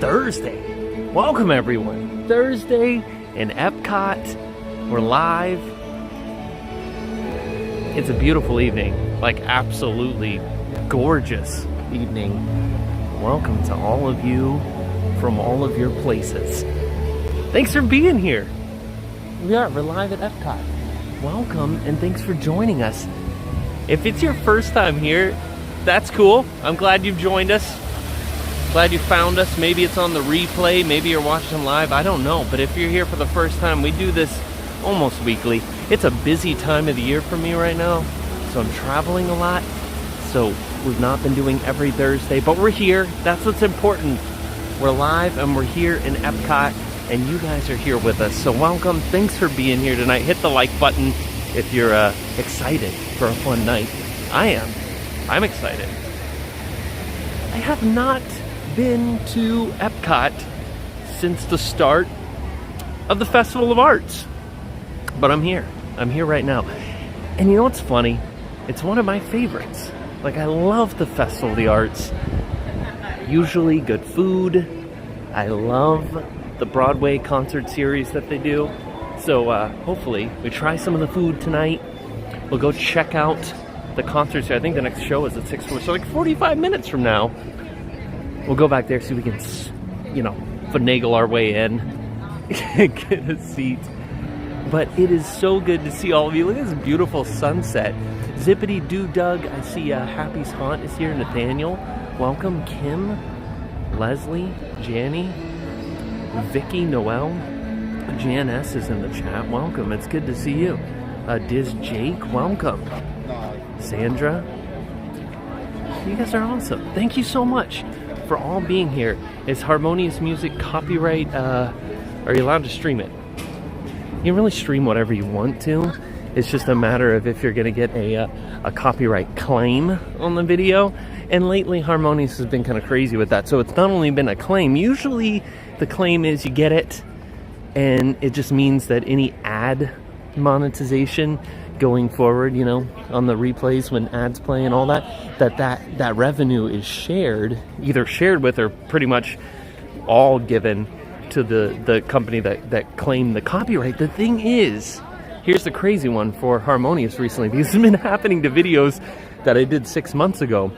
Thursday. Welcome everyone. Thursday in EPCOT. We're live. It's a beautiful evening, like absolutely gorgeous evening. Welcome to all of you from all of your places. Thanks for being here. We're live at EPCOT. Welcome and thanks for joining us. If it's your first time here, that's cool. I'm glad you've joined us. Glad you found us. Maybe it's on the replay, maybe you're watching live, I don't know. But if you're here for the first time, we do this almost weekly. It's a busy time of the year for me right now, so I'm traveling a lot. So we've not been doing every Thursday, but we're here. That's what's important. We're live and we're here in EPCOT, and you guys are here with us. So welcome. Thanks for being here tonight. Hit the like button if you're excited for a fun night. I am. I'm excited. I have not been to EPCOT since the start of the Festival of Arts. But I'm here. I'm here right now. And you know what's funny? It's one of my favorites. Like, I love the Festival of the Arts. Usually good food. I love the Broadway concert series that they do. So hopefully we try some of the food tonight. We'll go check out the concerts. I think the next show is at 6:40, so like 45 minutes from now. We'll go back there, see if we can, finagle our way in, get a seat. But it is so good to see all of you. Look at this beautiful sunset. Zippity Doo Doug. I see Happy's Haunt is here. Nathaniel. Welcome. Kim, Leslie, Janny, Vicky, Noel. Jan S is in the chat. Welcome. It's good to see you. Diz Jake. Welcome. Sandra. You guys are awesome. Thank you so much for all being here. Is Harmonious music copyright? Are you allowed to stream it? You can really stream whatever you want to. It's just a matter of if you're going to get a copyright claim on the video. And lately, Harmonious has been kind of crazy with that. So it's not only been a claim. Usually, the claim is you get it, and it just means that any ad monetization going forward, on the replays when ads play and all that revenue is shared, either shared with or pretty much all given to the company that claimed the copyright. The thing is, here's the crazy one for Harmonious recently, because it's been happening to videos that I did 6 months ago.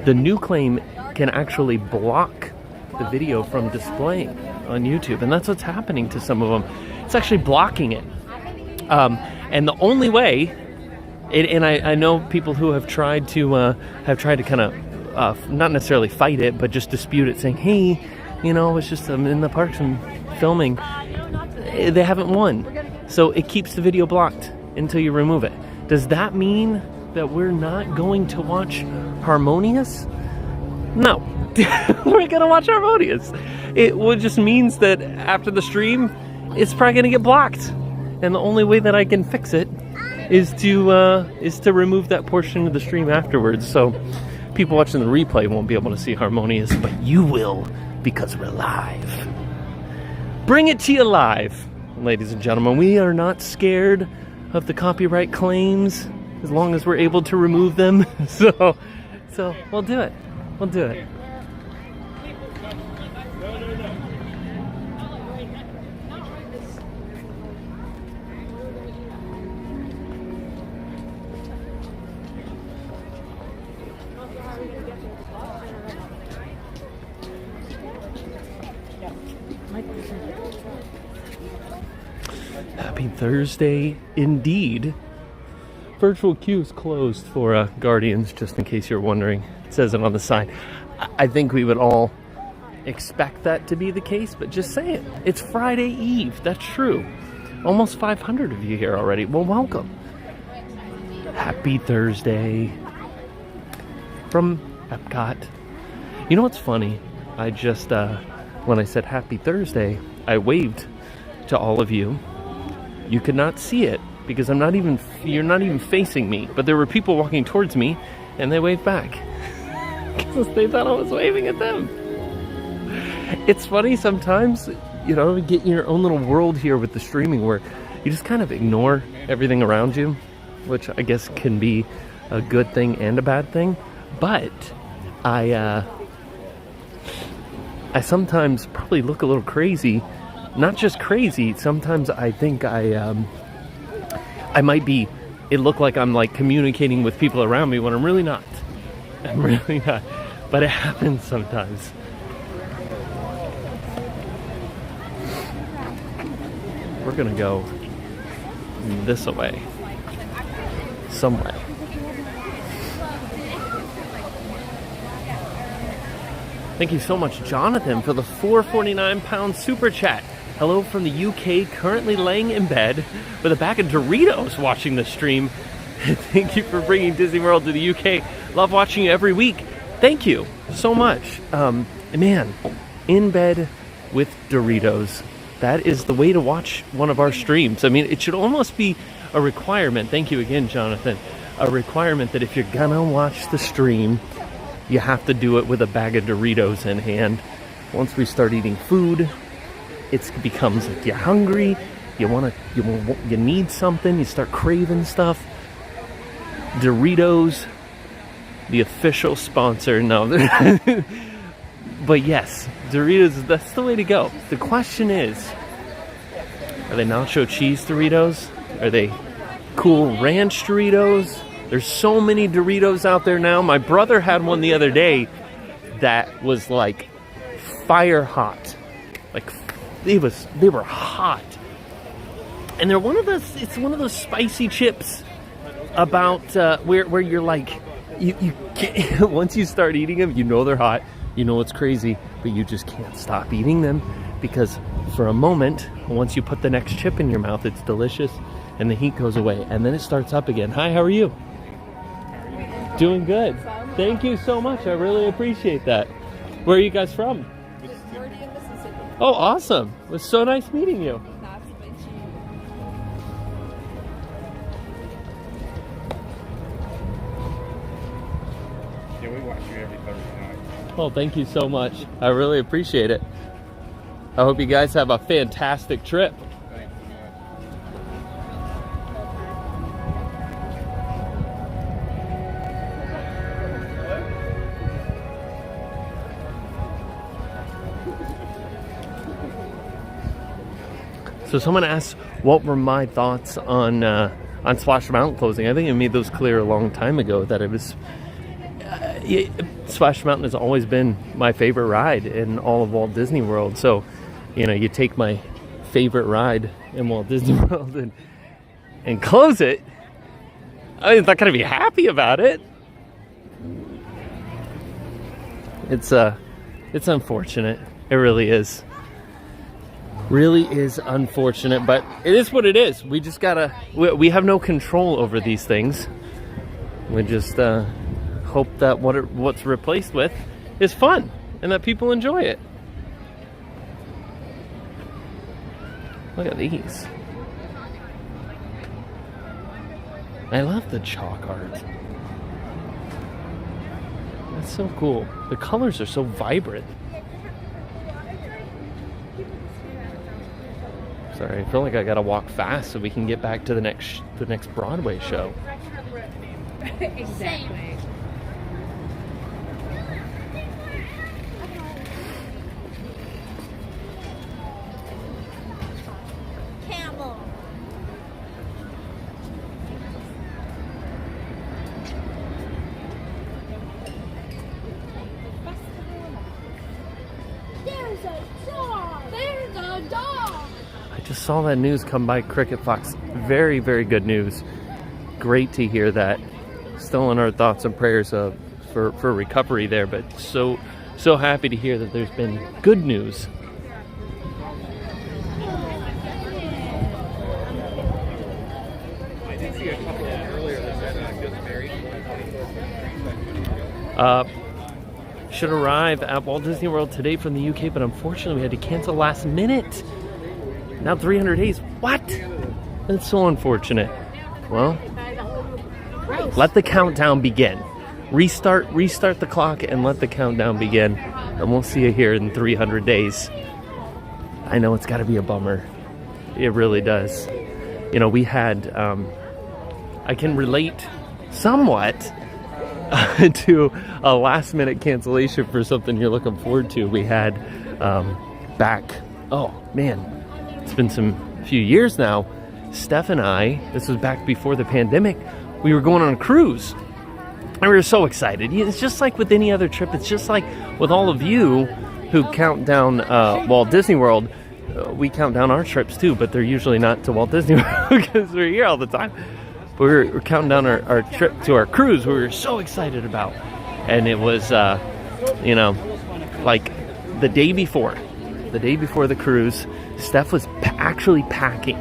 The new claim can actually block the video from displaying on YouTube, and that's what's happening to some of them. It's actually blocking it. And the only way, and I know people who have tried to kind of not necessarily fight it, but just dispute it, saying, hey, it's just in the parks and filming. They haven't won. So it keeps the video blocked until you remove it. Does that mean that we're not going to watch Harmonious? No. We're going to watch Harmonious. It just means that after the stream, it's probably going to get blocked. And the only way that I can fix it is to remove that portion of the stream afterwards. So people watching the replay won't be able to see Harmonious, but you will, because we're live. Bring it to you live, ladies and gentlemen. We are not scared of the copyright claims as long as we're able to remove them. So we'll do it. We'll do it. Happy Thursday indeed. Virtual queue is closed for Guardians, just in case you're wondering. It says it on the sign. I think we would all expect that to be the case, but just say it. It's Friday Eve. That's true. Almost 500 of you here already. Well, welcome. Happy Thursday from EPCOT. You know what's funny? I just, when I said Happy Thursday, I waved to all of you. You could not see it because you're not even facing me, but there were people walking towards me and they waved back because they thought I was waving at them. It's funny sometimes, you get in your own little world here with the streaming where you just kind of ignore everything around you, which I guess can be a good thing and a bad thing. But I sometimes probably look a little crazy. Not just crazy, sometimes I think I might be, it look like I'm like communicating with people around me when I'm really not. I'm really not. But it happens sometimes. We're gonna go this way. Some way. Thank you so much, Jonathan, for the £4.49 super chat. Hello from the UK, currently laying in bed with a bag of Doritos watching the stream. Thank you for bringing Disney World to the UK. Love watching you every week. Thank you so much. Man, in bed with Doritos. That is the way to watch one of our streams. I mean, it should almost be a requirement. Thank you again, Jonathan. A requirement that if you're gonna watch the stream, you have to do it with a bag of Doritos in hand. Once we start eating food, it becomes like you're hungry, you need something, you start craving stuff. Doritos, the official sponsor. No, but yes, Doritos, that's the way to go. The question is, are they nacho cheese Doritos? Are they cool ranch Doritos? There's so many Doritos out there now. My brother had one the other day that was like fire hot. Like they were hot. And they're it's one of those spicy chips about where you're like you can't, once you start eating them, you know they're hot, you know it's crazy, but you just can't stop eating them because for a moment, once you put the next chip in your mouth, it's delicious and the heat goes away and then it starts up again. Hi, how are you? Doing good. Thank you so much. I really appreciate that. Where are you guys from? Mississippi. Oh, awesome. It was so nice meeting you. Yeah, we watch you every Thursday night. Oh, thank you so much. I really appreciate it. I hope you guys have a fantastic trip. So someone asked what were my thoughts on Splash Mountain closing. I think I made those clear a long time ago that it was Splash Mountain has always been my favorite ride in all of Walt Disney World. So, you know, you take my favorite ride in Walt Disney World and close it. I'm not going to be happy about it. It's unfortunate. It really is. Really is unfortunate, but it is what it is. We just we have no control over these things. We just hope that what's replaced with is fun and that people enjoy it. Look at these. I love the chalk art. That's so cool. The colors are so vibrant. Sorry, I feel like I gotta walk fast so we can get back to the next Broadway show. Exactly. Camel. There's a dog. There's a dog. I just saw that news come by Cricket Fox. Very, very good news. Great to hear that. Still in our thoughts and prayers for recovery there, but so happy to hear that there's been good news. I did see a couple earlier that said just married. Should arrive at Walt Disney World today from the UK, but unfortunately we had to cancel last minute. Now 300 days. What? That's so unfortunate. Well, let the countdown begin. Restart the clock and let the countdown begin. And we'll see you here in 300 days. I know it's got to be a bummer. It really does. You know, we had, I can relate somewhat to a last minute cancellation for something you're looking forward to. We had back, oh man, it's been some few years now. Steph and I, this was back before the pandemic, we were going on a cruise. And we were so excited. It's just like with any other trip. It's just like with all of you who count down Walt Disney World. We count down our trips too, but they're usually not to Walt Disney World because we're here all the time. But we're counting down our trip to our cruise we were so excited about. And it was, like the day before the cruise, Steph was actually packing.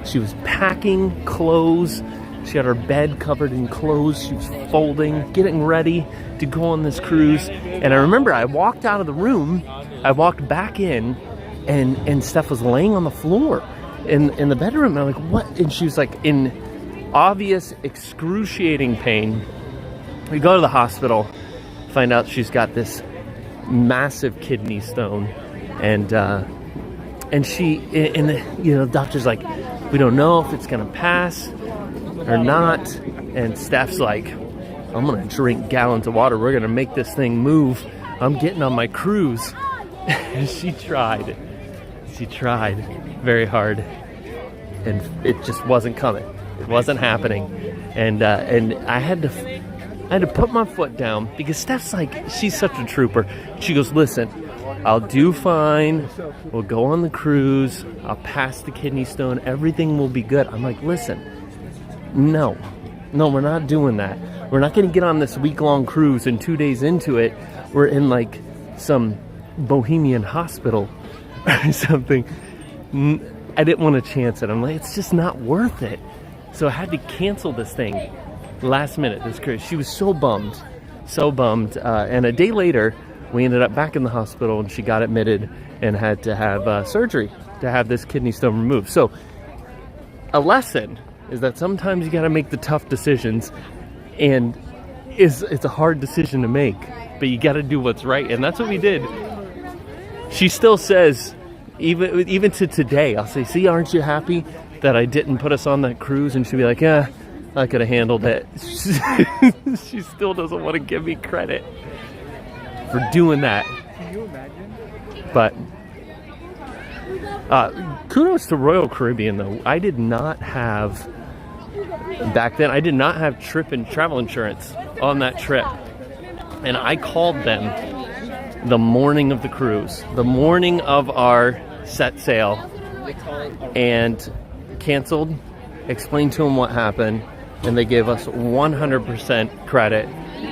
She was packing clothes. She had her bed covered in clothes. She was folding, getting ready to go on this cruise. And I remember I walked out of the room. I walked back in, and Steph was laying on the floor in the bedroom. And I'm like, what? And she was like in obvious, excruciating pain. We go to the hospital, find out she's got this massive kidney stone. And the doctor's like, we don't know if it's going to pass or not. And Steph's like, I'm gonna drink gallons of water. We're gonna make this thing move. I'm getting on my cruise. She tried very hard, and it just wasn't coming. It wasn't happening. And I had to put my foot down because Steph's like, she's such a trooper. She goes, listen, I'll do fine. We'll go on the cruise. I'll pass the kidney stone. Everything will be good. I'm like, listen, no, we're not doing that. We're not going to get on this week-long cruise and 2 days into it, we're in like some bohemian hospital or something. I didn't want to chance it. I'm like, it's just not worth it. So I had to cancel this thing last minute, this cruise. She was so bummed. And a day later, we ended up back in the hospital and she got admitted and had to have surgery to have this kidney stone removed. So a lesson is that sometimes you got to make the tough decisions, and it's a hard decision to make, but you got to do what's right, and that's what we did. She still says, even to today, I'll say, see, aren't you happy that I didn't put us on that cruise? And she'll be like, yeah, I could have handled it. She still doesn't want to give me credit for doing that. Can you imagine? But kudos to Royal Caribbean, though. I did not have, back then, I did not have trip and travel insurance on that trip. And I called them the morning of the cruise, the morning of our set sail, and canceled, explained to them what happened, and they gave us 100% credit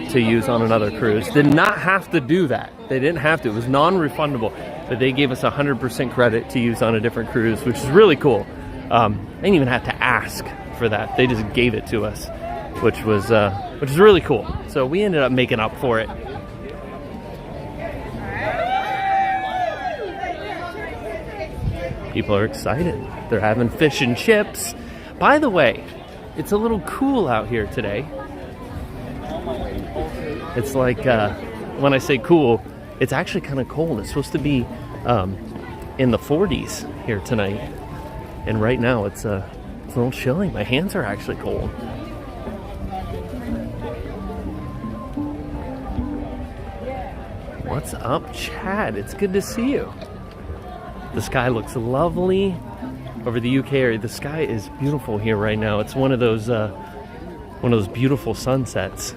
to use on another cruise. Did not have to do that. They didn't have to. It was non-refundable, but they gave us 100% credit to use on a different cruise, which is really cool. I didn't even have to ask for that. They just gave it to us, which was really cool. So we ended up making up for it. People are excited. They're having fish and chips. By the way, it's a little cool out here today. It's like, when I say cool, it's actually kind of cold. It's supposed to be in the 40s here tonight. And right now it's a little chilly. My hands are actually cold. What's up, Chad? It's good to see you. The sky looks lovely over the UK area. The sky is beautiful here right now. It's one of those beautiful sunsets.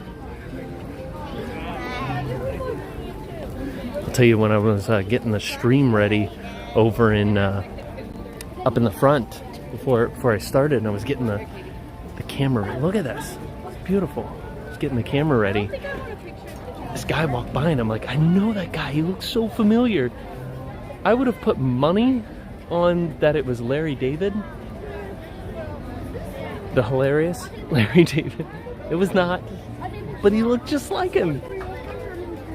I'll tell you, when I was getting the stream ready over in up in the front before I started, and I was getting the camera. Look at this. It's beautiful. I was getting the camera ready. This guy walked by and I'm like, I know that guy. He looks so familiar. I would have put money on that it was Larry David. The hilarious Larry David. It was not. But he looked just like him.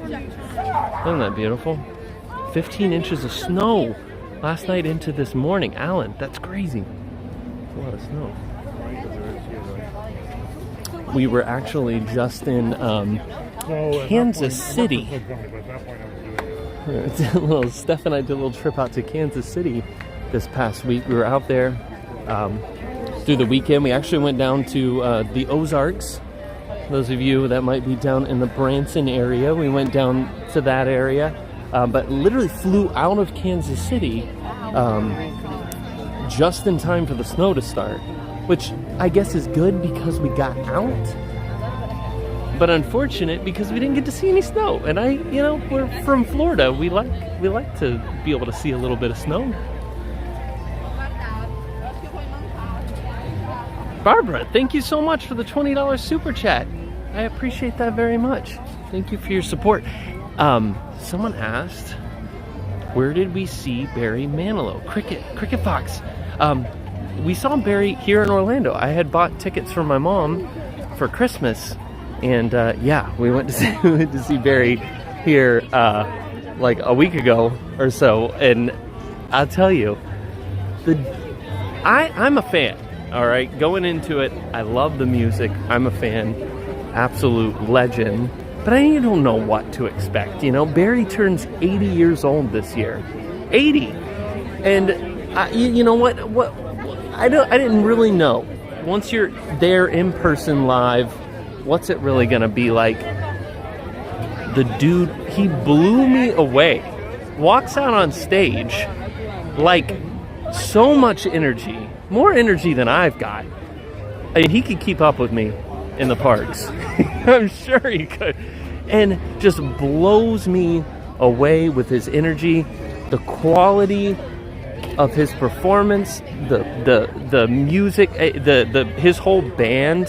Isn't that beautiful? 15 inches of snow last night into this morning. Alan, that's crazy. That's a lot of snow. We were actually just in Kansas City. Steph and I did a little trip out to Kansas City this past week. We were out there through the weekend. We actually went down to the Ozarks. Those of you that might be down in the Branson area, we went down to that area. but literally flew out of Kansas City just in time for the snow to start, which I guess is good because we got out, but unfortunate because we didn't get to see any snow. And we're from Florida. We like to be able to see a little bit of snow. Barbara, thank you so much for the $20 super chat. I appreciate that very much. Thank you for your support. Someone asked, where did we see Barry Manilow? Cricket Fox. We saw Barry here in Orlando. I had bought tickets for my mom for Christmas, and we went to see Barry here like a week ago or so. And I'll tell you, I'm a fan. All right, going into it, I love the music. I'm a fan, absolute legend. But I don't know what to expect. Barry turns 80 years old this year. 80, and you know what? I didn't really know. Once you're there in person live, what's it really gonna be like? The dude, he blew me away. Walks out on stage like so much energy. More energy than I've got. I mean, he could keep up with me in the parks. I'm sure he could. And just blows me away with his energy, the quality of his performance, the music, his whole band.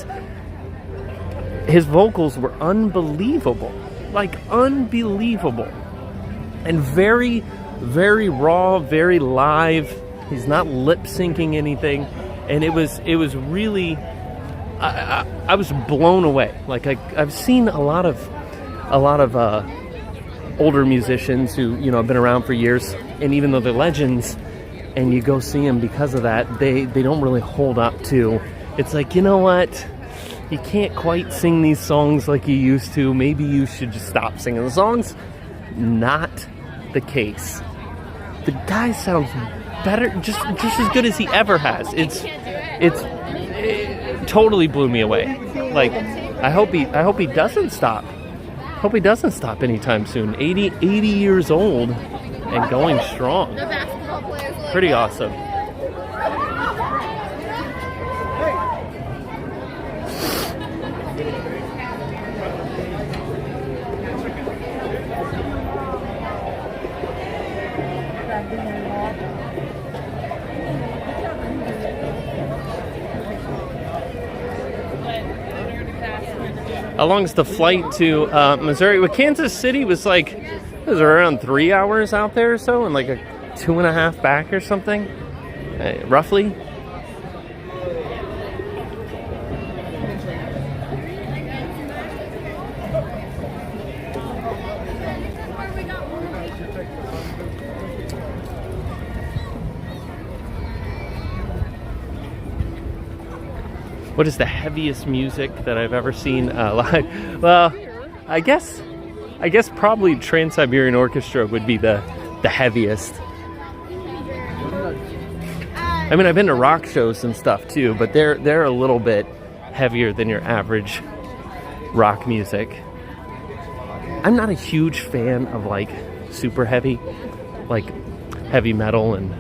His vocals were unbelievable. Like unbelievable. And very, very raw, very live. He's not lip syncing anything, and it was really. I was blown away. Like I've seen a lot of older musicians who have been around for years, and even though they're legends, and you go see them because of that, they don't really hold up to. It's like, you know what? You can't quite sing these songs like you used to. Maybe you should just stop singing the songs. Not the case. The guy sounds better, just as good as he ever has. It totally blew me away. Like, I hope he doesn't stop. Hope he doesn't stop anytime soon. 80 years old and going strong. Pretty awesome. How long's the flight to Missouri? Well, Kansas City was around 3 hours out there or so, and like a 2.5 back or something, roughly. What is the heaviest music that I've ever seen live? Well, I guess probably Trans-Siberian Orchestra would be the heaviest. I mean, I've been to rock shows and stuff too, but they're a little bit heavier than your average rock music. I'm not a huge fan of like super heavy, like heavy metal and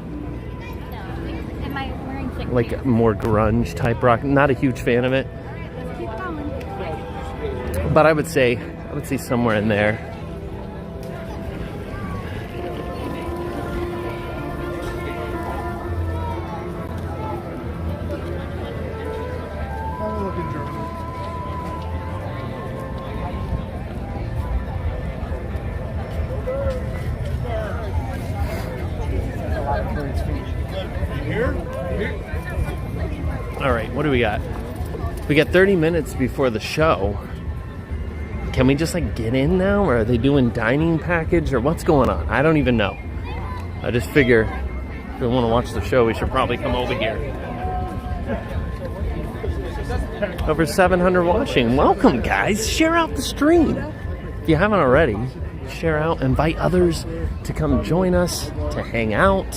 like more grunge type rock. Not a huge fan of it, but I would say somewhere in there. All right, what do we got? We got 30 minutes before the show. Can we just like get in now, or are they doing dining package, or what's going on? I don't even know. I just figure if we want to watch the show, we should probably come over here. Over 700 watching. Welcome, guys. Share out the stream. If you haven't already, share out, invite others to come join us, to hang out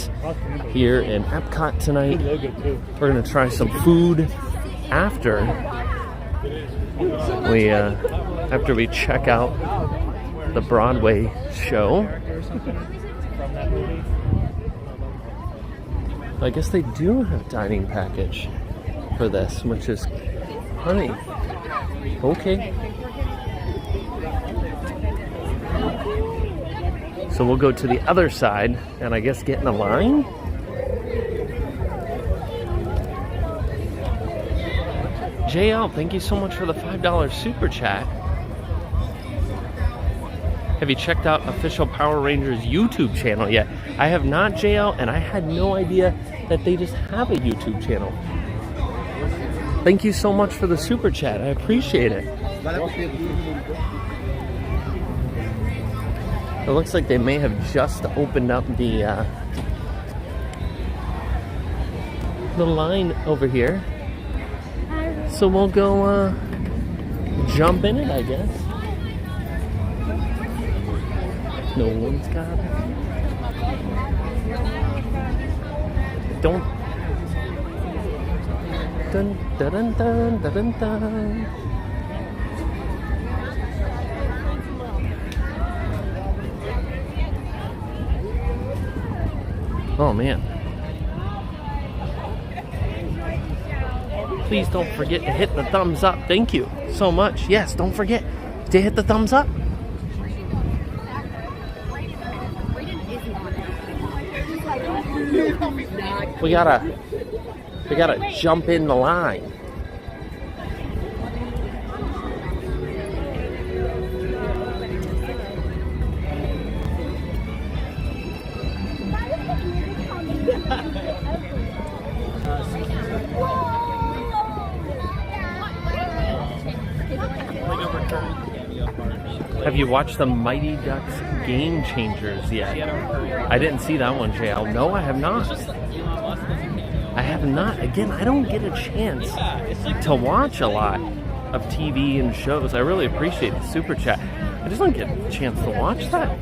here in EPCOT tonight. We're going to try some food after we check out the Broadway show. something from that movie. I guess they do have dining package for this, which is honey. Okay. So we'll go to the other side and I guess get in a line. JL, thank you so much for the $5 super chat. Have you checked out official Power Rangers YouTube channel yet? I have not, JL, and I had no idea that they just have a YouTube channel. Thank you so much for the super chat. I appreciate it. It looks like they may have just opened up the line over here. So we'll go jump in it, I guess. No one's got it. Don't. Dun dun dun dun dun dun. Oh man. Please don't forget to hit the thumbs up. Thank you so much. Yes, don't forget to hit the thumbs up. We gotta jump in the line. Have you watched the Mighty Ducks Game Changers yet? I didn't see that one, JL. No, I have not. I have not. Again, I don't get a chance to watch a lot of TV and shows. I really appreciate the super chat. I just don't get a chance to watch that.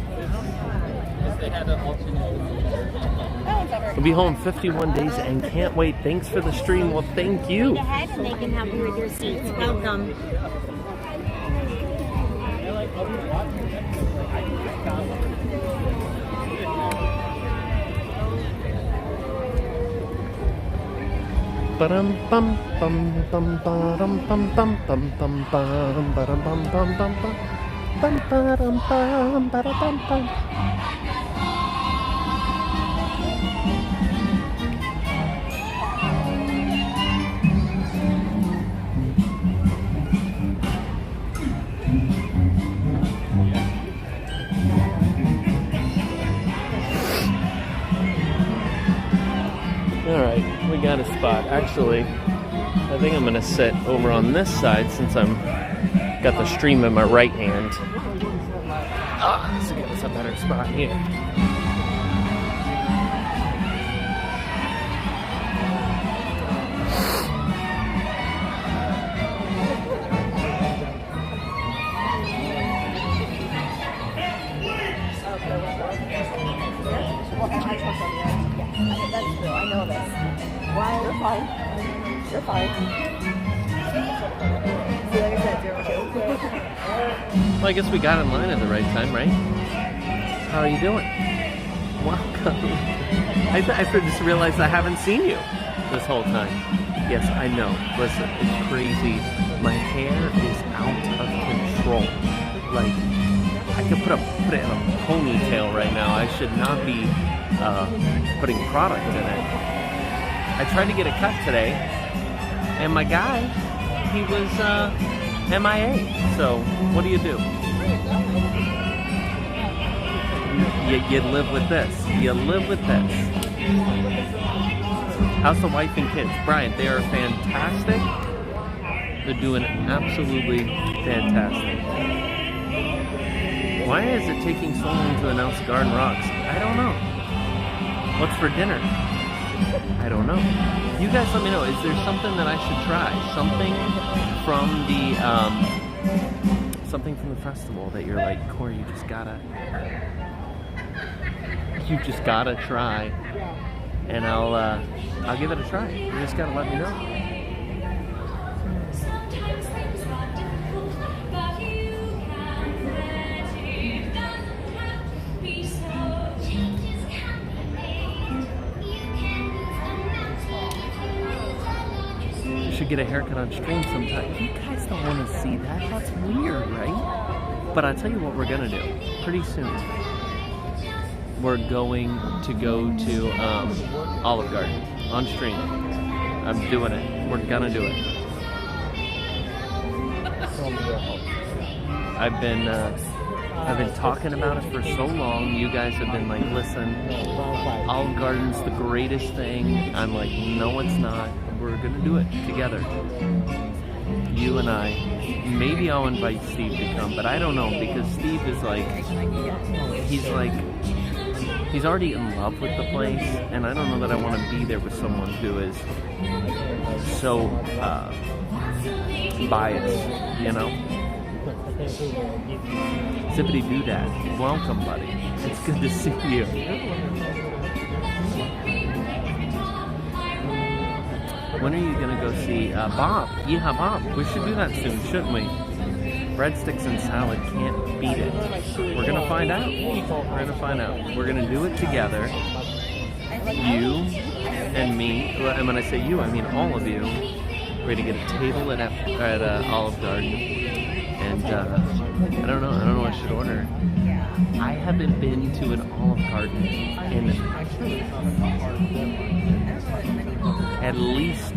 We'll be home 51 days and can't wait. Thanks for the stream. Well, thank you. Go ahead and they can help you with your seats. Welcome. Bum bum bum bum bum bum bum bum bum bum bum bum bum bum bum bum bum bum. Alright, we got a spot. Actually, I think I'm gonna sit over on this side since I'm got the stream in my right hand. Let's get us a better spot here. I know this. Why? You're fine. You're fine. See, like I said, you're okay. Well, I guess we got in line at the right time, right? How are you doing? Welcome. I just realized I haven't seen you this whole time. Yes, I know. Listen, it's crazy. My hair is out of control. Like, I could put it in a ponytail right now. I should not be putting product in it. I tried to get a cut today, and my guy, he was MIA. So what do? You live with this. You live with this. How's the wife and kids? Brian, they are fantastic. They're doing absolutely fantastic. Why is it taking so long to announce Garden Rocks? I don't know. What's for dinner? I don't know. You guys let me know. Is there something that I should try? Something from the festival that you're like, Cory, you just gotta try. And I'll give it a try. You just gotta let me know. get a haircut on stream sometime. You guys don't want to see that. That's weird, right? But I'll tell you what we're gonna do. Pretty soon, we're going to go to Olive Garden on stream. I'm doing it. We're gonna do it. I've been talking about it for so long. You guys have been like, listen, Olive Garden's the greatest thing. I'm like, no, it's not. We're gonna do it together. You and I. Maybe I'll invite Steve to come, but I don't know, because Steve is like, he's already in love with the place, and I don't know that I want to be there with someone who is so biased, you know? Zippity Doodad, welcome, buddy. It's good to see you. When are you gonna go see Bob? Yeah, Bob. We should do that soon, shouldn't we? Breadsticks and salad can't beat it. We're gonna find out. We're gonna find out. We're gonna do it together. You and me. And when I say you, I mean all of you. We're gonna get a table at Olive Garden. And I don't know what I should order. I haven't been to an Olive Garden in at least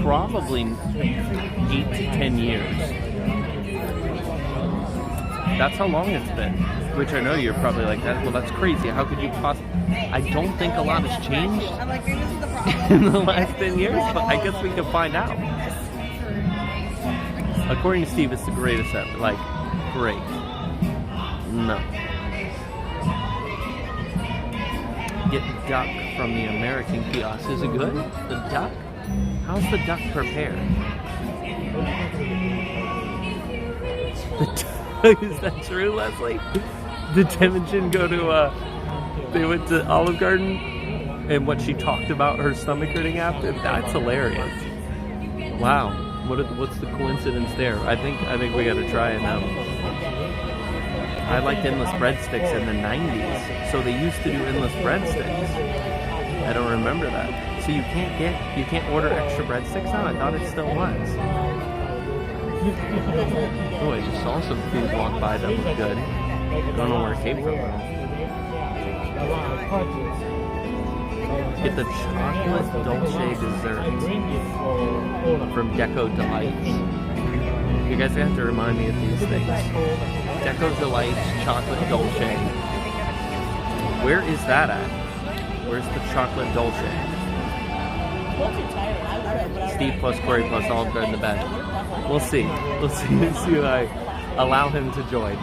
probably 8 to 10 years. That's how long it's been. Which I know you're probably like, well, that's crazy. How could you possibly? I don't think a lot has changed in the last 10 years, but I guess we can find out. According to Steve, it's the greatest ever. Like, great. No. Get duck from the American kiosk. Is it good? The duck? How's the duck prepared? Is that true, Leslie? Did Tim and Jen go to, they went to Olive Garden, and what she talked about her stomach hurting after? That's hilarious. Wow. What's the coincidence there? I think we gotta try it now. I liked endless breadsticks in the 90s. So they used to do endless breadsticks. I don't remember that. So you can't order extra breadsticks now? I thought it still was. Oh, I just saw some food walk by that was good. I don't know where it came from though. Get the chocolate dolce dessert from Deco Delights. You guys have to remind me of these things. Deco Delights chocolate dolce. Where is that at? Where's the chocolate dolce? Steve plus Cory plus Olive Garden in the bed. We'll see. We'll see if I allow him to join.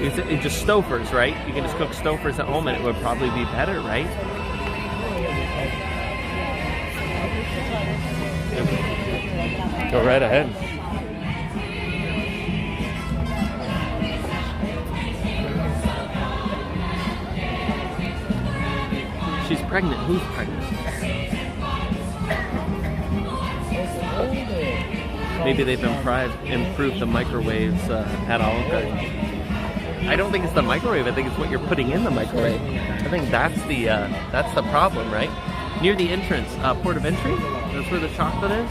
It's just Stouffer's, right? You can just cook Stouffer's at home and it would probably be better, right? Go right ahead. She's pregnant. Who's pregnant? Maybe they've improved the microwaves at Olive Garden. I don't think it's the microwave. I think it's what you're putting in the microwave. I think that's the problem, right? Near the entrance, port of entry. That's where the chocolate is.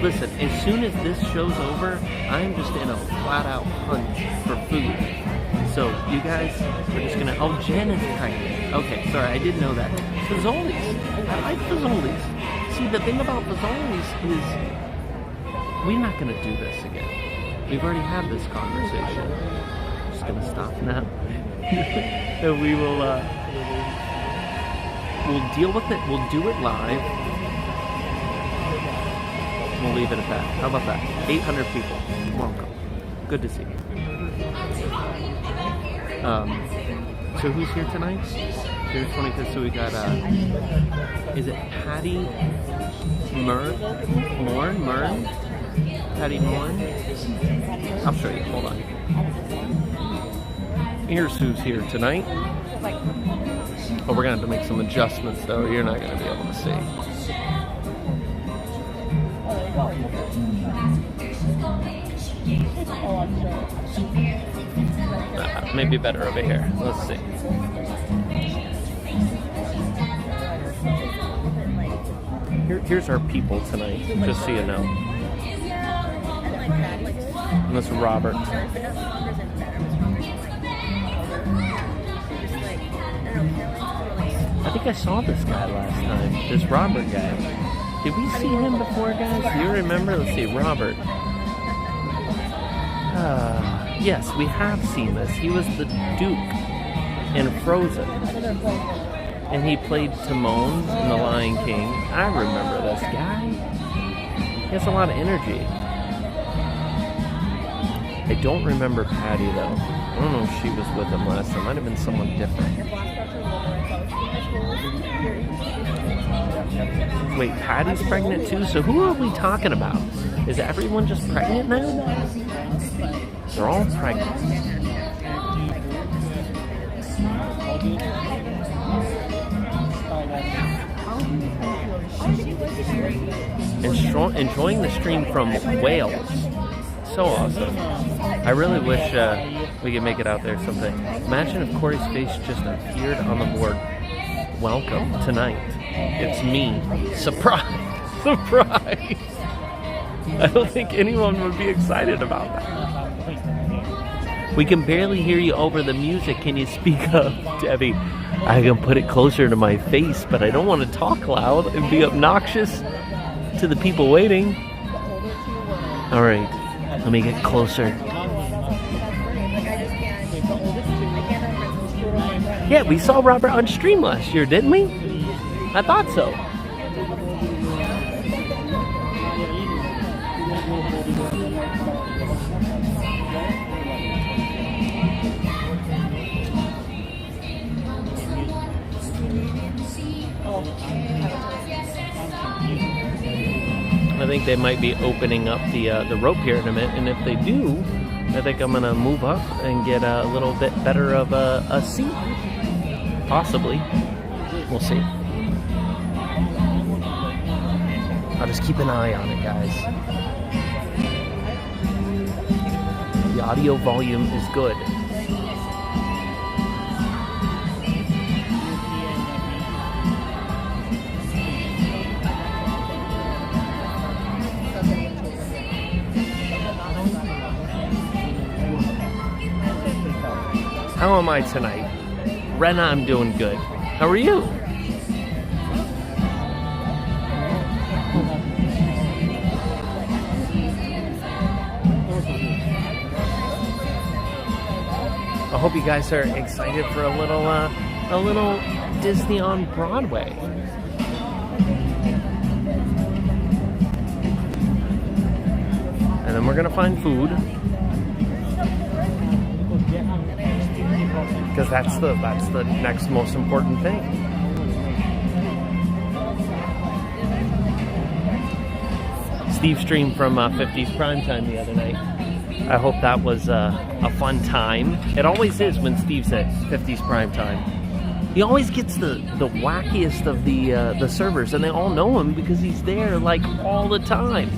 Listen, as soon as this show's over, I'm just in a flat-out hunt for food. So you guys, we're just gonna. Oh, Jen is pregnant. Okay, sorry, I didn't know that. Fazoli's. I like Fazoli's. See, the thing about Fazoli's is we're not gonna do this again. We've already had this conversation. Gonna stop now. And we will we'll deal with it. We'll do it live. We'll leave it at that. How about that? 800 people. Welcome. Good to see you. So who's here tonight? June 25th. So we got is it Patty Mern? Patty Morn? I'll show you. Hold on. Here's who's here tonight. Oh, we're gonna have to make some adjustments though. You're not gonna be able to see. maybe better over here. Let's see. Here's our people tonight, just so you know. And this is Robert. I think I saw this guy last time. This Robert guy. Did we see him before, guys? Do you remember? Let's see, Robert. Yes, we have seen this. He was the Duke in Frozen. And he played Timon in The Lion King. I remember this guy. He has a lot of energy. I don't remember Patty, though. I don't know if she was with him last time. Might have been someone different. Wait, Patty's pregnant too? So who are we talking about? Is everyone just pregnant now? They're all pregnant. Enjoying the stream from Wales. So awesome. I really wish we could make it out there someday. Imagine if Cory's face just appeared on the board. Welcome tonight. It's me. Surprise! Surprise! I don't think anyone would be excited about that. We can barely hear you over the music. Can you speak up, Debbie? I can put it closer to my face, but I don't want to talk loud and be obnoxious to the people waiting. All right, let me get closer. Yeah, we saw Robert on stream last year, didn't we? I thought so. I think they might be opening up the rope here in a minute, and if they do, I think I'm gonna move up and get a little bit better of a seat. Possibly. We'll see. I'll just keep an eye on it, guys. The audio volume is good. How am I tonight? Rena, I'm doing good. How are you? I hope you guys are excited for a little Disney on Broadway. And then we're gonna find food. Because that's the next most important thing. Steve streamed from 50s Primetime the other night. I hope that was a fun time. It always is when Steve's at 50s Primetime. He always gets the wackiest of the servers, and they all know him because he's there like all the time.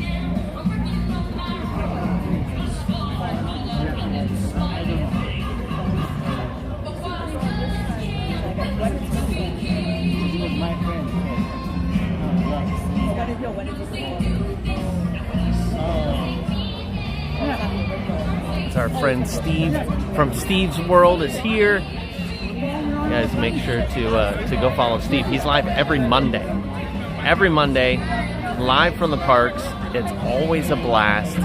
Our friend Steve from Steve's World is here. You guys make sure to go follow Steve. He's live every Monday. Every Monday, live from the parks. It's always a blast.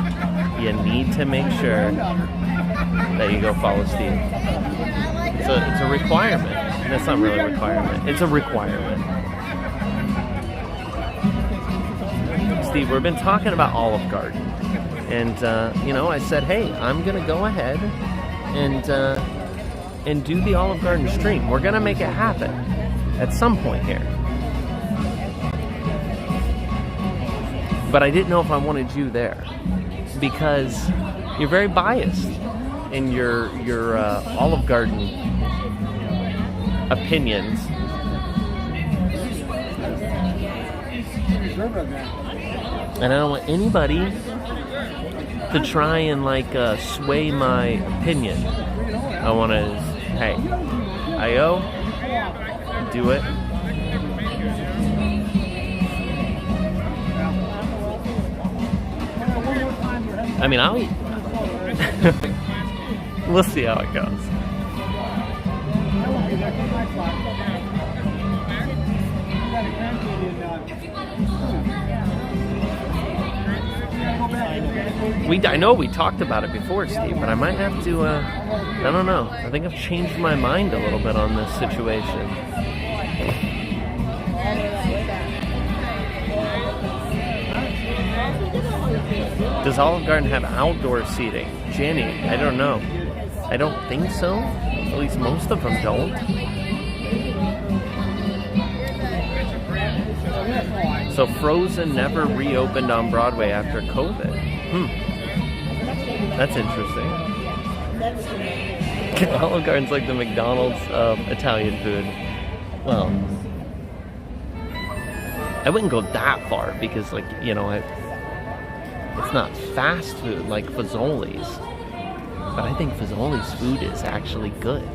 You need to make sure that you go follow Steve. It's a requirement. That's not really a requirement. It's a requirement. Steve, we've been talking about Olive Garden. And, I said, hey, I'm going to go ahead and do the Olive Garden stream. We're going to make it happen at some point here. But I didn't know if I wanted you there because you're very biased in your Olive Garden opinions. And I don't want anybody to try and like sway my opinion. I want to, hey, I.O., do it. I mean, I'll eat. We'll see how it goes. I know we talked about it before, Steve, but I might have to, I don't know. I think I've changed my mind a little bit on this situation. Does Olive Garden have outdoor seating? Jenny, I don't know. I don't think so. At least most of them don't. So Frozen never reopened on Broadway after COVID. That's interesting. Olive Garden's like the McDonald's of Italian food. Well, I wouldn't go that far because, like, you know, it's not fast food like Fazoli's. But I think Fazoli's food is actually good.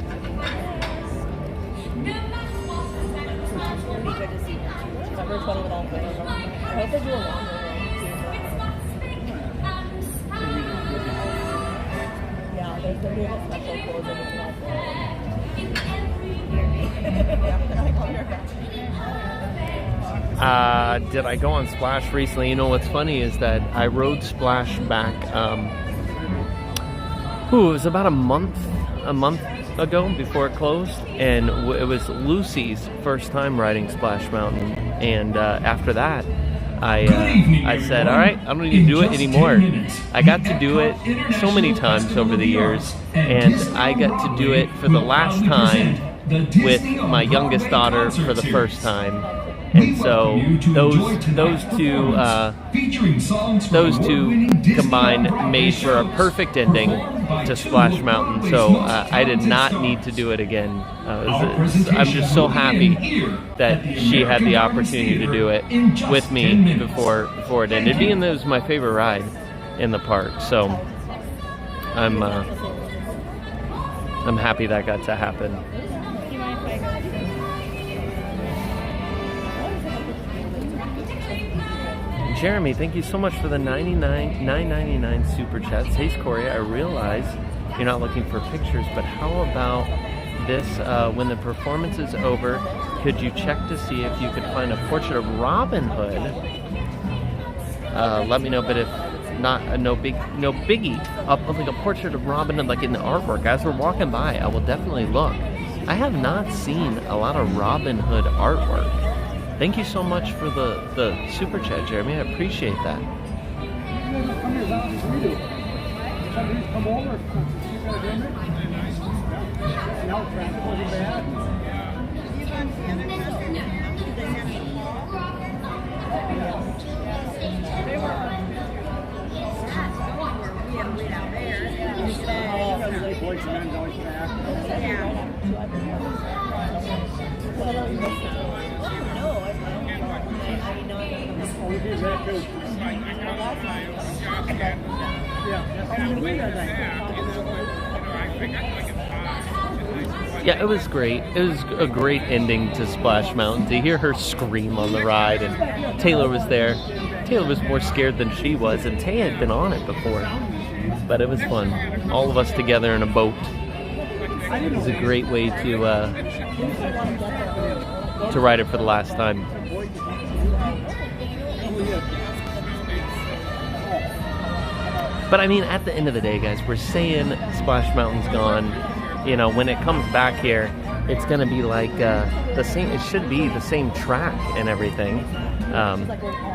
Did I go on Splash recently? You know what's funny is that I rode Splash back, it was about a month ago before it closed, and it was Lucy's first time riding Splash Mountain, and after that I said, all right, I don't need to do it anymore. I got to do it so many times over the years, and I got to do it for the last time with my youngest daughter for the first time. And so those two combined made for a perfect ending to Splash Mountain. So I did not need to do it again. I'm just so happy that she had the opportunity to do it with me before it ended. Being that it was my favorite ride in the park, so I'm happy that got to happen. Jeremy, thank you so much for the $9.99 super chats. Hey, Cory, I realize you're not looking for pictures, but how about this? When the performance is over, could you check to see if you could find a portrait of Robin Hood? Let me know, but if not, no biggie. Like a portrait of Robin Hood, like in the artwork. As we're walking by, I will definitely look. I have not seen a lot of Robin Hood artwork. Thank you so much for the super chat, Jeremy. I appreciate that. Yeah, it was great. It was a great ending to Splash Mountain. To hear her scream on the ride, and Taylor was there. Taylor was more scared than she was, and Tay had been on it before. But it was fun. All of us together in a boat. It was a great way to ride it for the last time. But I mean, at the end of the day, guys, we're saying Splash Mountain's gone. You know, when it comes back here, it's going to be like the same. It should be the same track and everything.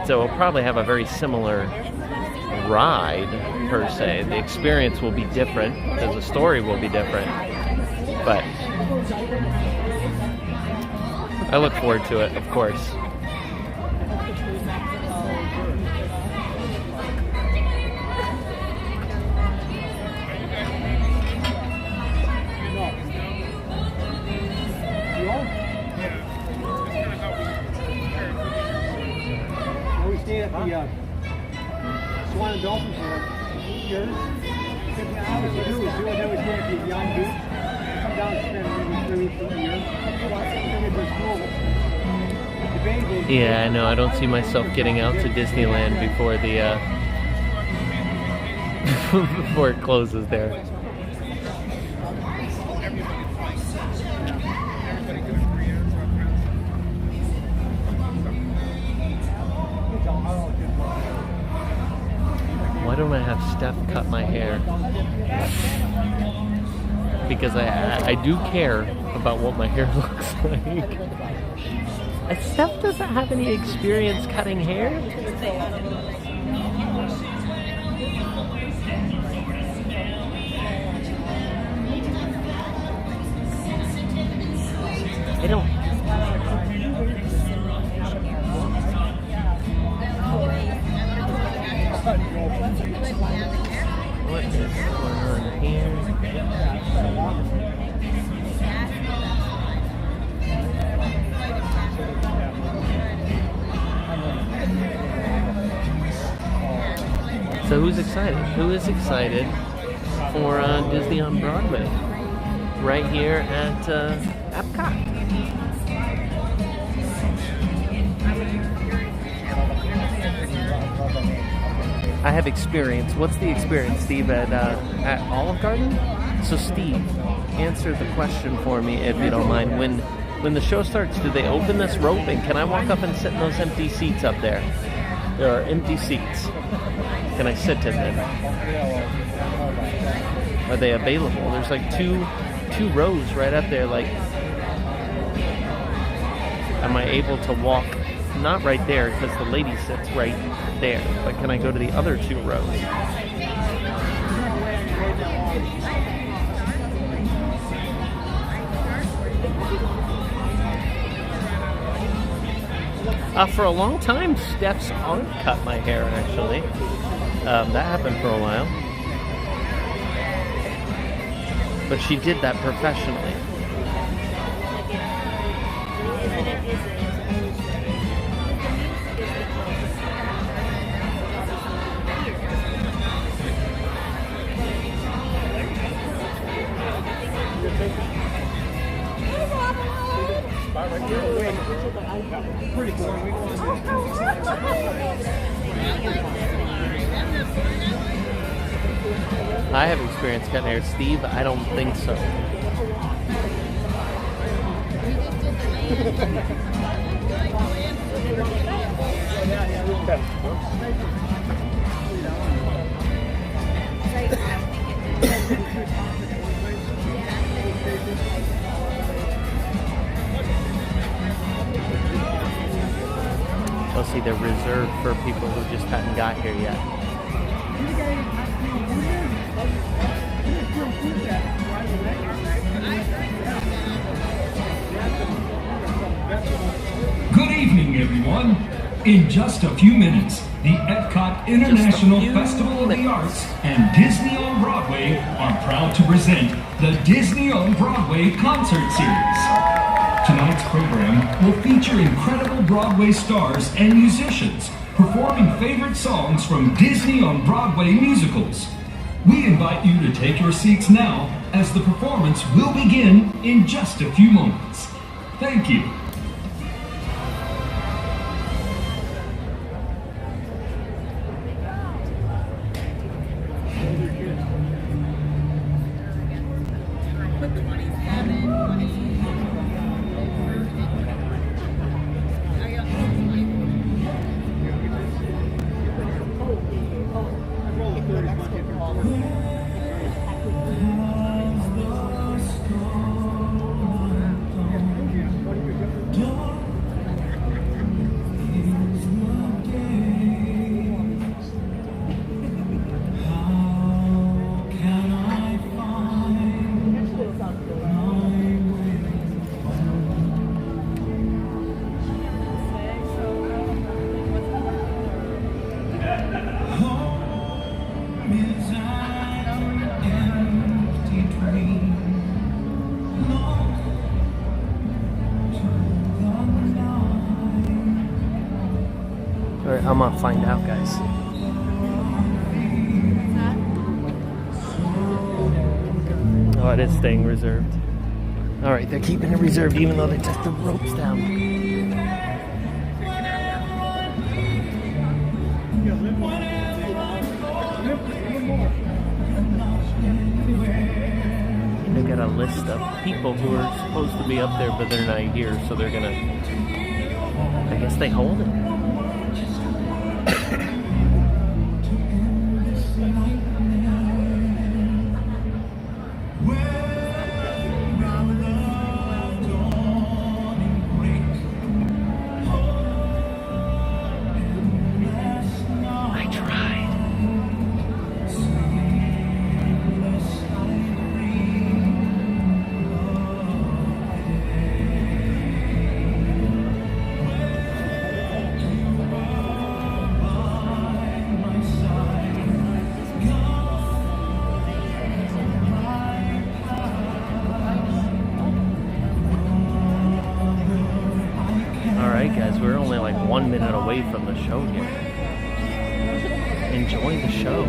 So we'll probably have a very similar ride, per se. The experience will be different because the story will be different. But I look forward to it, of course. At the Swan and Dolphin Fair, Yeah, I know. I don't see myself getting out to Disneyland before the before it closes there. Why don't I have Steph cut my hair? Because I do care about what my hair looks like. Steph doesn't have any experience cutting hair. I don't. What is going on here? So who's excited? Who is excited for Disney on Broadway? Right here at EPCOT. I have experience. What's the experience, Steve, at Olive Garden? So Steve, answer the question for me if you don't mind. When the show starts, do they open this rope and can I walk up and sit in those empty seats up there? There are empty seats. Can I sit in them? Are they available? There's like two rows right up there. Like, am I able to walk? Not right there because the lady sits right there. But can I go to the other 2 rows? For a long time, Steph's aunt cut my hair, actually. That happened for a while. But she did that professionally. I have experience cutting hair. Steve, I don't think so. Oh, see, they're reserved for people who just hadn't got here yet. Good evening, everyone. In just a few minutes, the EPCOT International Festival of the Arts and Disney on Broadway are proud to present the Disney on Broadway concert series. Tonight's program will feature incredible Broadway stars and musicians performing favorite songs from Disney on Broadway musicals. We invite you to take your seats now as the performance will begin in just a few moments. Thank you. I'm gonna find out, guys. No, it is staying reserved. Alright, they're keeping it reserved even though they took the ropes down. They got a list of people who are supposed to be up there, but they're not here, so they're gonna... I guess they hold it. Guys, we're only like 1 minute away from the show here. Enjoy the show.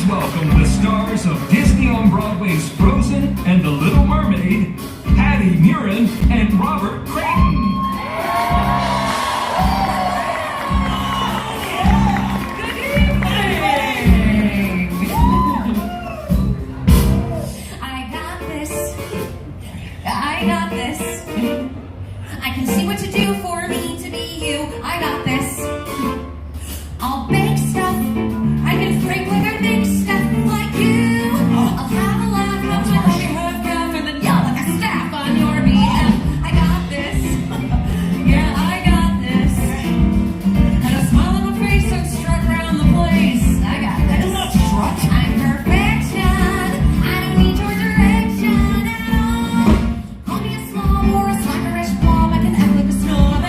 welcome the stars of Disney on Broadway's Frozen and The Little Mermaid, Hattie Murin and Robert Creighton. I got this. I can see what to do for me to be you. I got this. I'll bake stuff. I can freak like I think stuff like you. I'll have a laugh, help my homie hook up, and then yell like a staff on your behalf. I got this. Yeah, I got this. And a smile on my face and strut around the place. I got this. Do not strut. I'm perfection. I don't need your direction at all. Call me a slob or a slackerish blob. I can act like a snob.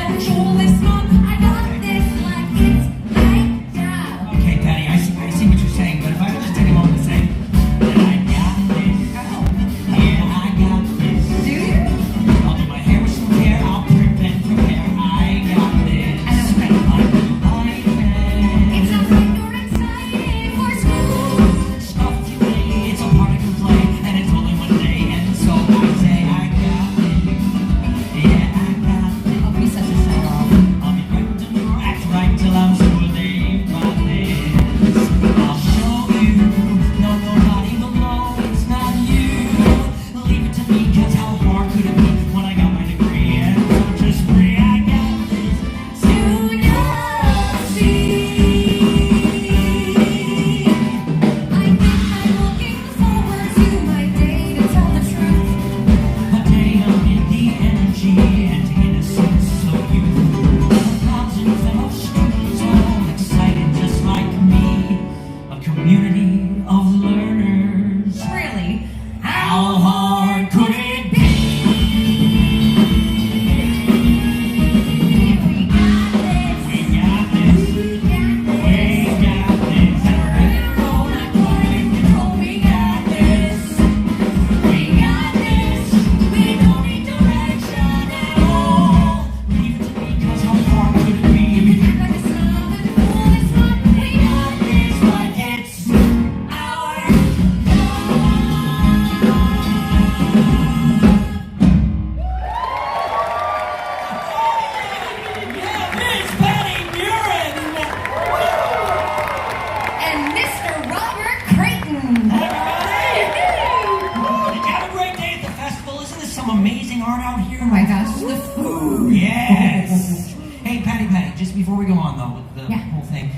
some amazing art out here. Oh my gosh, the food. Yes. Hey, Patty, just before we go on though with the Yeah. whole thing,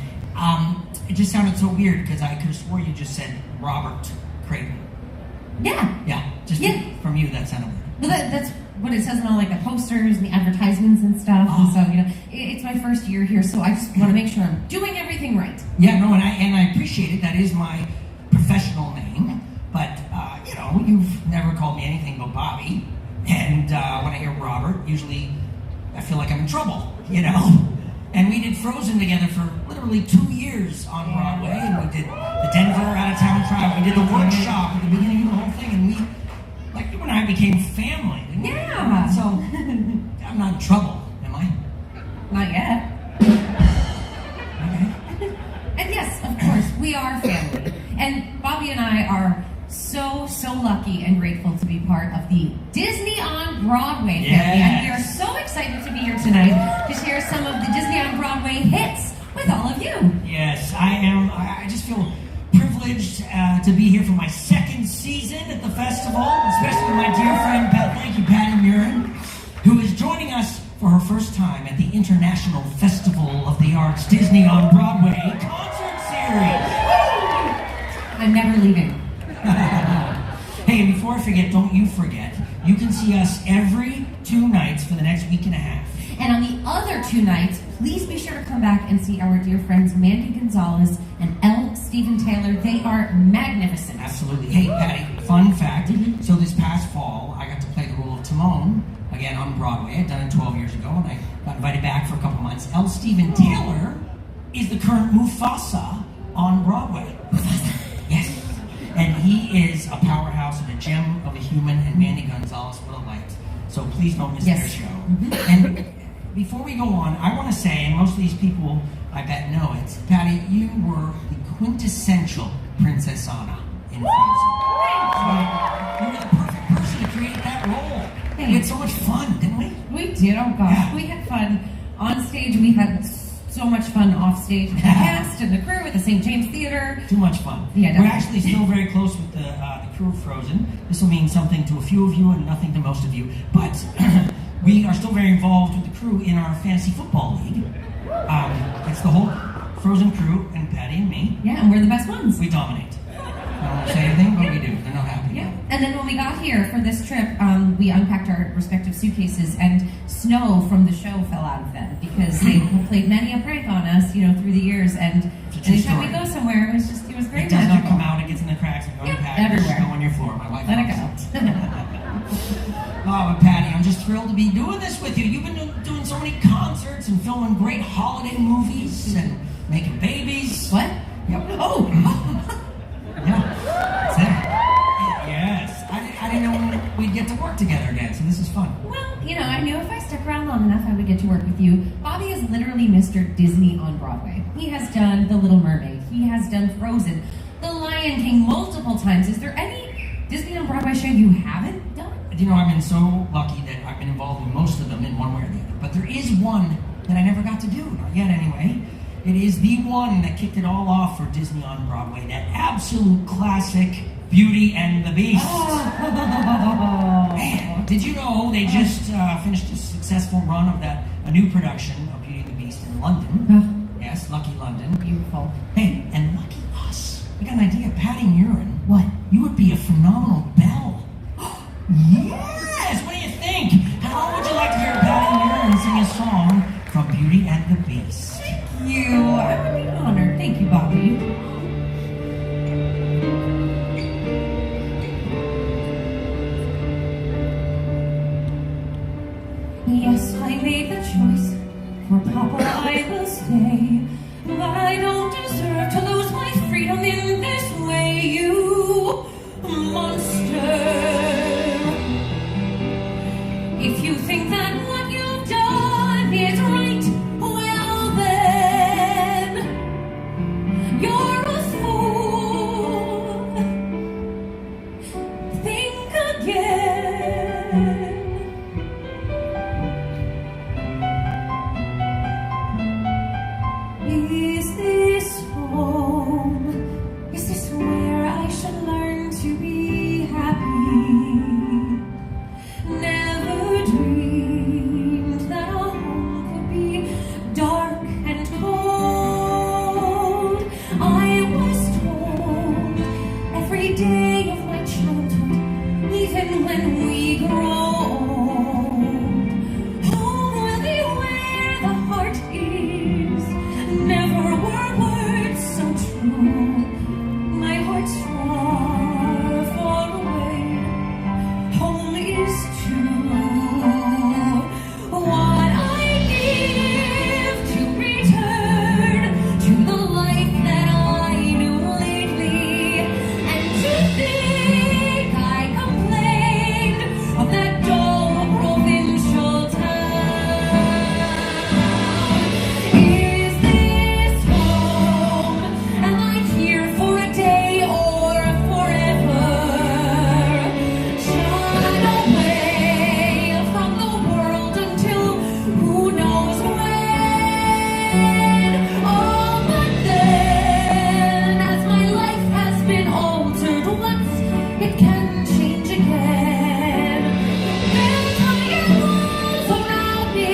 it just sounded so weird because I could have swore you just said Robert Creighton. Yeah. Yeah, just Yeah. from you that sounded weird. Well, that's what it says on all like the posters and the advertisements and stuff. Oh. And so, it's my first year here, so I just want to make sure I'm doing everything right. Yeah, no, and I appreciate it. That is my professional name, but you've never called me anything but Bobby. And when I hear Robert, usually I feel like I'm in trouble, And we did Frozen together for literally 2 years on Broadway, and we did the Denver out of town trial. We did the workshop at the beginning of the whole thing, and you and I became family. Didn't we? Yeah. So I'm not in trouble, am I? Not yet. Okay. And yes, of course, we are family. And Bobby and I are so lucky and grateful to be part of the Disney on Broadway family. Yes. And we are so excited to be here tonight to share some of the Disney on Broadway hits with all of you. Yes, I am. I just feel privileged to be here for my second season at the festival, especially with my dear friend, thank you, Patty Murin, who is joining us for her first time at the International Festival of the Arts Disney on Broadway concert series. I'm never leaving. Hey, and before I forget, don't you forget, you can see us every 2 nights for the next week and a half. And on the other 2 nights, please be sure to come back and see our dear friends Mandy Gonzalez and L. Stephen Taylor. They are magnificent. Absolutely. Hey, Patty, fun fact. So this past fall, I got to play the role of Timon again on Broadway. I'd done it 12 years ago, and I got invited back for a couple months. L. Stephen Taylor is the current Mufasa on Broadway. Yes. And he is a powerhouse and a gem of a human, and Mandy Gonzalez, what a light. So please don't miss their show. And before we go on, I want to say, and most of these people, I bet, know it, Patty, you were the quintessential Princess Anna in Frozen. You were the perfect person to create that role. We had so much fun, didn't we? We did, oh gosh. Yeah. We had fun on stage. We had so much fun off stage with the cast and the crew at the St. James Theater. Too much fun. Yeah, we're definitely. actually still very close with the crew of Frozen. This will mean something to a few of you and nothing to most of you. But we are still very involved with the crew in our fantasy football league. It's the whole Frozen crew and Patty and me. Yeah, and we're the best ones. We dominate. I don't want to say anything, but we do. They're not happy. Yeah. And then when we got here for this trip, we unpacked our respective suitcases, and snow from the show fell out of them because they played many a prank on us, through the years. And anytime we go somewhere, it was very It does not magical. come out. It gets in the cracks and unpacked. There's everywhere. snow on your floor. My wife Let it loves go. Oh, but Patty, I'm just thrilled to be doing this with you. You've been doing so many concerts and filming great holiday movies and making babies. What? Yep. Oh! Yeah. That's it. Yes. I didn't know when we'd get to work together again, so this is fun. Well, I knew if I stuck around long enough, I would get to work with you. Bobby is literally Mr. Disney on Broadway. He has done The Little Mermaid. He has done Frozen, The Lion King multiple times. Is there any Disney on Broadway show you haven't done? I've been so lucky that I've been involved in most of them in one way or the other. But there is one that I never got to do, not yet anyway. It is the one that kicked it all off for Disney on Broadway, that absolute classic, Beauty and the Beast. Oh. Man, did you know they just finished a successful run of a new production of Beauty and the Beast in London? Yes, lucky London. Beautiful. Hey, and lucky us. We got an idea. Patty Murin. What? You would be a phenomenal Belle. Yes! What do you think? How would you like to hear Patty Murin sing a song from Beauty and the Beast? Thank you. I would be honored. Thank you, Bobby. Yes, I made the choice. For Papa, I will stay. But I don't deserve to lose my freedom in this way, you monster. If you think that what you've done is right, well then, you're a fool. Think again. even when we grow old. Home will be where the heart is. Never were words so true. My heart's far, far away. Home is true. What I give to return to the life that I knew lately, and to think I complained of that dull provincial town. Is this home? Am I here for a day or forever? Shut away from the world until who knows when. Oh, but then, as my life has been altered once, it can change again. Build higher walls around me,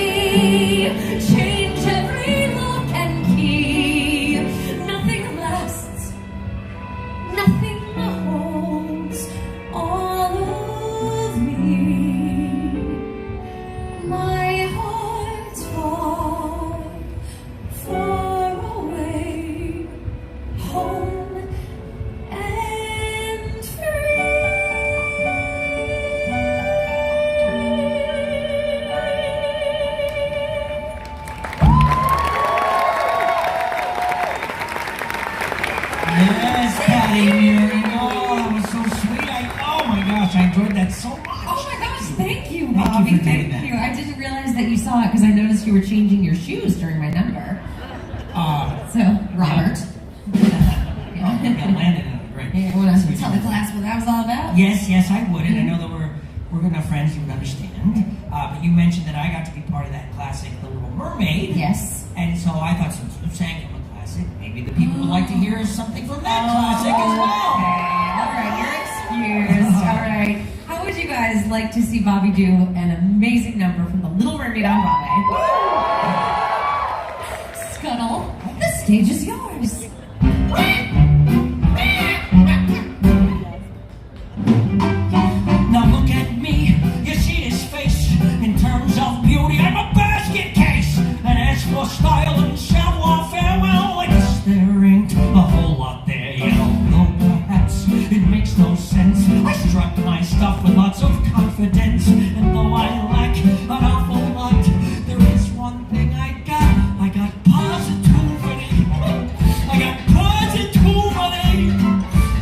change every lock and key. Nothing lasts, nothing holds all of me. My heart's far, far away, home and Yes, Patty Mary. Oh, that was so sweet. Oh my gosh, I enjoyed that so much. Oh my gosh, thank you, Thank you Bobby. for doing Thank that. you. I didn't realize that you saw it because I noticed you were changing your shoes during my number. So, Robert. Yeah, landed in it. Great. You want to tell the class what that was all about? Yes, I would, and I know that we're good enough friends you would understand. But you mentioned that I got to be part of that classic, The Little Mermaid. Yes. And so I thought, since you sang from a classic, maybe the people would like to hear something from that classic as well. Okay, all right, you're excused. All right. How would you guys like to see Bobby do an amazing number from The Little Mermaid on Broadway? Scuttle, the stage is yours. Now look at me, you see his face. In terms of beauty, I'm a basket case. And as for style and savoir-faire, well, I guess there ain't a whole lot there, you know. Though perhaps it makes no sense. I strut my stuff with lots of confidence. And though I lack an awful lot, there is one thing I got positivity. I got positivity.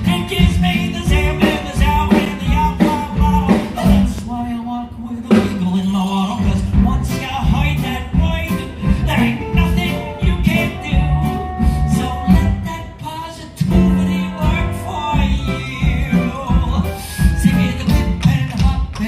It gives me the zam and the zow and the out loud bottle. That's why I walk with a wiggle in my waddle. Cause once you hide that wine, there ain't nothing you can't do. So let that positivity work for you. See me the whip and hop and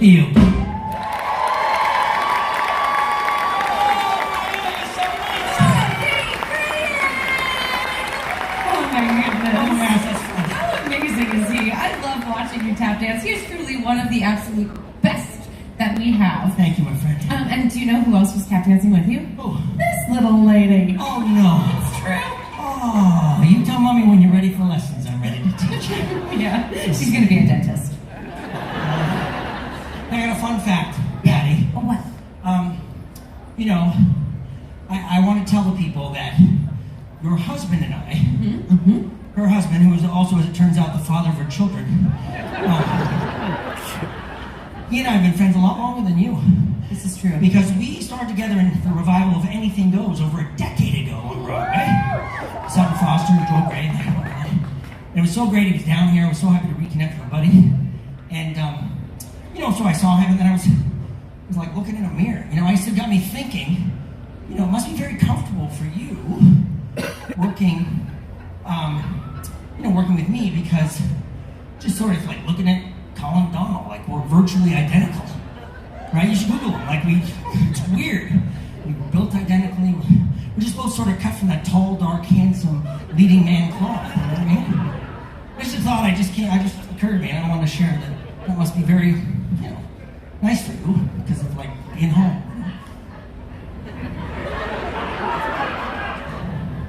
You. Oh my goodness. How amazing is he? I love watching you tap dance. He is truly one of the absolute best that we have. Thank you, my friend. And do you know who else was tap dancing with you? Oh. This little lady. Oh, no. It's true. Oh, you tell mommy when you're ready for lessons. I'm ready to teach you. Yeah, she's going to be a dentist. I got a fun fact, Patty. Oh, what? You know, I want to tell the people that your husband and I, her husband, who is also, as it turns out, the father of her children, he and I have been friends a lot longer than you. This is true. Because we started together in the revival of Anything Goes over a decade ago on Broadway. Sutton Foster, Joel Gray, and it was so great. He was down here. I was so happy to reconnect with my buddy. And, you know, so I saw him, and then I was like looking in a mirror. You know, it still got me thinking, you know, it must be very comfortable for you working, you know, working with me, because just sort of like looking at Colin Donnell, like we're virtually identical. Right? You should Google them. Like it's weird. We were built identically. We're just both sort of cut from that tall, dark, handsome, leading man cloth. You know what I mean? I just thought I just occurred to me, and I wanted to share that must be very, you know, nice for you because of like being home.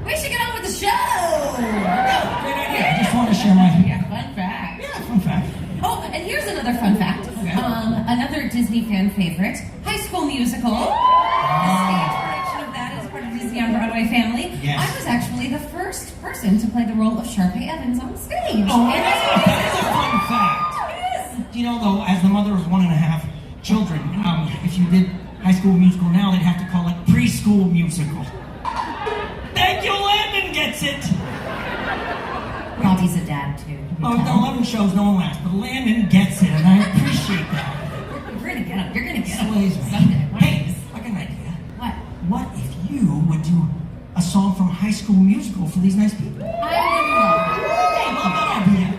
We should get on with the show. Yeah, great idea. I just wanted to share my Fun fact. yeah, fun fact. Oh, and here's another fun fact. Okay. Another Disney fan favorite, High School Musical. The stage production of that is part of Disney on Broadway family. Yes. I was actually the first person to play the role of Sharpay Evans on stage. Oh, that is a fun fact. It is. Do you know, though, as the mother of 1.5 children, if you did High School Musical now, they'd have to call it Preschool Musical. Thank you, Landon gets it. Robbie's a dad, too. Oh, we've done 11 shows, no one laughs, but Landon gets it, and I appreciate that. We're gonna get him. You're gonna get him. Slays me. Someday. One of Hey, these. I got an idea. What? What if you would do a song from High School Musical for these nice people? I would love it. Hey, love that idea.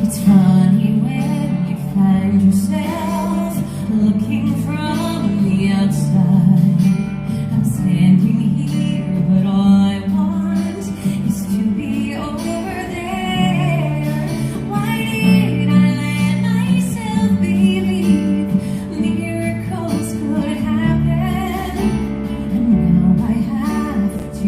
It's funny when you find yourself looking from the outside. I'm standing here, but all I want is to be over there. Why did I let myself believe miracles could happen? And now I have to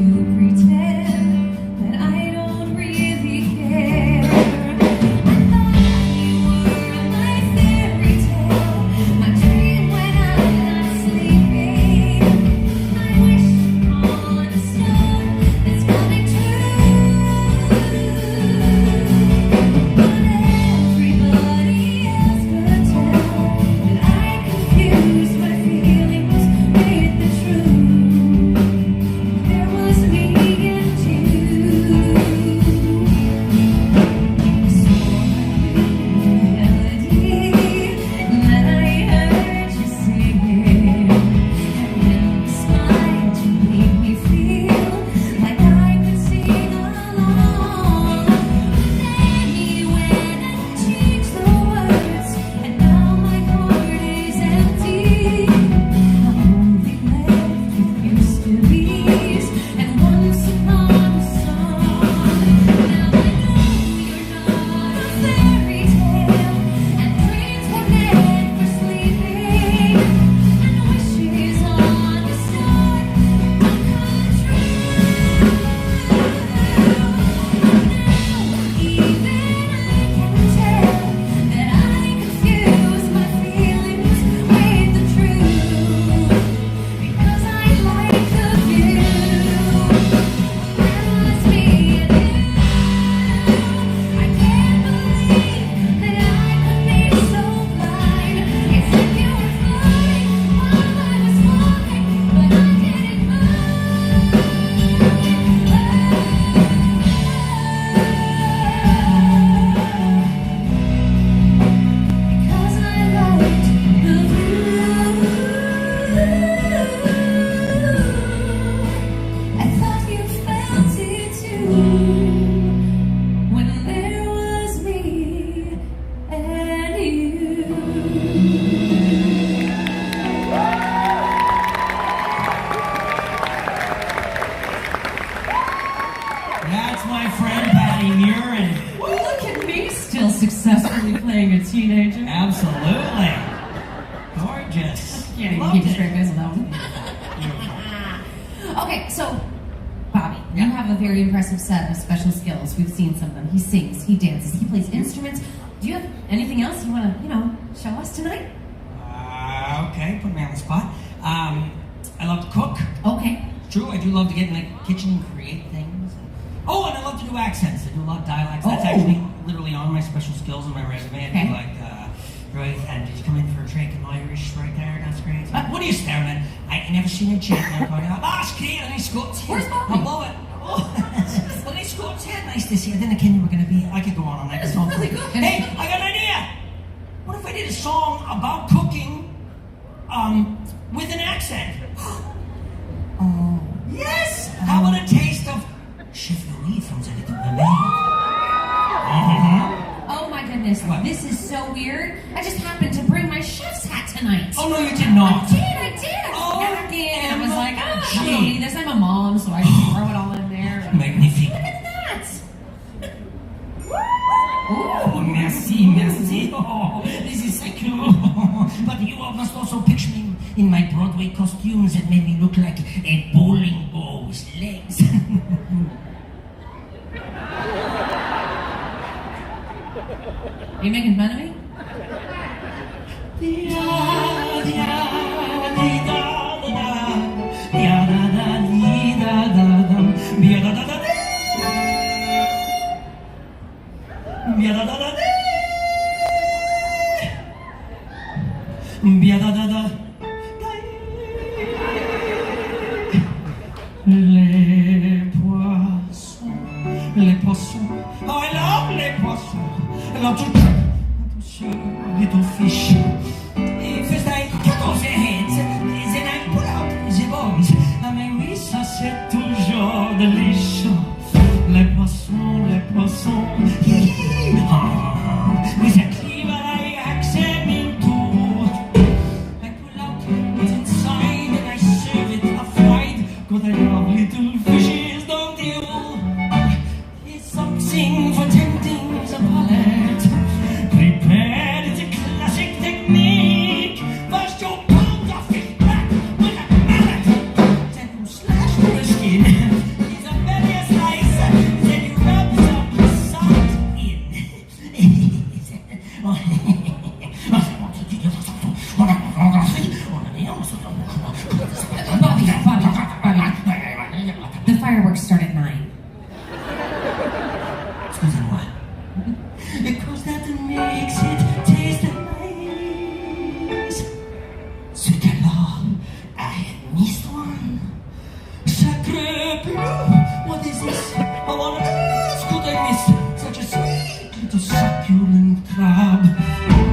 Okay, so, Bobby, you have a very impressive set of special skills. We've seen some of them. He sings, he dances, he plays instruments. Do you have anything else you want to, show us tonight? Okay, put me on the spot. I love to cook. Okay. True, I do love to get in the kitchen and create things. Oh, and I love to do accents. I do a lot of dialects. That's actually literally on my special skills on my resume. I do right, and did you come in for a drink in Irish right there? That's great. What are you staring at? I never seen a chick now going, it's great, and I Scots here. Where's Bobby? I love it. Oh, well, I Scots here. Nice to see you. I didn't know you were going to be. I could go on that. That's really good. Hey, I got an idea. What if I did a song about cooking with an accent? Oh. Yes! How about a taste of Chef Louis from The Little Mermaid? Oh my goodness, this is so weird. I just happened to bring my chef's hat tonight. Oh no, you did not. I did. I was like, I don't need this. I'm a mom, so I just throw it all in there. Magnifique. Look at that. Oh, merci. Oh, this is so cool. But you must also picture me in my Broadway costumes that made me look like a bowling ball with legs. Are you making fun of me? Les poissons. Oh, I love les poissons. I love to see little fish. First I cut off their heads, then I pull out the bones. Mais oui, ça c'est toujours délicieux. Les poissons, les poissons. With a cleaver I examine too. I pull out what's inside and I serve it fried. 'Cause I love little fishes, don't you? Something for tempting the palate. Prepared, it's a classic technique. First you pound the fish back with a mallet. Then you slash through the skin. It's a very slice. Then you rub some salt in. Bobby. The fireworks start at 9. Because that makes it taste nice. Sweet alors, I missed one. Sacre bleu, what is this? I want to ask, could I miss such a sweet little succulent crab?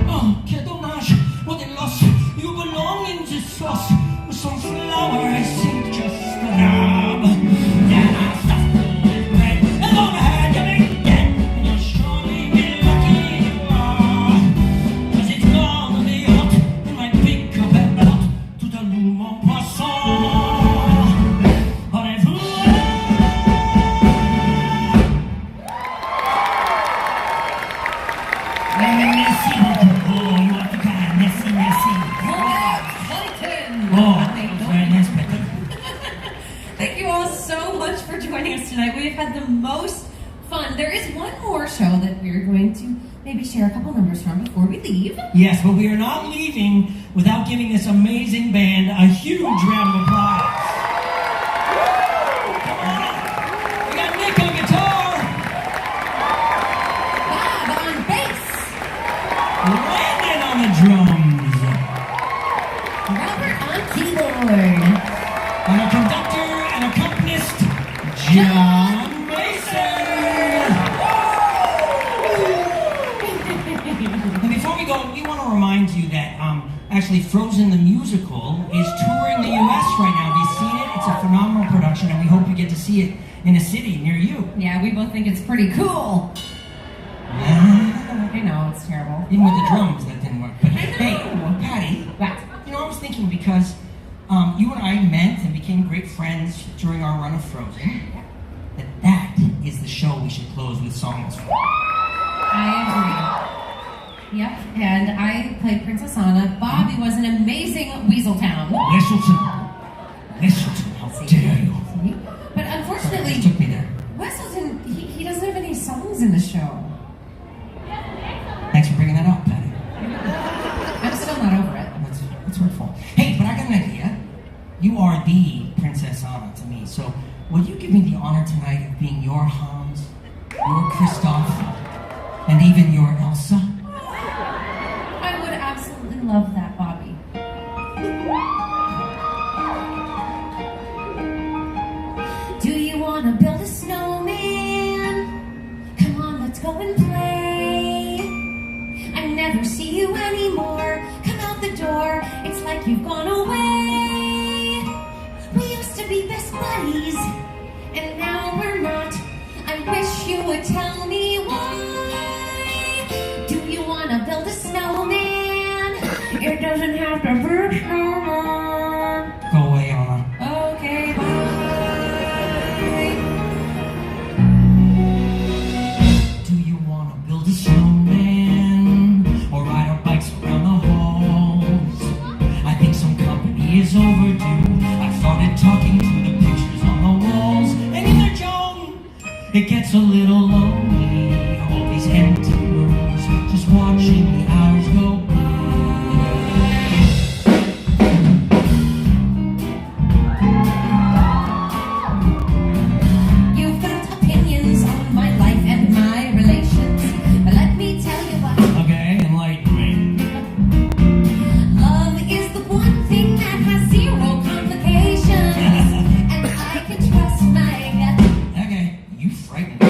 Oh, quel dommage, what a loss. You belong in this sauce with some flour, I think, just a dab. Then I stuffed it with bread and overhead you make dead. And you'll surely be lucky you are. 'Cause it's gonna be hot in my big cupboard pot. Tout à l'eau, mon poisson. Au revoir. Merci beaucoup. Oh, you are too kind. Merci. Oh, very nice, Betty. Thank you all so much for joining us tonight. We've had the most fun. There is one more show that we're going to maybe share a couple numbers from before we leave. Yes, but we are not leaving without giving this amazing band a huge round of applause. Come on. We got Nick on guitar, Bob on bass, Landon on the drums, Robert on keyboard. and a conductor and accompanist, John Mason. And before we go, we want to remind you that actually Frozen the Musical is touring the U.S. right now. Have you seen it? It's a phenomenal production, and we hope you get to see it in a city near you. Yeah, we both think it's pretty cool. I know, it's terrible. Even with the drums, that didn't work. But hey, Patty, What? I was thinking because you and I met and became great friends during our run of Frozen, that is the show we should close with songs for. I agree. Yep, and I played Princess Anna. Bobby was an amazing Weaseltown. Whistleton, how dare you? songs in the show. Thanks for bringing that up, Patty. I'm still not over it. That's hurtful. Hey, but I got an idea. You are the Princess Anna to me, so will you give me the honor tonight of being your Hans, your Kristoff, and even your Elsa? I would absolutely love that, Bobby. Do you want to build a snowman? Come on, let's go and play. I never see you anymore. Come out the door, it's like you've gone away. We used to be best buddies, and now we're not. I wish you would tell me why. Do you want to build a snowman? It doesn't have to be a snowman. Go away, Anna. Okay, bye. Do you want to build a snowman or ride our bikes around the halls? I think some company is overdue. I've started talking to the pictures on the walls. And in their Joan, it gets a little lonely. All these empty rooms, just watching the hours go by. You've got opinions on my life and my relations, but let me tell you what. Okay, enlighten me. Love is the one thing that has zero complications, and I can trust my gut. Okay, you frighten me.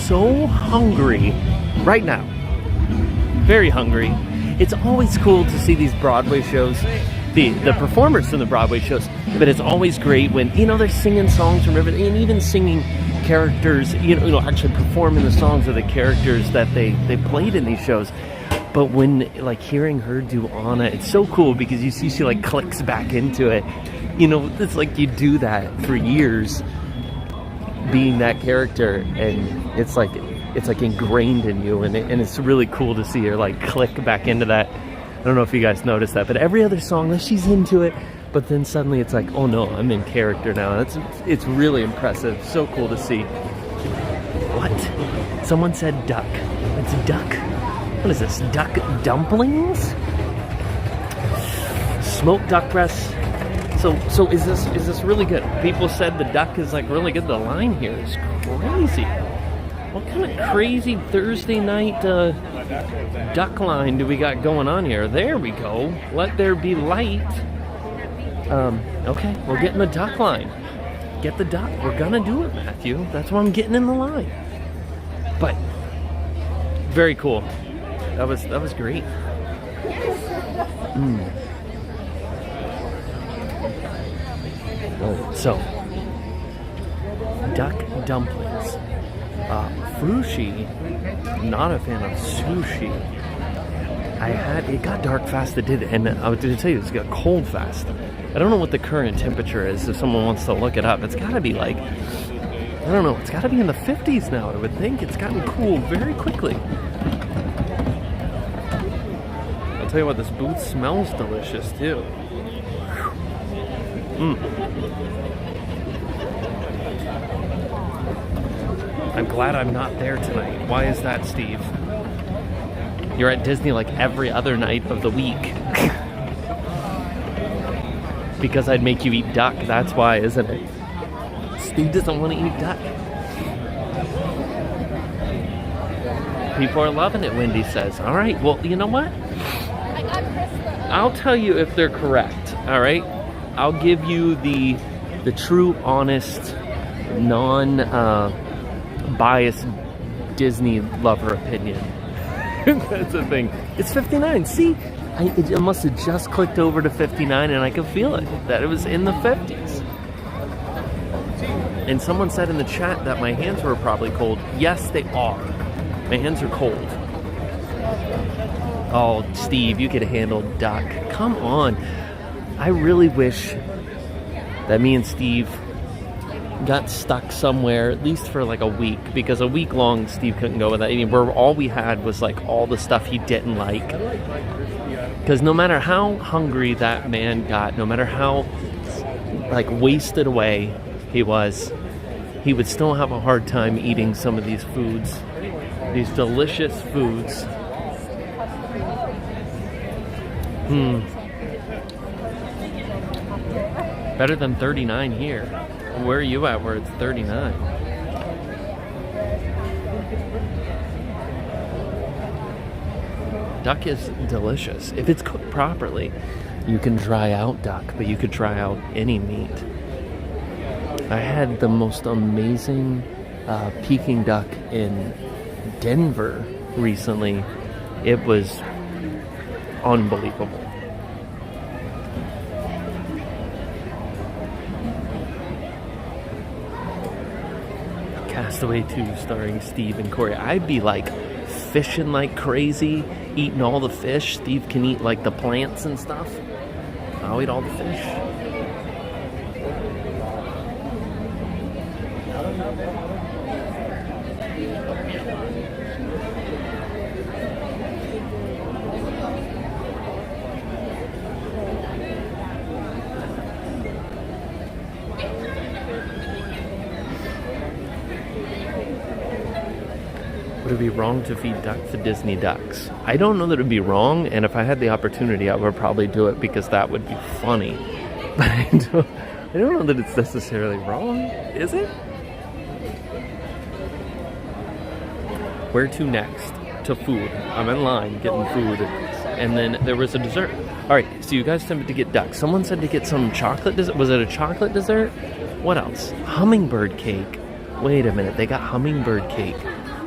so hungry right now. Very hungry. It's always cool to see these Broadway shows, the performers from the Broadway shows, but it's always great when, they're singing songs from everything, and even singing characters, actually performing the songs of the characters that they played in these shows. But when, like, hearing her do Anna, it's so cool because you see she, like, clicks back into it. It's like you do that for years, being that character, and it's like ingrained in you, and it's really cool to see her, like, click back into that. I don't know if you guys noticed that, but every other song, she's into it, but then suddenly it's like, oh no, I'm in character now. It's really impressive. So cool to see. What? Someone said duck. It's duck. What is this? Duck dumplings? Smoked duck breasts. So is this really good? People said the duck is, like, really good. The line here is crazy. What kind of crazy Thursday night duck line do we got going on here? There we go. Let there be light. Okay, we're getting the duck line. Get the duck. We're gonna do it, Matthew. That's why I'm getting in the line. But very cool. That was great. Oh, so duck dumplings. Frushi, not a fan of sushi. It got dark fast, it did, and I was going to tell you, it's got cold fast. I don't know what the current temperature is, if someone wants to look it up. It's got to be like, I don't know, it's got to be in the 50s now, I would think. It's gotten cool very quickly. I'll tell you what, this booth smells delicious, too. I'm glad I'm not there tonight. Why is that, Steve? You're at Disney like every other night of the week. Because I'd make you eat duck. That's why, isn't it? Steve doesn't want to eat duck. People are loving it, Wendy says. All right, well, you know what? I'll tell you if they're correct, all right? I'll give you the true, honest, non-biased Disney lover opinion. That's the thing. It's 59. See, it must have just clicked over to 59, and I could feel it, that it was in the 50s. And someone said in the chat that my hands were probably cold. Yes, they are. My hands are cold. Oh, Steve, you could handle duck. Come on. I really wish that me and Steve got stuck somewhere, at least for like a week, because a week long Steve couldn't go with that. Where all we had was like all the stuff he didn't like. Because no matter how hungry that man got, no matter how like wasted away he was, he would still have a hard time eating some of these foods, these delicious foods. Better than 39 here. Where are you at where it's 39? Duck is delicious. If it's cooked properly, you can dry out duck, but you could dry out any meat. I had the most amazing Peking duck in Denver recently. It was unbelievable. Castaway 2 starring Steve and Cory. I'd be like fishing like crazy, eating all the fish. Steve can eat like the plants and stuff. I'll eat all the fish. Would it be wrong to feed duck to Disney ducks? I don't know that it would be wrong, and if I had the opportunity, I would probably do it because that would be funny. But I don't know that it's necessarily wrong, is it? Where to next? To food. I'm in line getting food, and then there was a dessert. All right, so you guys attempted to get duck. Someone said to get some chocolate dessert. Was it a chocolate dessert? What else? Hummingbird cake. Wait a minute, they got hummingbird cake.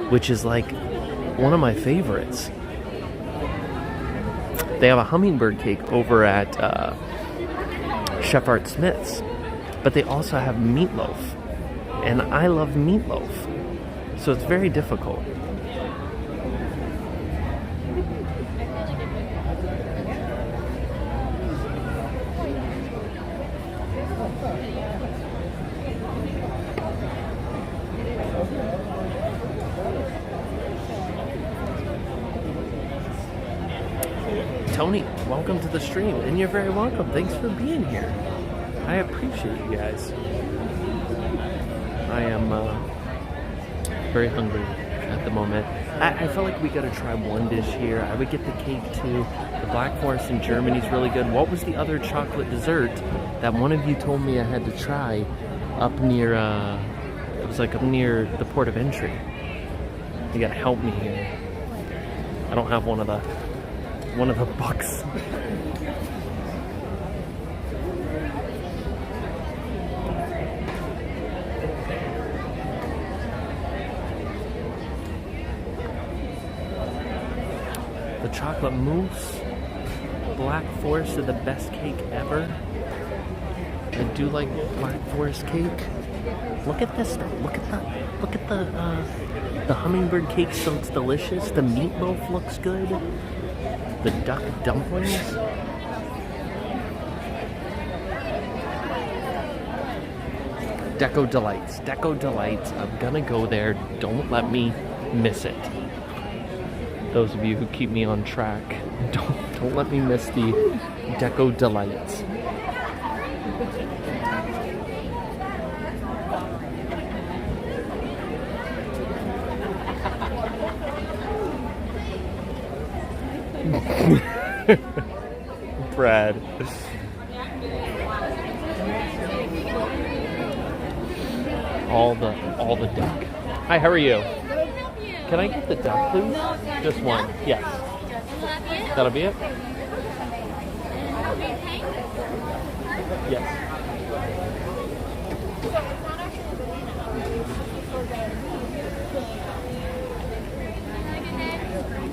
which is like one of my favorites. They have a hummingbird cake over at Chef Art Smith's, but they also have meatloaf, and I love meatloaf, so it's very difficult. Tony, welcome to the stream, and you're very welcome. Thanks for being here. I appreciate you guys. I am very hungry at the moment. I feel like we gotta try one dish here. I would get the cake too. The Black Forest in Germany is really good. What was the other chocolate dessert that one of you told me I had to try up near, it was like up near the port of entry. You gotta help me here. I don't have one of the books. The chocolate mousse, Black Forest is the best cake ever. I do like Black Forest cake. Look at this stuff. Look at the hummingbird cake, so it's delicious. The meatloaf looks good. The duck dumplings. Deco Delights. Deco Delights. I'm gonna go there. Don't let me miss it. Those of you who keep me on track, don't let me miss the Deco Delights. Brad. All the duck. Hi, how are you? Can I get the duck, please? Just one. Yes. That'll be it? Yes.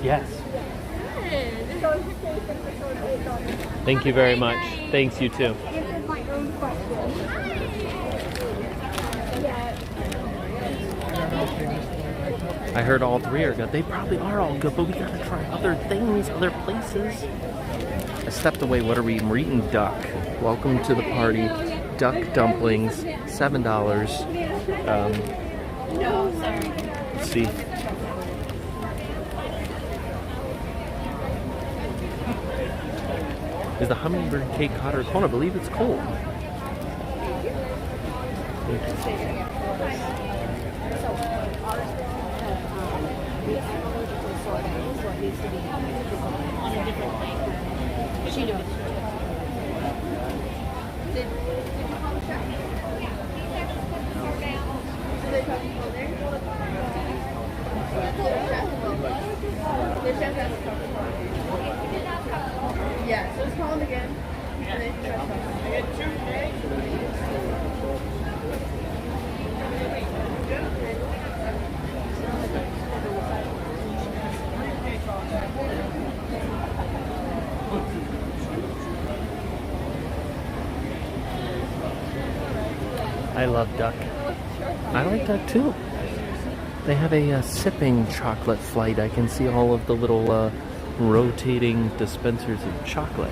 Yes. Thank you very much. Thanks, you too. I heard all three are good. They probably are all good, but we gotta try other things, other places. I stepped away. What are we eating? We're eating duck. Welcome to the party. Duck dumplings, $7. Let's see. Is the hummingbird cake hot or cold? I believe it's cold. She knows. Yeah, so just call him again. I love duck. I like duck too. They have a sipping chocolate flight. I can see all of the little rotating dispensers of chocolate.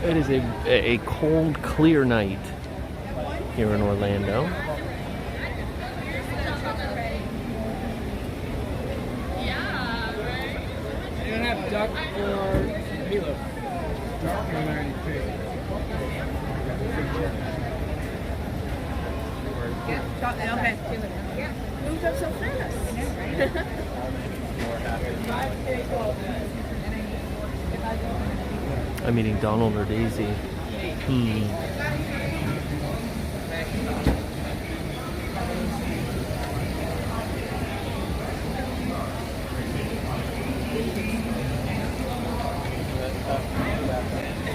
It is a cold, clear night here in Orlando. You don't have duck or meatloaf. Duck and already paid. Okay. Moved up so fast. I'm eating Donald or Daisy.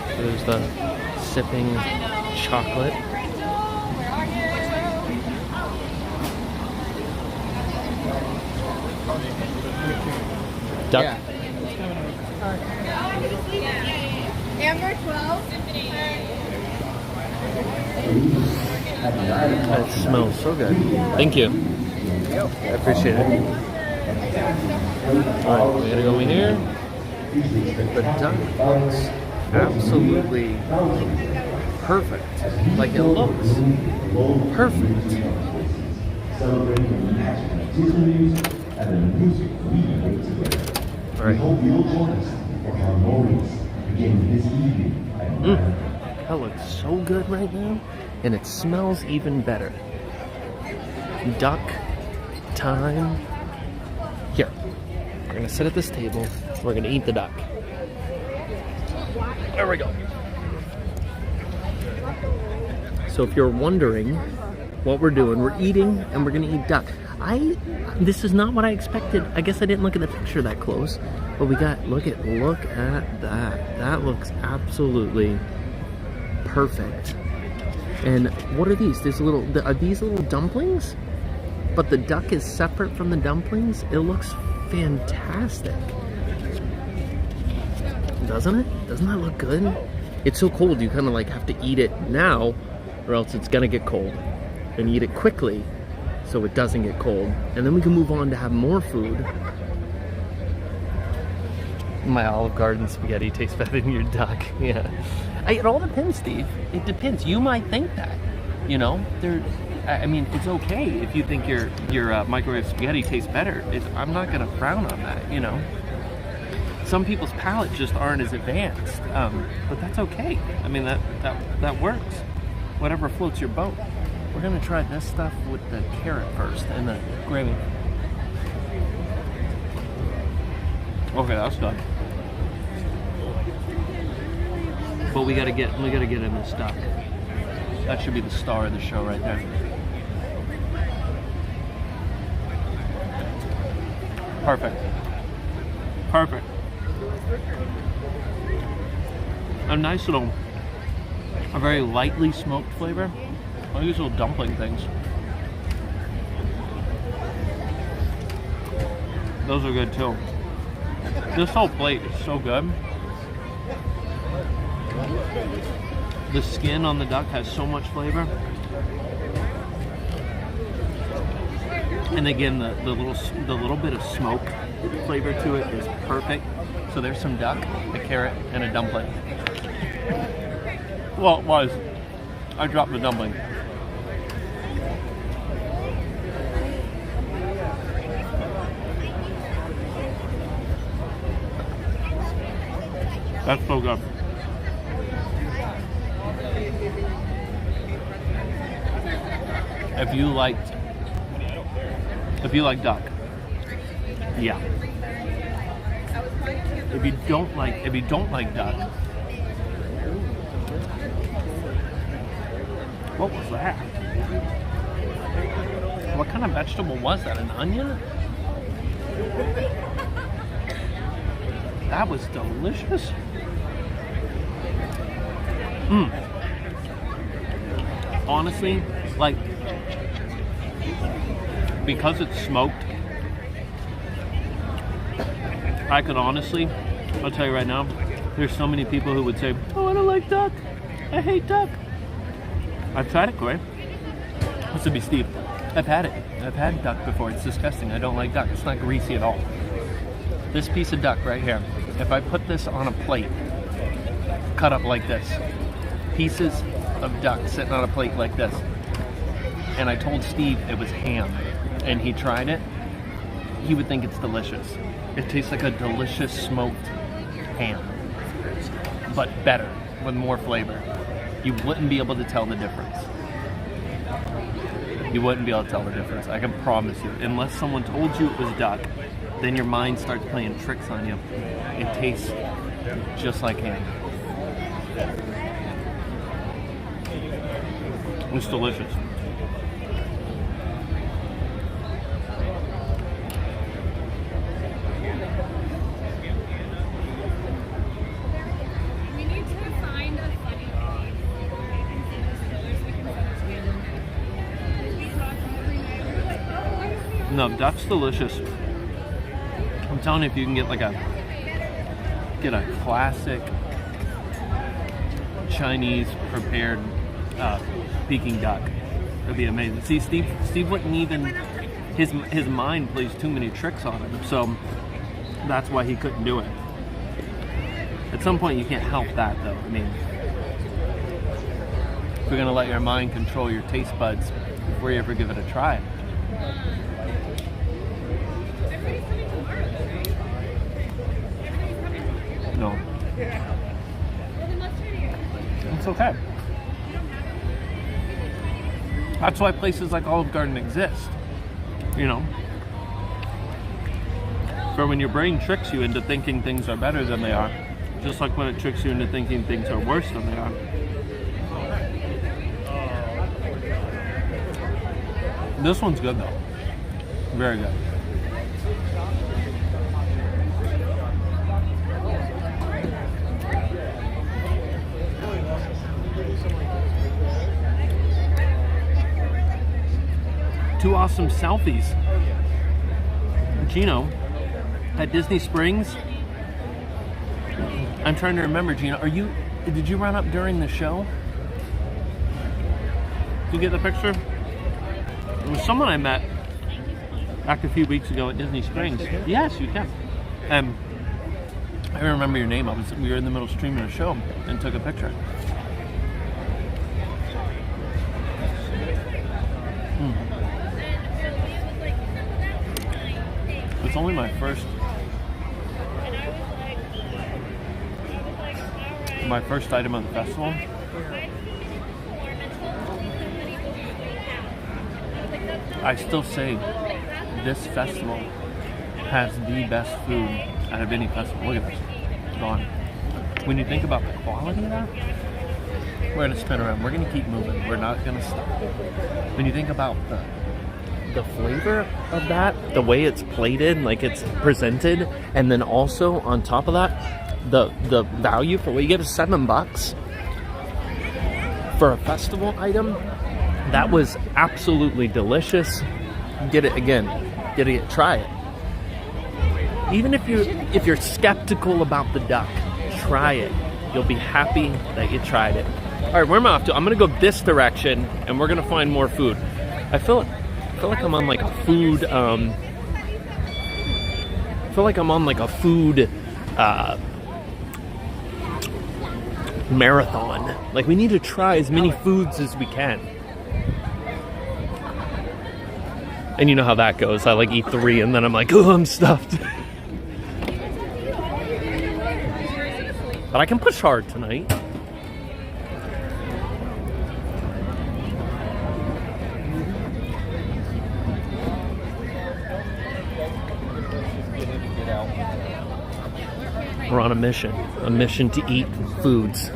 So there's the sipping chocolate. Duck. Yeah. Amber 12. That smells so good. Thank you. I appreciate it. Alright, we gotta go in here. The duck looks absolutely perfect. Like it looks perfect. Alright. That looks so good right now, and it smells even better. Duck time. Here, we're gonna sit at this table. We're gonna eat the duck. There we go. So if you're wondering what we're doing, we're eating and we're gonna eat duck. This is not what I expected. I guess I didn't look at the picture that close, but we got, look at that. That looks absolutely perfect. And what are these? Are these little dumplings? But the duck is separate from the dumplings. It looks fantastic. Doesn't it? Doesn't that look good? It's so cold, you kind of like have to eat it now, or else it's gonna get cold. And eat it quickly, so it doesn't get cold. And then we can move on to have more food. My Olive Garden spaghetti tastes better than your duck. Yeah. It all depends, Steve. It depends. You might think that. You know, I mean, it's okay if you think your microwave spaghetti tastes better. I'm not gonna frown on that. You know. Some people's palates just aren't as advanced, but that's okay. I mean, that works. Whatever floats your boat. We're gonna try this stuff with the carrot first and the gravy. Okay, that's done. But we gotta get in this duck. That should be the star of the show right there. Perfect. Perfect. A very lightly smoked flavor. All these little dumpling things. Those are good too. This whole plate is so good. The skin on the duck has so much flavor. And again, the little bit of smoke flavor to it is perfect. So there's some duck, a carrot, and a dumpling. Well, it was. I dropped the dumpling. That's so good. If you like duck, yeah. If you don't like duck, what was that? What kind of vegetable was that? An onion? That was delicious. Honestly, like, because it's smoked, I could honestly, I'll tell you right now, there's so many people who would say, oh, I don't like duck. I hate duck. I've tried it, Cory. This would be Steve. I've had it. I've had duck before. It's disgusting. I don't like duck. It's not greasy at all. This piece of duck right here, if I put this on a plate, cut up like this, pieces of duck sitting on a plate like this, and I told Steve it was ham, and he tried it, he would think it's delicious. It tastes like a delicious smoked ham, but better, with more flavor. You wouldn't be able to tell the difference. You wouldn't be able to tell the difference, I can promise you. Unless someone told you it was duck, then your mind starts playing tricks on you. It tastes just like ham. It's delicious. We need to find a funny way No, duck's delicious. I'm telling you, if you can get like a classic Chinese prepared Peking duck, it'd be amazing. See, Steve wouldn't even, his mind plays too many tricks on him, so that's why he couldn't do it. At some point, you can't help that, though. I mean, if you're gonna let your mind control your taste buds before you ever give it a try. No. It's okay. That's why places like Olive Garden exist. You know? For when your brain tricks you into thinking things are better than they are. Just like when it tricks you into thinking things are worse than they are. This one's good though. Very good. Two awesome selfies. Gino at Disney Springs. I'm trying to remember, Gino. Did you run up during the show? Did you get the picture? It was someone I met back a few weeks ago at Disney Springs. Yes, you can. I remember your name. We were in the middle of streaming a show and took a picture. It's only my first item of the festival. I still say this festival has the best food out of any festival. Look at this. It's gone. When you think about the quality of that, we're going to spin around. We're going to keep moving. We're not going to stop. When you think about the flavor of that, the way it's plated, like it's presented, and then also on top of that, the value for what you get is $7 for a festival item. That was absolutely delicious. Get it again. Try it. Even if you're skeptical about the duck, try it. You'll be happy that you tried it. All right, where am I off to? I'm gonna go this direction, and we're gonna find more food. I feel like I'm on like a food. I feel like I'm on like a food marathon. Like we need to try as many foods as we can. And you know how that goes. I like eat 3 and then I'm like, oh, I'm stuffed. But I can push hard tonight. We're on a mission to eat foods.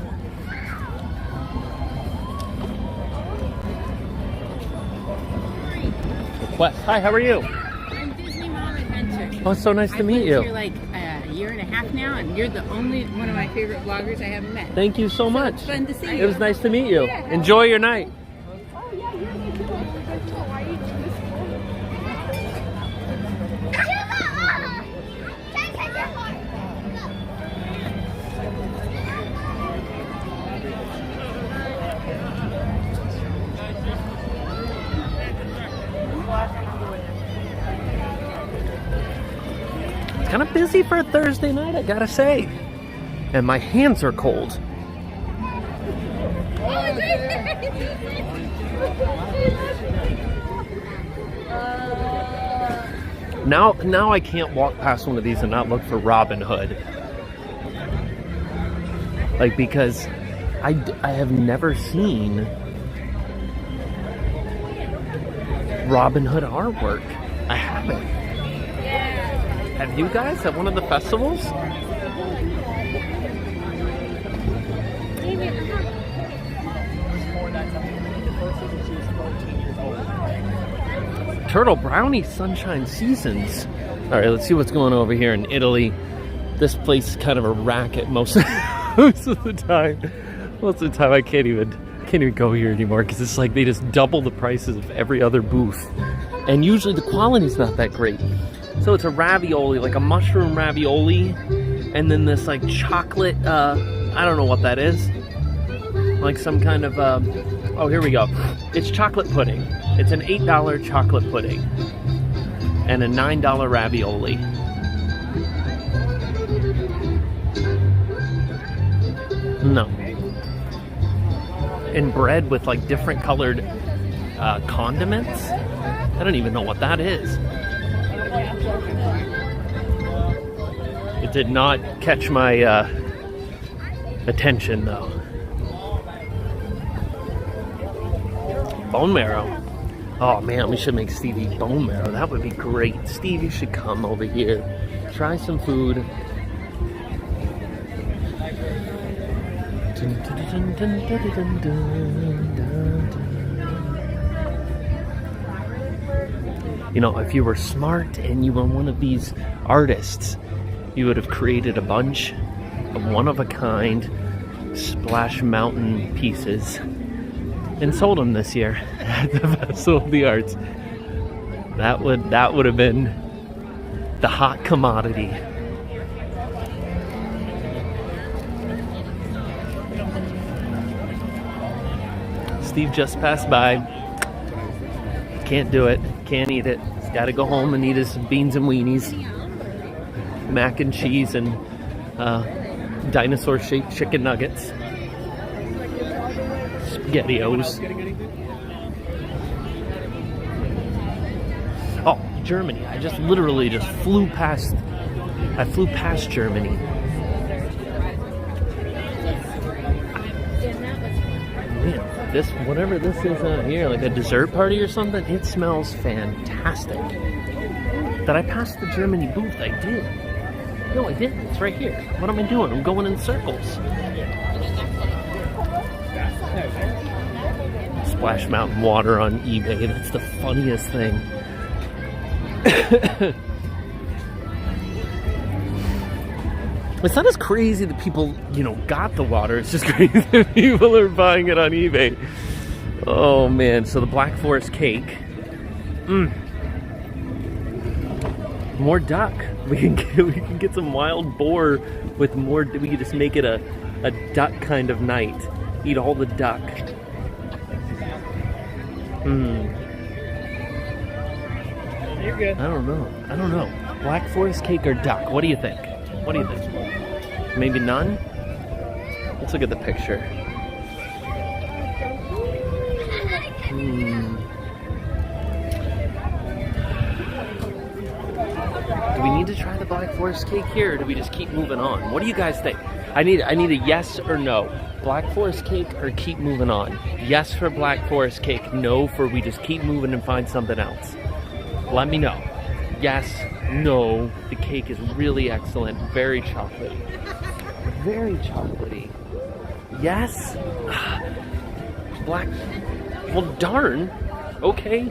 What? Hi, how are you? I'm Disney Mom Adventure. Oh, it's so nice to meet you. I've lived here like a year and a half now, and you're the only one of my favorite vloggers I haven't met. Thank you so much. It's fun to see you. It was nice to meet you. Yeah. Enjoy your night. Oh, yeah, you're me too. Why are you doing this? Kind of busy for a Thursday night, I gotta say. And my hands are cold. Now I can't walk past one of these and not look for Robin Hood. Like, because I have never seen Robin Hood artwork. I haven't. Have you guys at one of the festivals? Turtle Brownie Sunshine Seasons. All right, let's see what's going on over here in Italy. This place is kind of a racket most of the time. Most of the time I can't even go here anymore because it's like they just double the prices of every other booth. And usually the quality's not that great. So it's a ravioli, like a mushroom ravioli, and then this like chocolate, I don't know what that is. Like some kind of, oh, here we go. It's chocolate pudding. It's an $8 chocolate pudding and a $9 ravioli. No. And bread with like different colored condiments. I don't even know what that is. It did not catch my attention though. Bone marrow. Oh man, we should make Stevie bone marrow. That would be great. Steve, you should come over here. Try some food. You know, if you were smart and you were one of these artists, you would have created a bunch of one-of-a-kind Splash Mountain pieces and sold them this year at the Festival of the Arts. That would have been the hot commodity. Steve just passed by. Can't do it. Can't eat it. He's got to go home and eat his beans and weenies, mac and cheese, and dinosaur-shaped chicken nuggets. SpaghettiOs. Oh, Germany. I just literally just flew past. I flew past Germany. Man, this, whatever this is out here, like a dessert party or something, it smells fantastic. Did I pass the Germany booth? I did. No, I didn't. It's right here. What am I doing? I'm going in circles. Splash Mountain water on eBay. That's the funniest thing. It's not as crazy that people, you know, got the water. It's just crazy that people are buying it on eBay. Oh man, so the Black Forest cake. More duck. We can get some wild boar with more. We can just make it a duck kind of night. Eat all the duck. You're good. I don't know. Black Forest cake or duck? What do you think? What do you think? Maybe none? Let's look at the picture. Do we need to try the Black Forest cake here, or do we just keep moving on? What do you guys think? I need a yes or no. Black Forest cake or keep moving on? Yes for Black Forest cake, no for we just keep moving and find something else. Let me know. Yes, no, the cake is really excellent, very chocolatey. Very chocolatey. Yes? Black, well darn, okay.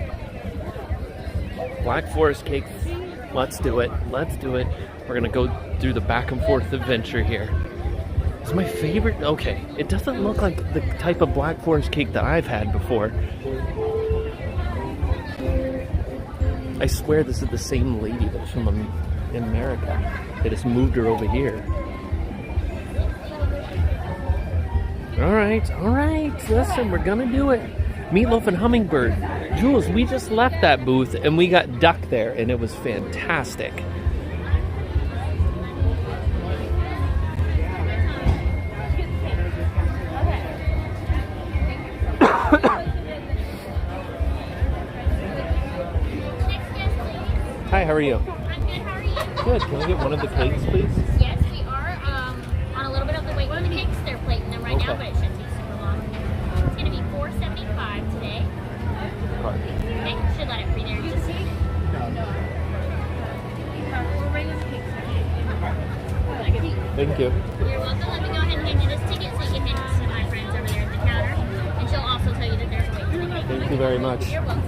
Black Forest cake, let's do it, We're gonna go through the back and forth adventure here. It's my favorite, okay, it doesn't look like the type of Black Forest cake that I've had before. I swear this is the same lady that's from America. They just moved her over here. All right. Listen, we're gonna do it. Meatloaf and hummingbird. Jules, we just left that booth and we got duck there and it was fantastic. Hi, how are you? I'm good, how are you? Good. Can I get one of the cakes, please? Yes, we are on a little bit of the wait for the cakes. They're plating them right now, but it shouldn't take super long. It's going to be $4.75 today. Okay, should let it free there. Just see. Thank you. You're welcome. Let me go ahead and hand you this ticket so you can hand it to my friends over there at the counter. And she'll also tell you that there's a wait for the cake. Thank you very much. You're welcome.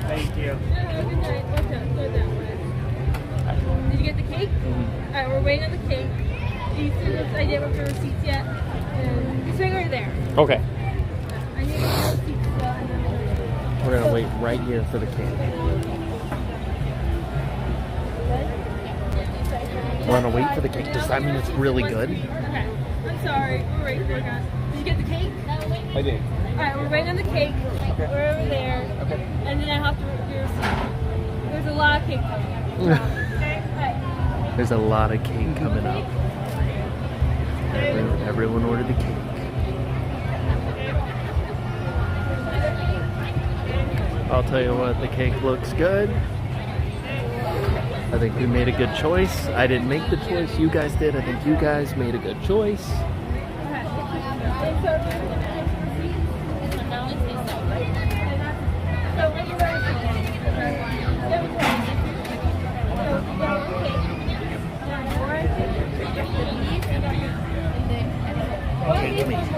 Thank you. Did you get the cake? Alright, we're waiting on the cake. Do you see this idea of the receipts yet? And swing right there. Okay. I need the receipts. We're gonna wait right here for the cake. Want to wait for the cake? Does that mean it's really good? Okay. I'm sorry. We're waiting for it. Did you get the cake? I did. Alright, we're waiting on the cake. Okay. We're over there. Okay. And then I have to do a receipt. There's a lot of cake coming up. Okay? Alright. There's a lot of cake coming up. Everyone ordered the cake. I'll tell you what, the cake looks good. I think we made a good choice. I didn't make the choice, you guys did. I think you guys made a good choice.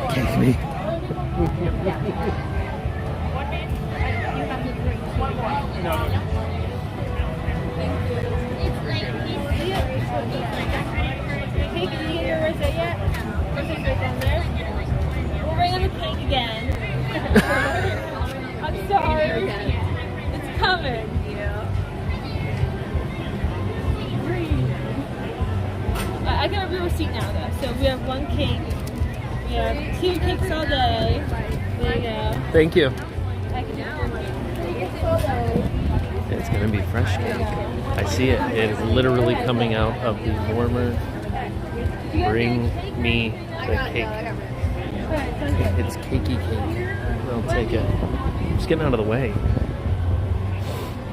Cake me. Cake, did you get your rosé yet? Rosé's right down there. We're waiting on the cake again. I'm sorry. It's coming. I can have your receipt now though. So we have one cake. We have 2 cakes all day. There you go. Thank you. I can do 2 cakes all day. It's gonna be fresh cake. I see it. It is literally coming out of the warmer. Bring me the cake. It's cakey cake. I'll take it. I'm just getting out of the way.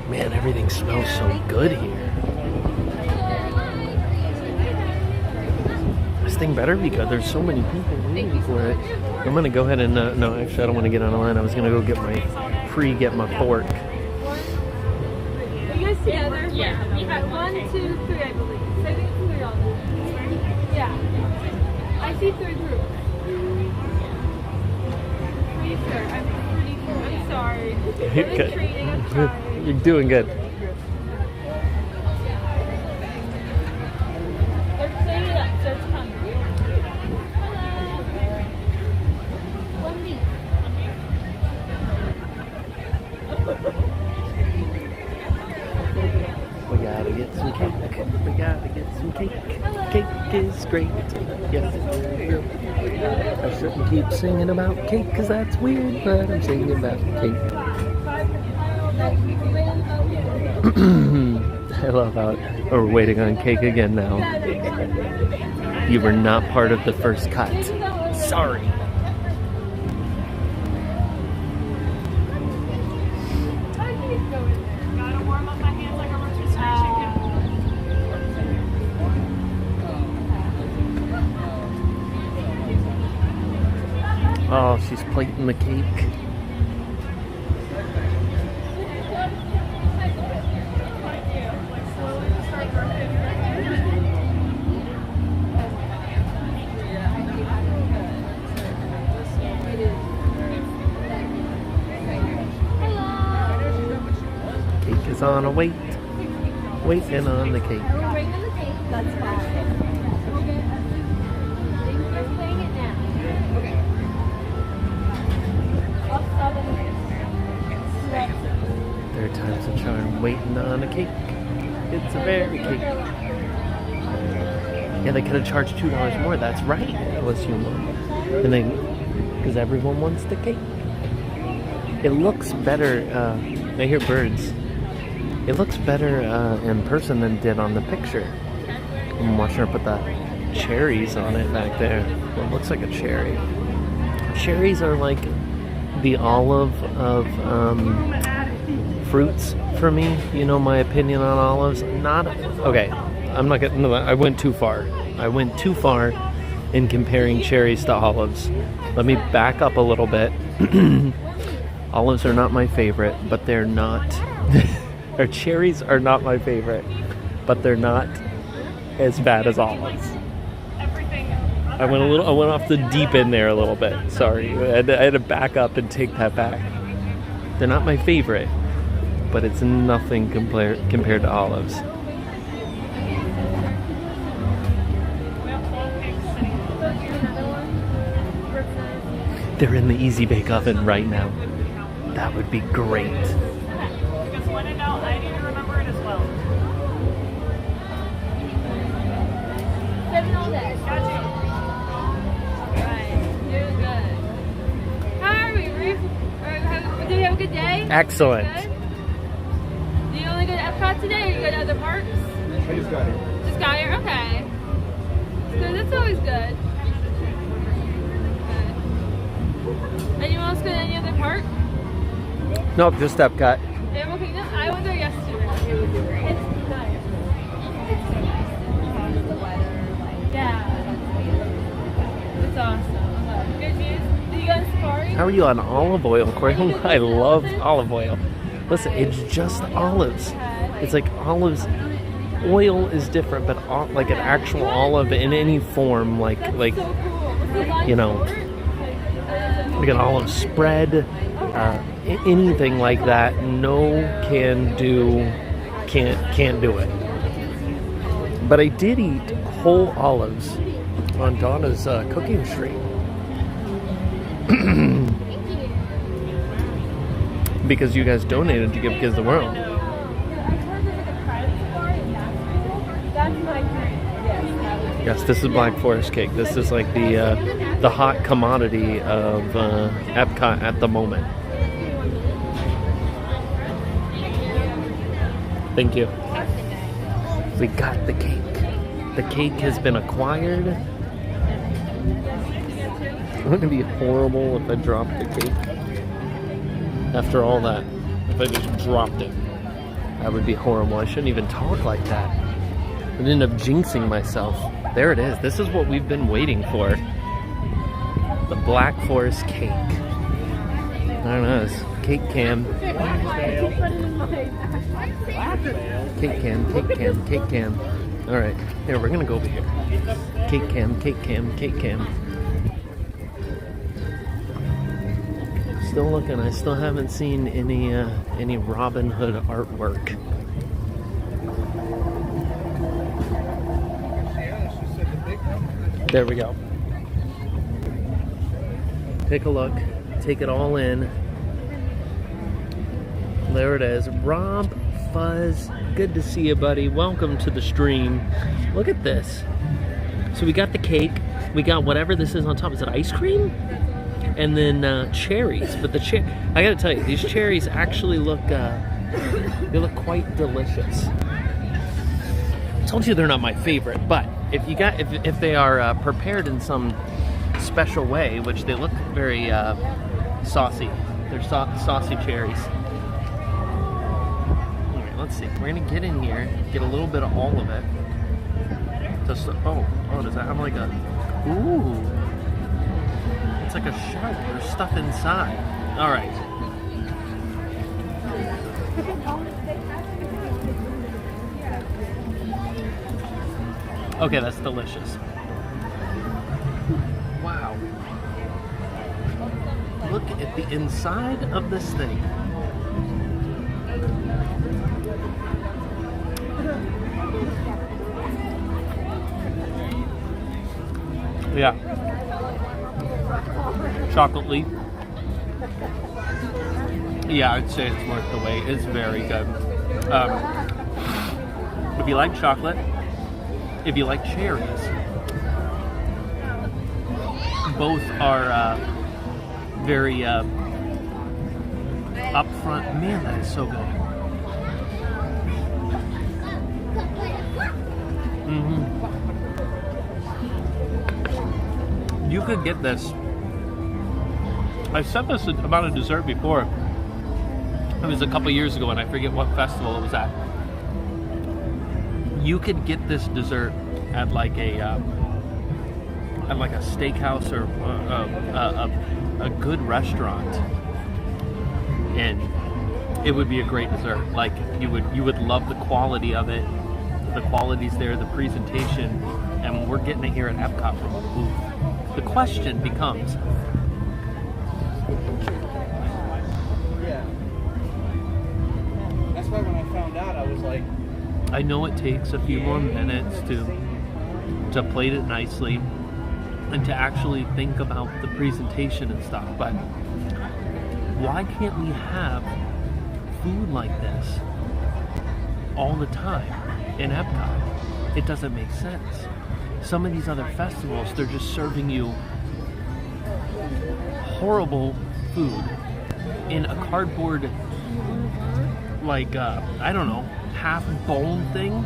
Man, everything smells so good here. This thing better be good. There's so many people waiting for it. I'm gonna go ahead and no, actually I don't want to get on the line. I was gonna go get my fork. Are you guys together? Yeah. We have 1, 2, 3, I believe. So I think it's 3 on there. Yeah. I see 3 groups. Please, sir. I'm sorry. You're good. You're doing good. They're cleaning it up, so it's coming. We gotta get some cake. We gotta get some cake. Cake is great. Yes. I shouldn't keep singing about cake because that's weird, but I'm singing about cake. I love how we're waiting on cake again now. You were not part of the first cut. Sorry. Oh, she's plating the cake. Cake is on a wait. Waiting on the cake. We're waiting on the cake. That's fine. We're playing it now. Third time's a charm, waiting on a cake. It's a berry cake. Yeah, they could have charged $2 more. That's right. It was human. And they, because everyone wants the cake. It looks better. I hear birds. It looks better in person than it did on the picture. I'm watching her put the cherries on it back there. Well, it looks like a cherry. Cherries are like the olive of fruits for me. You know my opinion on olives. Not okay. I'm not getting. I went too far. I went too far in comparing cherries to olives. Let me back up a little bit. Olives are not my favorite, but they're not. Or cherries are not my favorite, but they're not as bad as olives. I went off the deep end there a little bit. Sorry, I had to back up and take that back. They're not my favorite, but it's nothing compared to olives. They're in the Easy Bake Oven right now. That would be great. Because when in doubt, I need to remember it as well. 7 all day. Alright, you're good. How are we, Ruth? Did we have a good day? Excellent. Good? Do you only go to Epcot today, or you go to other parks? I just got here. Just got here? Okay. So that's always good. Anyone else go to any other park? Nope, just Epcot. Animal Kingdom? I went there yesterday. It was great. It's nice. Yeah. It's awesome. Good news. Did you go to Safari? How are you on olive oil, Cory? I love olive oil. Listen, it's just olives. It's like olives. Oil is different, but like an actual olive in any form, like you know, like an olive spread, anything like that. No can do, can't do it. But I did eat whole olives on Donna's cooking stream. Because you guys donated to give Kids the World. Yes, this is Black Forest cake. This is like the hot commodity of Epcot at the moment. Thank you. We got the cake. The cake has been acquired. Wouldn't it be horrible if I dropped the cake? After all that, if I just dropped it, that would be horrible. I shouldn't even talk like that. I'd end up jinxing myself. There it is. This is what we've been waiting for. The Black Forest cake. I don't know. It's cake cam. Cake cam, cake cam, cake cam. Alright. Here, we're going to go over here. Cake cam, cake cam, cake cam. Still looking. I still haven't seen any Robin Hood artwork. There we go. Take a look. Take it all in. There it is. Rob Fuzz. Good to see you, buddy. Welcome to the stream. Look at this. So we got the cake. We got whatever this is on top. Is it ice cream? And then cherries. But the I gotta tell you, these cherries actually look they look quite delicious. I told you they're not my favorite, but if they are prepared in some special way, which they look very saucy. They're saucy cherries. All right, let's see. We're gonna get in here, get a little bit of all of it. Just oh, does that have like a ooh? It's like a shell. There's stuff inside. All right. Okay, that's delicious. Wow. Look at the inside of this thing. Yeah. Chocolate leaf. Yeah, I'd say it's worth the wait. It's very good. If you like chocolate, if you like cherries, both are very upfront. Man, that is so good. You could get this. I said this about a dessert before. It was a couple years ago, and I forget what festival it was at. You could get this dessert at like a steakhouse or a good restaurant, and it would be a great dessert. Like you would love the quality of it. The quality's there, the presentation, and we're getting it here at Epcot from a booth. The question becomes, That's why when I found out, I was like, I know it takes a few more minutes to plate it nicely and to actually think about the presentation and stuff, but why can't we have food like this all the time in Epcot? It doesn't make sense. some of these other festivals, they're just serving you horrible food in a cardboard, like, I don't know, half bone thing.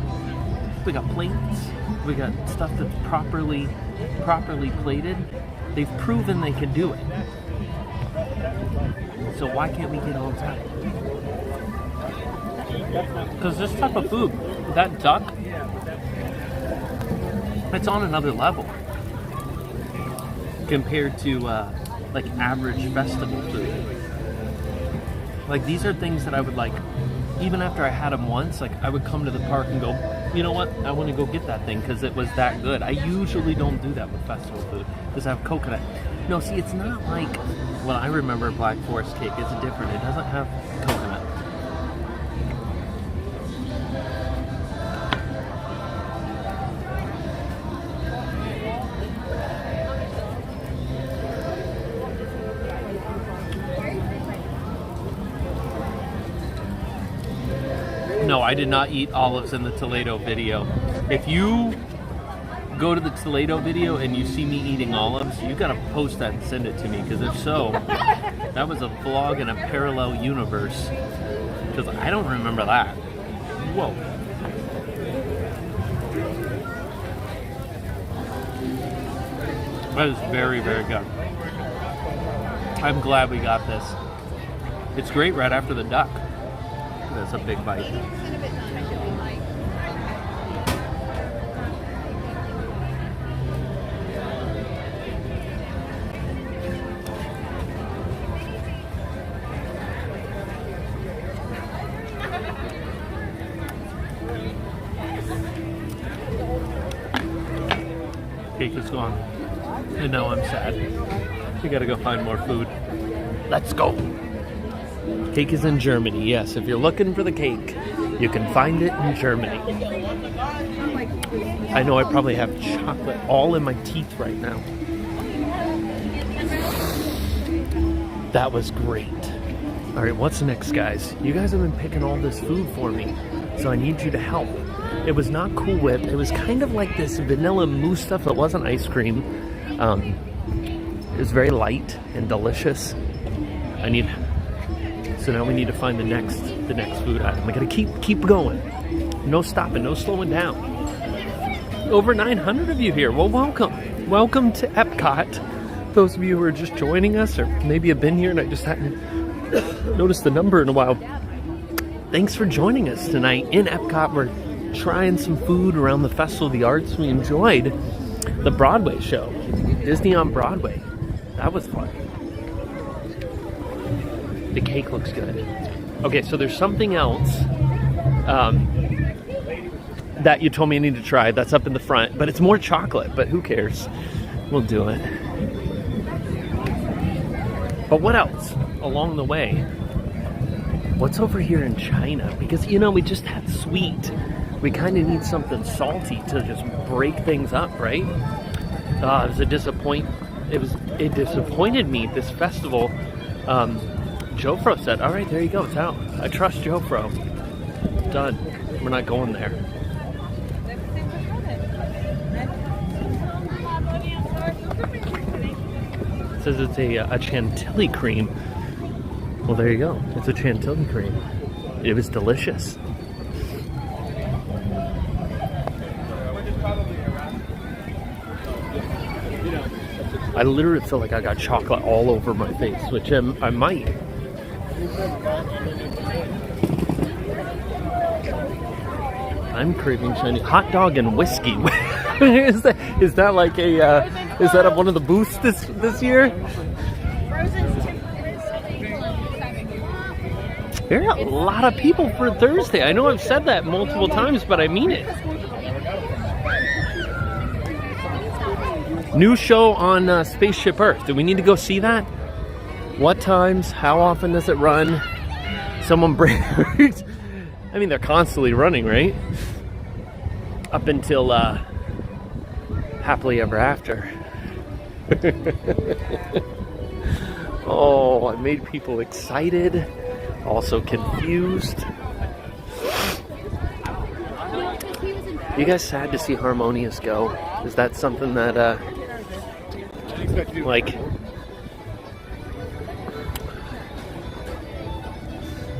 We got plates, we got stuff that's properly plated. They've proven they can do it. So why can't we get on time? Because this type of food, that duck, it's on another level compared to like average festival food. Like, these are things that I would like, even after I had them once, like I would come to the park and go, you know what, I want to go get that thing because it was that good. I usually don't do that with festival food because I have coconut. No, see, it's not like what I remember Black Forest cake. It's different. It doesn't have coconut. No, I did not eat olives in the Toledo video. If you go to the Toledo video and you see me eating olives, you gotta post that and send it to me, because if so, that was a vlog in a parallel universe, because I don't remember that. Whoa. That is very, very good. I'm glad we got this. It's great right after the duck. That's a big bite. Cake is gone. And now I'm sad. We gotta go find more food. Let's go. Cake is in Germany, yes. If you're looking for the cake, you can find it in Germany. I know I probably have chocolate all in my teeth right now. That was great. All right, what's next, guys? You guys have been picking all this food for me, so I need you to help. It was not Cool Whip. It was kind of like this vanilla mousse stuff. It wasn't ice cream. It was very light and delicious. So now we need to find the next food item. We gotta keep going. No stopping, no slowing down. Over 900 of you here. Well, welcome. Welcome to EPCOT. Those of you who are just joining us, or maybe have been here and I just hadn't noticed the number in a while. Thanks for joining us tonight in EPCOT. We're trying some food around the Festival of the Arts. We enjoyed the Broadway show, Disney on Broadway. That was fun. The cake looks good. Okay, so there's something else that you told me I need to try. That's up in the front, but it's more chocolate, but who cares? We'll do it. But what else along the way? What's over here in China? Because, you know, we just had sweet. We kind of need something salty to just break things up, right? It was a disappointment. It disappointed me, this festival. Jofro said, all right, there you go, it's out. I trust Jofro. Done. We're not going there. It says it's a chantilly cream. Well, there you go. It's a chantilly cream. It was delicious. I literally feel like I got chocolate all over my face, which I might. I'm craving Chinese hot dog and whiskey. is that like a is that one of the booths this year? There are a lot of people for Thursday. I know I've said that multiple times, but I mean it. New show on Spaceship Earth. Do we need to go see that? What times? How often does it run? Someone breaks. I mean, they're constantly running, right? Up until Happily Ever After. Oh, I made people excited, also confused. You guys sad to see Harmonious go? Is that something that, like,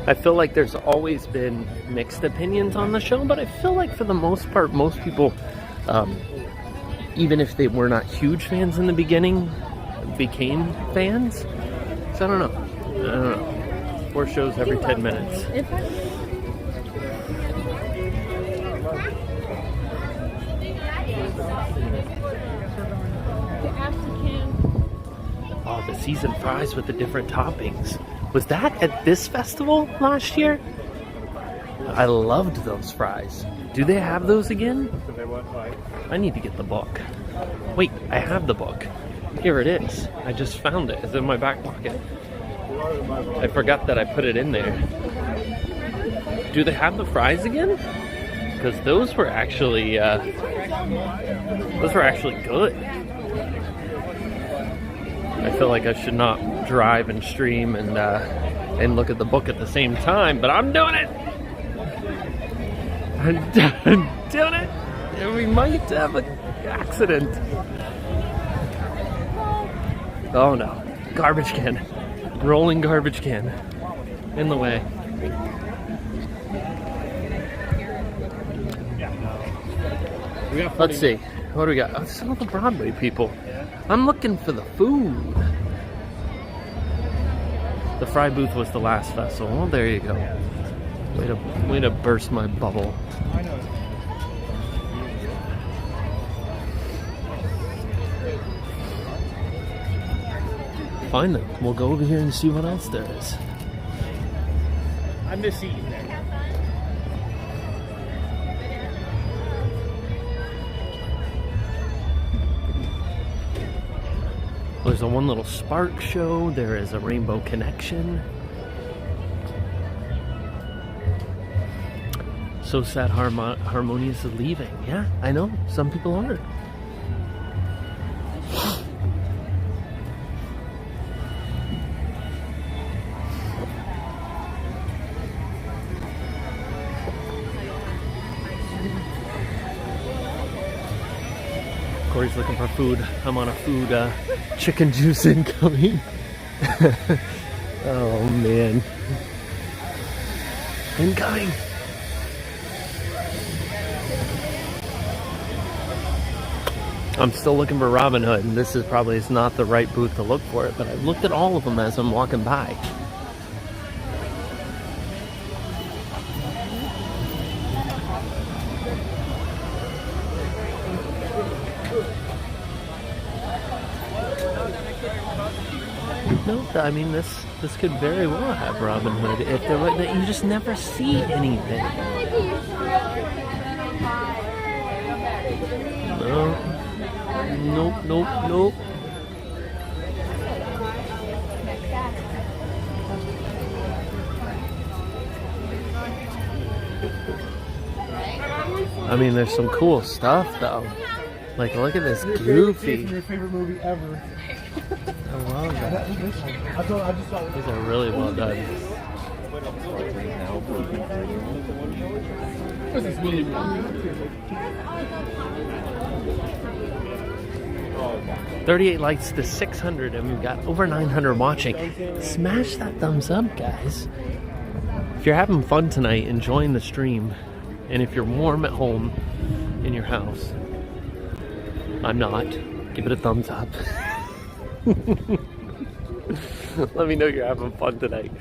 I feel like there's always been mixed opinions on the show, but I feel like for the most part, most people, even if they were not huge fans in the beginning, became fans. So I don't know. 4 shows every 10 minutes. Oh, the seasoned fries with the different toppings. Was that at this festival last year? I loved those fries. Do they have those again? I need to get the book. Wait, I have the book. Here it is. I just found it. It's in my back pocket. I forgot that I put it in there. Do they have the fries again? Because those were actually good. I feel like I should not drive and stream and look at the book at the same time, but I'm doing it. I'm doing it. And we might have an accident. Oh no. Garbage can. Rolling garbage can. In the way. Let's see. What do we got? Oh, some of the Broadway people. I'm looking for the food. The fry booth was the last festival. Well, there you go. Way to burst my bubble. Fine then. We'll go over here and see what else there is. I miss eating there. There's a one little spark show. There is a rainbow connection. So sad Harmonious is leaving. Yeah, I know. Some people aren't. Cory's looking for food. I'm on a food chicken juice incoming. Oh man. Incoming. I'm still looking for Robin Hood, and this is probably not the right booth to look for it, but I've looked at all of them as I'm walking by. No, I mean this could very well have Robin Hood if they're like that. You just never see anything. No. Nope. I mean, there's some cool stuff though. Like, look at this Goofy. Your favorite movie ever. I love that. These are really well done. This is really good. 38 likes to 600, and we've got over 900 watching. Smash that thumbs up, guys. If you're having fun tonight, enjoying the stream, and if you're warm at home in your house, I'm not, give it a thumbs up. Let me know you're having fun tonight.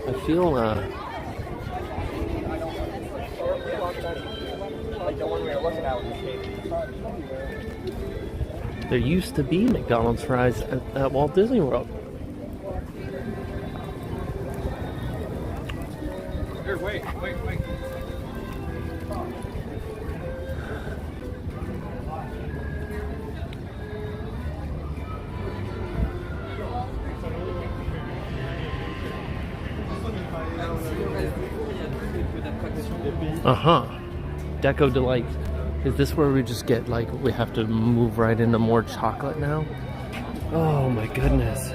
I feel there used to be McDonald's fries at Walt Disney World. Here, wait. Deco Delight. Is this where we just get, like, we have to move right into more chocolate now? Oh my goodness.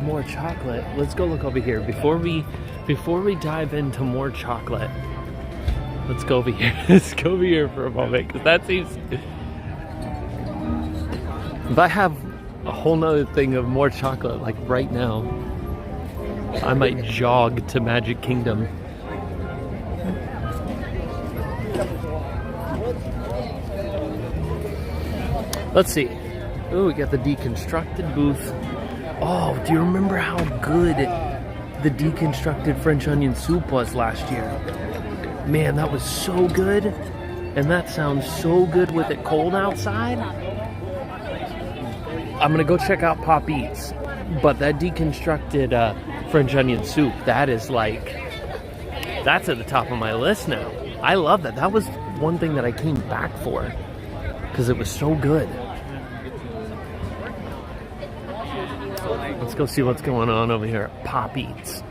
More chocolate. Let's go look over here. Before we Before we dive into more chocolate, let's go over here. Let's go over here for a moment, because that seems... If I have a whole nother thing of more chocolate, like right now, I might jog to Magic Kingdom. Let's see. Oh, we got the deconstructed booth. Oh, do you remember how good the deconstructed French onion soup was last year? Man, that was so good. And that sounds so good with it cold outside. I'm gonna go check out Pop Eats. But that deconstructed French onion soup, that is like, that's at the top of my list now. I love that. That was one thing that I came back for, because it was so good. Let's go see what's going on over here at Pop Eats.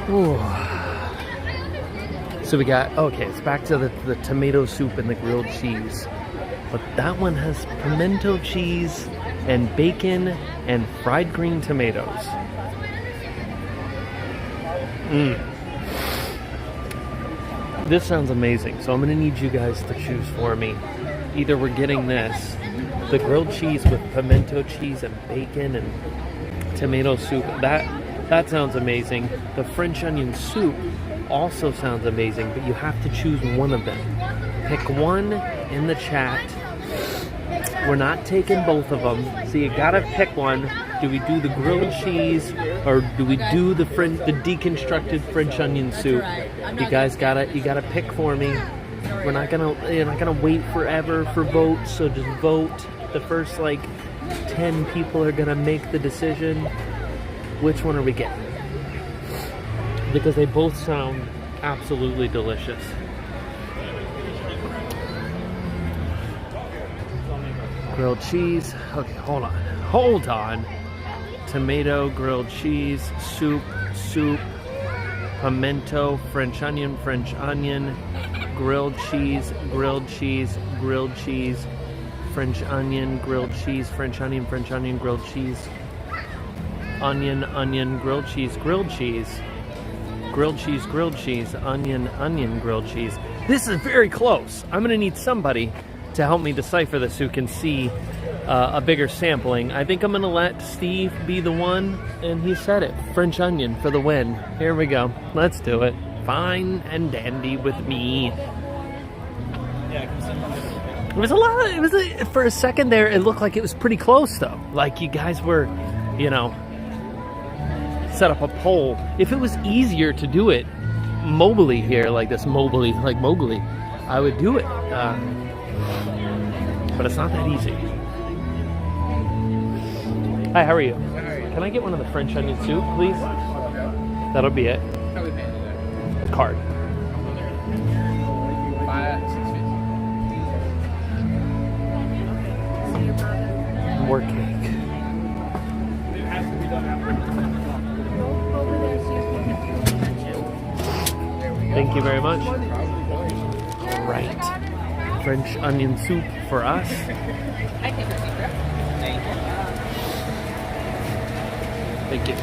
Ooh. So we got, okay, it's back to the tomato soup and the grilled cheese. But that one has pimento cheese and bacon and fried green tomatoes. This sounds amazing. So I'm gonna need you guys to choose for me. Either we're getting this, the grilled cheese with pimento cheese and bacon and tomato soup. That sounds amazing. The French onion soup also sounds amazing, but you have to choose one of them. Pick one in the chat. We're not taking both of them, so you gotta pick one. Do we do the grilled cheese, or do we do the deconstructed French onion soup? You guys gotta pick for me. You're not gonna wait forever for votes, so just vote. The first like 10 people are gonna make the decision. Which one are we getting? Because they both sound absolutely delicious. Grilled cheese. Okay, hold on. Tomato, grilled cheese, soup, pimento, French onion, grilled cheese, French onion, grilled cheese, French onion, grilled cheese, onion, grilled cheese, grilled cheese, onion, grilled cheese. This is very close. I'm gonna need somebody to help me decipher this who can see a bigger sampling. I think I'm gonna let Steve be the one, and he said it. French onion for the win. Here we go. Let's do it. Fine and dandy with me. It was a lot. For a second there, it looked like it was pretty close though. Like you guys were, set up a poll. If it was easier to do it mobily here, like Mowgli, I would do it. But it's not that easy. Hi, how are you? Can I get one of the French onion soup, please? That'll be it. How we paying that? Card. More cake. Thank you very much. All right. French onion soup for us. Thank you.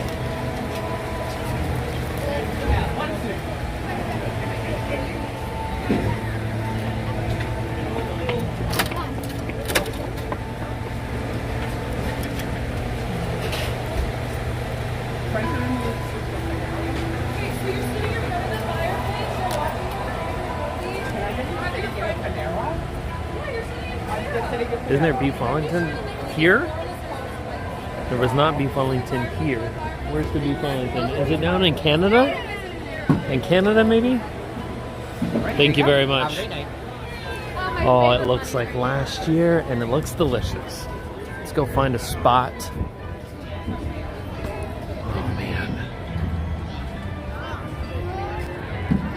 Isn't there beef Wellington here? There was not beef Wellington here. Where's the beef Wellington? Is it down in Canada? In Canada, maybe? Thank you very much. Oh, it looks like last year, and it looks delicious. Let's go find a spot. Oh, man.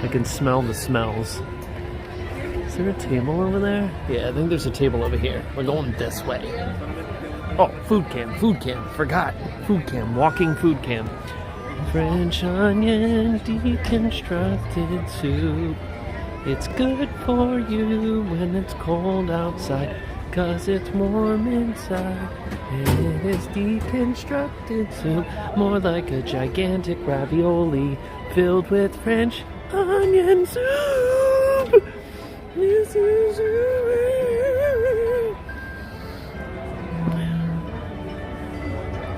I can smell the smells. Is there a table over there? Yeah, I think there's a table over here. We're going this way. Oh, food cam. Forgot. Food cam, walking food cam. French onion deconstructed soup. It's good for you when it's cold outside. 'cause it's warm inside, and it is deconstructed soup, more like a gigantic ravioli filled with French onion soup. This is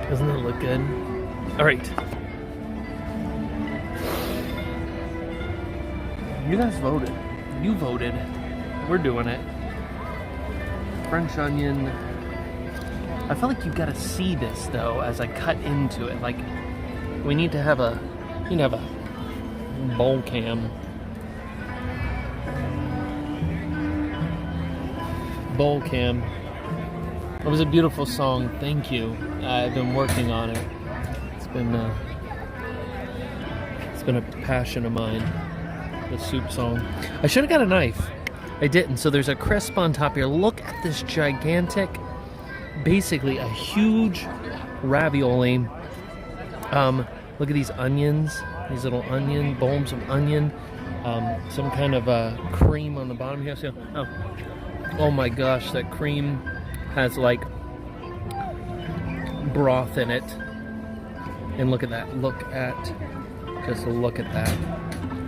doesn't that look good? All right. You guys voted. You voted. We're doing it. French onion. I feel like you gotta see this though as I cut into it. Like we need to have a, you know, have a bowl cam. Bowl cam. It was a beautiful song. Thank you. I've been working on it. It's been a passion of mine. The soup song. I should have got a knife. I didn't. So there's a crisp on top here. Look at this gigantic, basically a huge ravioli. Look at these onions. These little onion, bulbs of onion. Some kind of cream on the bottom here. So, oh my gosh, that cream has like broth in it. And look at that. Just look at that.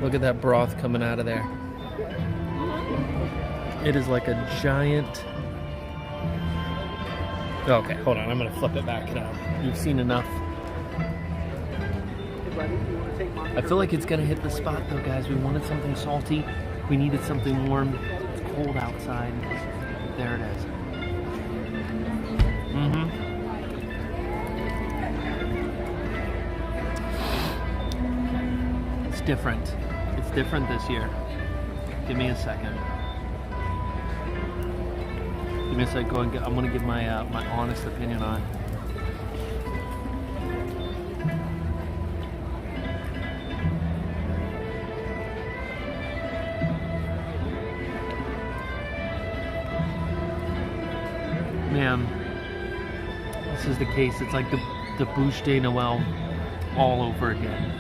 Look at that broth coming out of there. It is like a giant... Okay, hold on. I'm going to flip it back now. You've seen enough. I feel like it's going to hit the spot though, guys. We wanted something salty. We needed something warm. It's cold outside. There it is. It's different. It's different this year. Give me a second. Give me a second. Go and I'm going to give my my honest opinion on it. Man, this is the case. It's like the Bouche de Noël all over again.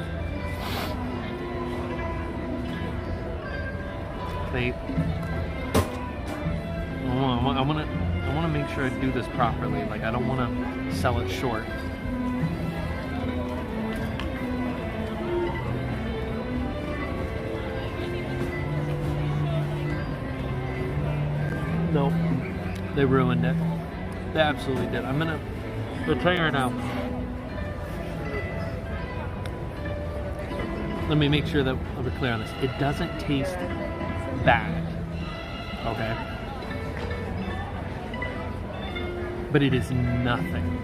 I want to make sure I do this properly. Like I don't want to sell it short. Nope, they ruined it. They absolutely did. I'll tell you right now. Let me make sure that we're clear on this. It doesn't taste bad, okay? But it is nothing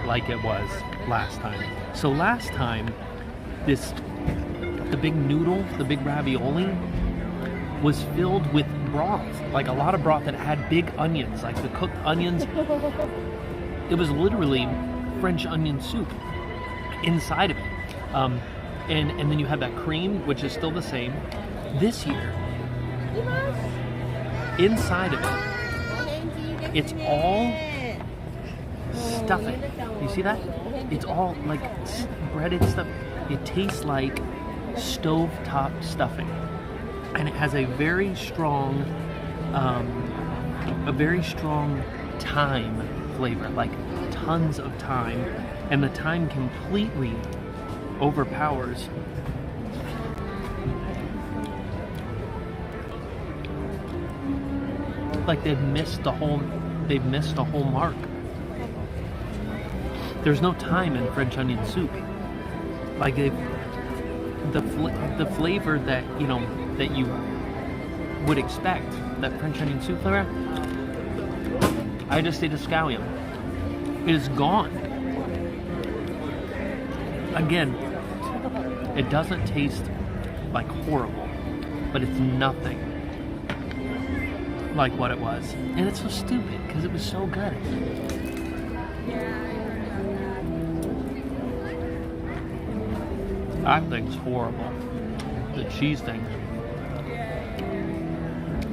like it was last time. So last time, the big noodle, the big ravioli, was filled with broth, like a lot of broth that had big onions, like the cooked onions. It was literally French onion soup inside of it. And then you have that cream, which is still the same. This year, inside of it, it's all stuffing. You see that? It's all like breaded stuff. It tastes like stovetop stuffing. And it has a very strong thyme flavor, like tons of thyme. And the thyme completely overpowers like they've missed the whole mark. There's no thyme in French onion soup. Like the flavor that that you would expect, that French onion soup flavor, I just say to scallion, it is gone. Again, it doesn't taste like horrible, but it's nothing like what it was. And it's so stupid because it was so good. That thing's horrible. The cheese thing.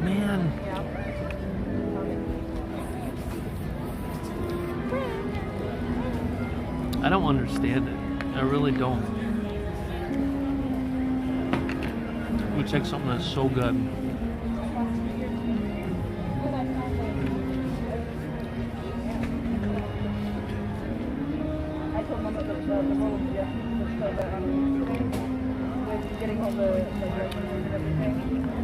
Man. I don't understand it. I really don't. Let me check something that's so good.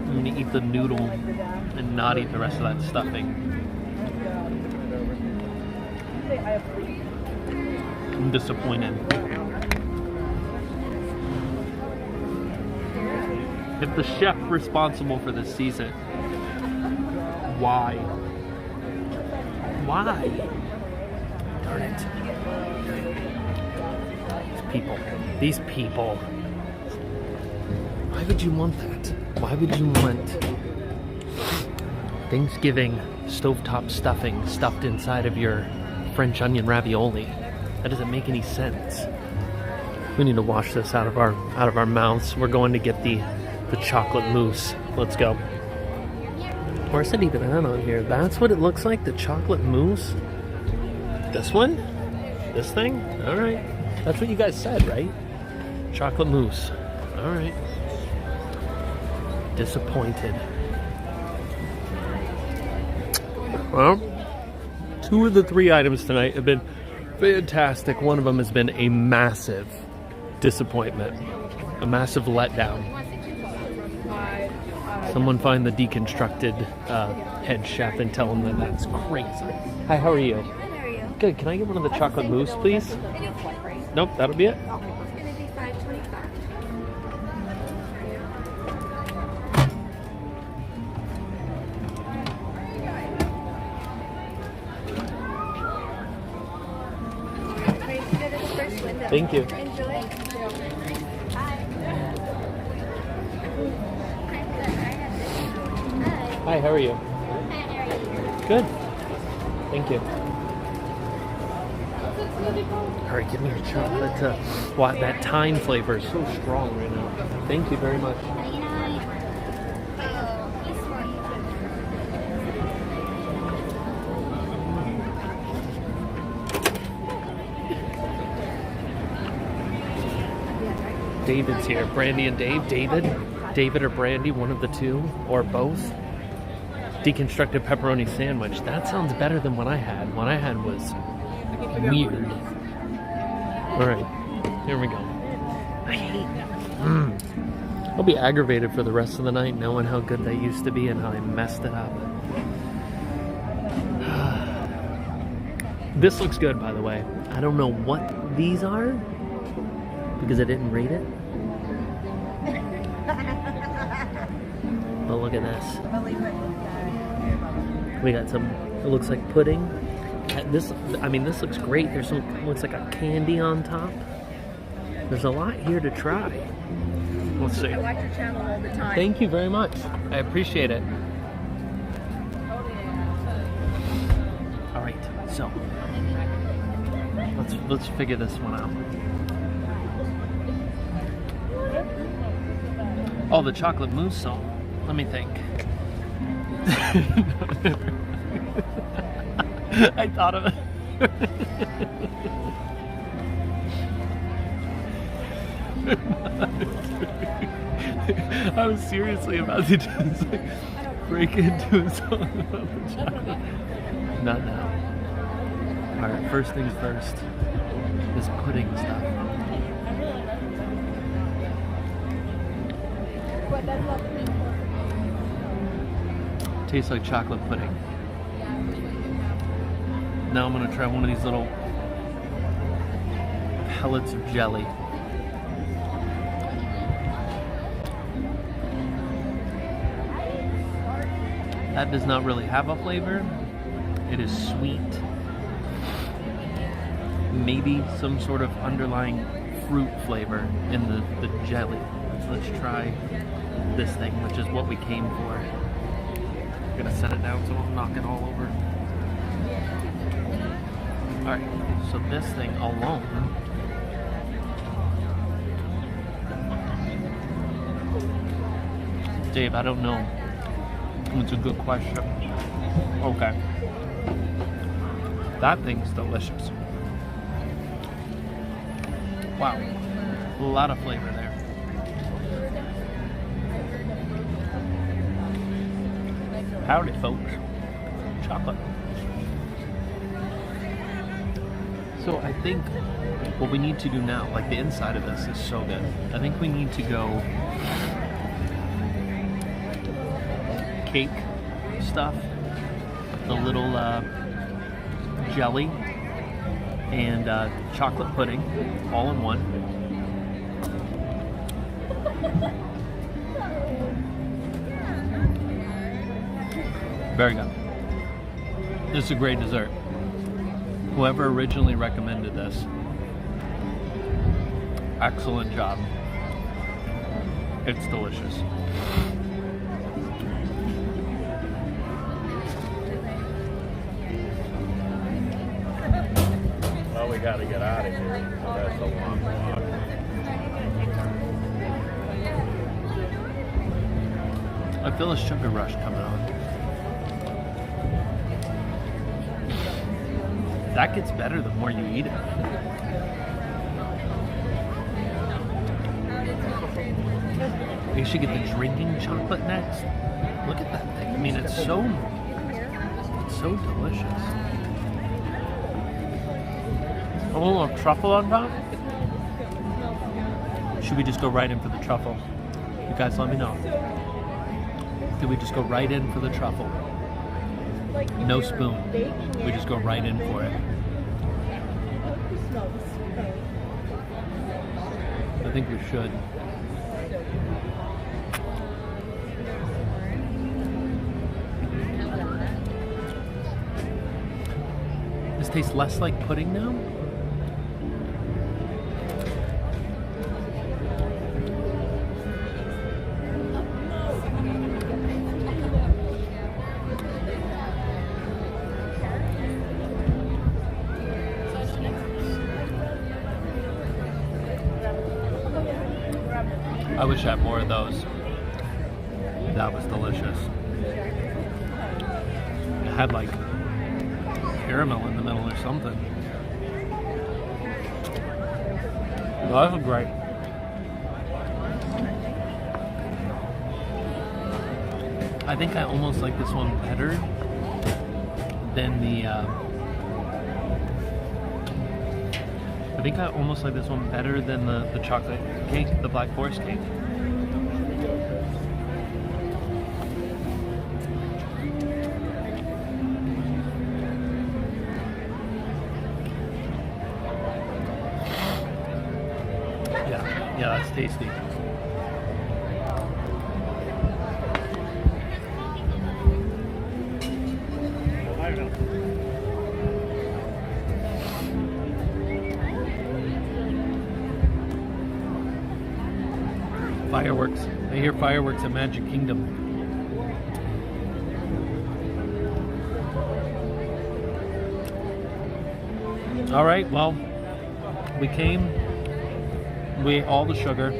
I'm gonna eat the noodle and not eat the rest of that stuffing. I'm disappointed. If the chef responsible for this season, why? Why? Darn it. These people. Why would you want that? Why would you want Thanksgiving stovetop stuffing stuffed inside of your French onion ravioli? That doesn't make any sense. We need to wash this out of our mouths. We're going to get the chocolate mousse. Let's go. Where's it even at on here? That's what it looks like, the chocolate mousse? This one? This thing? Alright. That's what you guys said, right? Chocolate mousse. Alright. Disappointed. Well, 2 of the 3 items tonight have been fantastic. One of them has been a massive disappointment. A massive letdown. Someone find the deconstructed head chef and tell him that that's crazy. Hi, how are you? How are you? Good. Can I get one of the chocolate mousse, please? Nope, that'll be it. It's gonna be $5.25. Thank you. Enjoy. Hi, how are you? Good. Thank you. All right, give me your chocolate. Wow, that thyme flavor is so strong right now. Thank you very much. David's here. Brandy and Dave. David or Brandy, one of the two, or both. Deconstructed pepperoni sandwich. That sounds better than what I had. What I had was weird. All right, here we go. I hate that. I'll be aggravated for the rest of the night knowing how good they used to be and how I messed it up. This looks good, by the way. I don't know what these are because I didn't rate it. But look at this. We got some, it looks like pudding. This looks great. There's some, looks like a candy on top. There's a lot here to try. Let's see. I watch your channel all the time. Thank you very much. I appreciate it. All right, so let's figure this one out. Oh, the chocolate mousse song. Let me think. I thought of it. I was seriously about to just break into a song about the chocolate. Not now. Alright, first things first. This pudding stuff. Tastes like chocolate pudding. Now I'm gonna try one of these little pellets of jelly. That does not really have a flavor. It is sweet. Maybe some sort of underlying fruit flavor in the jelly. Let's try this thing, which is what we came for. I'm gonna set it down so I don't knock it all over. Alright, so this thing alone Dave, I don't know. It's a good question. Okay. That thing's delicious. Wow. A lot of flavor there. Howdy, folks. Chocolate. So I think what we need to do now, like the inside of this is so good. I think we need to go cake stuff, the little jelly and chocolate pudding all in one. Very good. This is a great dessert. Whoever originally recommended this, excellent job. It's delicious. Well, we got to get out of here. That's a long walk. I feel a sugar rush coming on. That gets better the more you eat it. You should get the drinking chocolate next. Look at that thing. I mean, it's so delicious. A little truffle on top. Should we just go right in for the truffle? You guys let me know. Do we just go right in for the truffle? No spoon. We just go right in for it. I think we should. This tastes less like pudding now. I wish I had more of those. That was delicious. It had like caramel in the middle or something. Well, that was great. I think I almost like this one better than the I think I almost like this one better than the chocolate cake, the Black Forest cake. Yeah, that's tasty. Fireworks. I hear fireworks at Magic Kingdom. All right, well, we came, we ate all the sugar.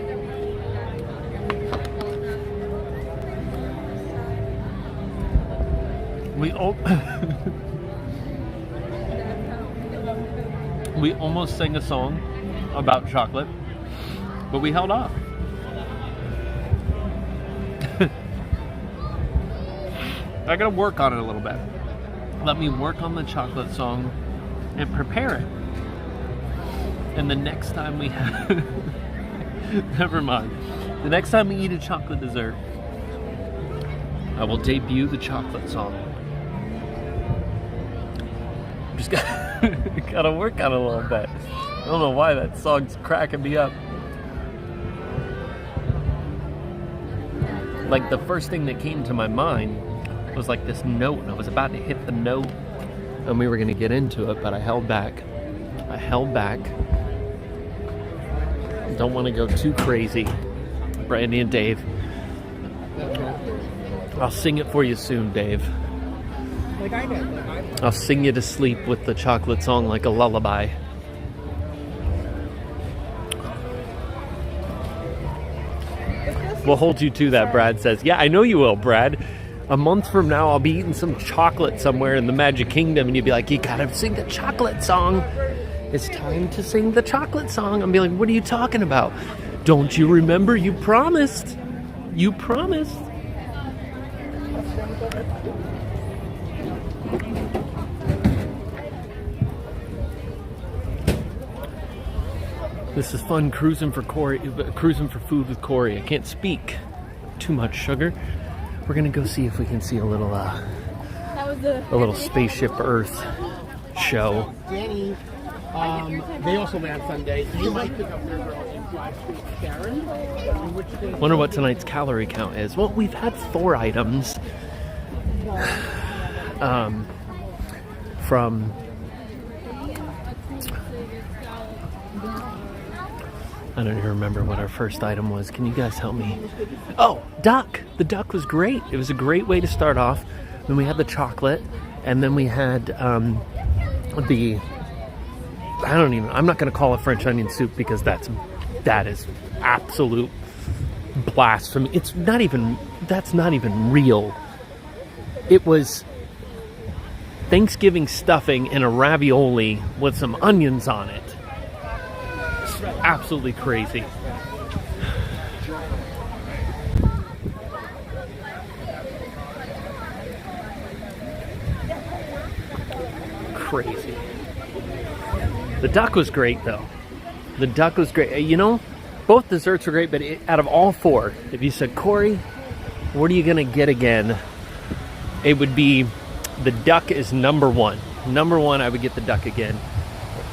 We almost sang a song about chocolate, but we held off. I gotta work on it a little bit. Let me work on the chocolate song and prepare it. And the next time we have never mind. The next time we eat a chocolate dessert, I will debut the chocolate song. Just gotta work on it a little bit. I don't know why that song's cracking me up. Like the first thing that came to my mind was like this note, and I was about to hit the note and we were gonna get into it, but I held back. Don't want to go too crazy. Brandy and Dave. I'll sing it for you soon, Dave. Like I did. I'll sing you to sleep with the chocolate song like a lullaby. We'll hold you to that, Brad says. Yeah, I know you will, Brad. A month from now, I'll be eating some chocolate somewhere in the Magic Kingdom, and you'll be like, you gotta sing the chocolate song. It's time to sing the chocolate song. I'll be like, what are you talking about? Don't you remember? You promised. You promised. This is fun cruising for food with Cory. I can't speak. Too much sugar. We're gonna go see if we can see a little Spaceship Earth show. Danny, they also land Sunday. You might pick up their girl in Fly Street, Sharon. Wonder what tonight's calorie count is. Well, we've had 4 items from I don't even remember what our first item was. Can you guys help me? Oh, duck. The duck was great. It was a great way to start off. Then we had the chocolate, and then we had I'm not going to call it French onion soup because that is absolute blasphemy. That's not even real. It was Thanksgiving stuffing in a ravioli with some onions on it. It's absolutely crazy. Crazy. The duck was great, though. The duck was great. You know, both desserts were great, but out of all 4, if you said, Cory, what are you going to get again? It would be the duck is number 1. Number 1, I would get the duck again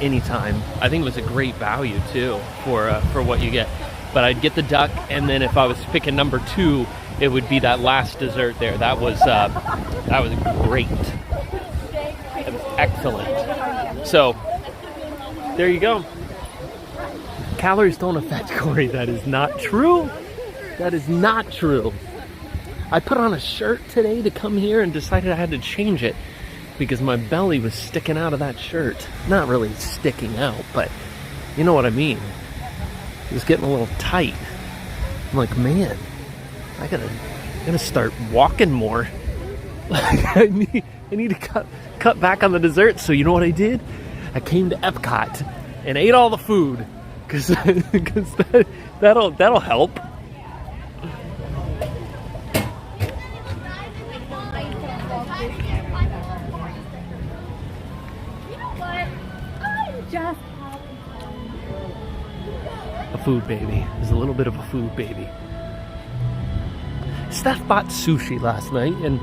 anytime. I think it was a great value, too, for what you get. But I'd get the duck, and then if I was picking number 2, it would be that last dessert there. That was great. That was excellent. So, there you go. Calories don't affect Cory. That is not true. That is not true. I put on a shirt today to come here and decided I had to change it because my belly was sticking out of that shirt. Not really sticking out, but you know what I mean. It was getting a little tight. I'm like, man, I gotta start walking more. I need to cut back on the desserts. So you know what I did? I came to EPCOT and ate all the food because that'll help. A food baby. There's a little bit of a food baby. Steph bought sushi last night and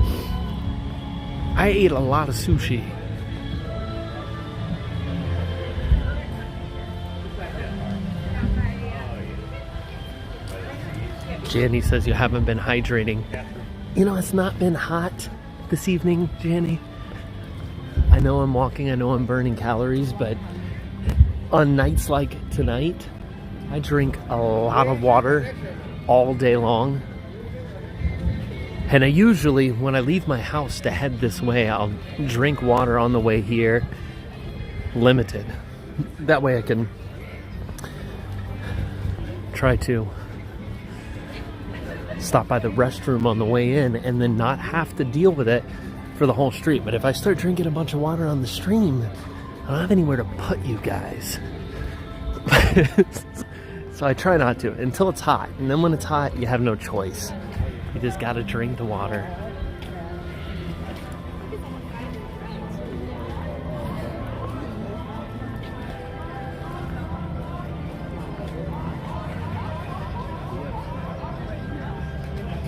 I ate a lot of sushi. Janny says you haven't been hydrating. You know, it's not been hot this evening, Janny. I know I'm walking, I know I'm burning calories, but on nights like tonight, I drink a lot of water all day long. And I usually, when I leave my house to head this way, I'll drink water on the way here, limited. That way I can try to stop by the restroom on the way in and then not have to deal with it for the whole street. But if I start drinking a bunch of water on the stream, I don't have anywhere to put you guys. So I try not to until it's hot. And then when it's hot, you have no choice. You just gotta drink the water.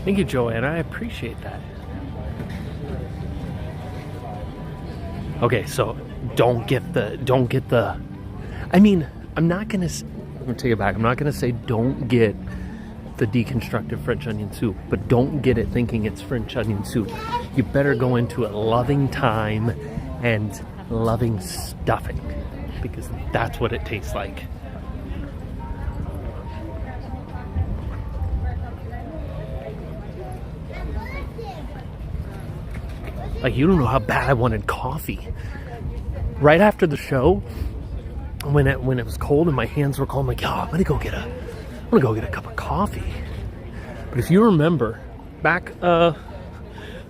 Thank you, Joanna. I appreciate that. Okay, so don't get the. I mean, I'm gonna take it back. I'm not gonna say don't get the deconstructed French onion soup, but don't get it thinking it's French onion soup. You better go into it loving thyme and loving stuffing, because that's what it tastes like. Like, you don't know how bad I wanted coffee. Right after the show, when it was cold and my hands were cold, I'm like, I'm gonna go get a cup of coffee. But if you remember, back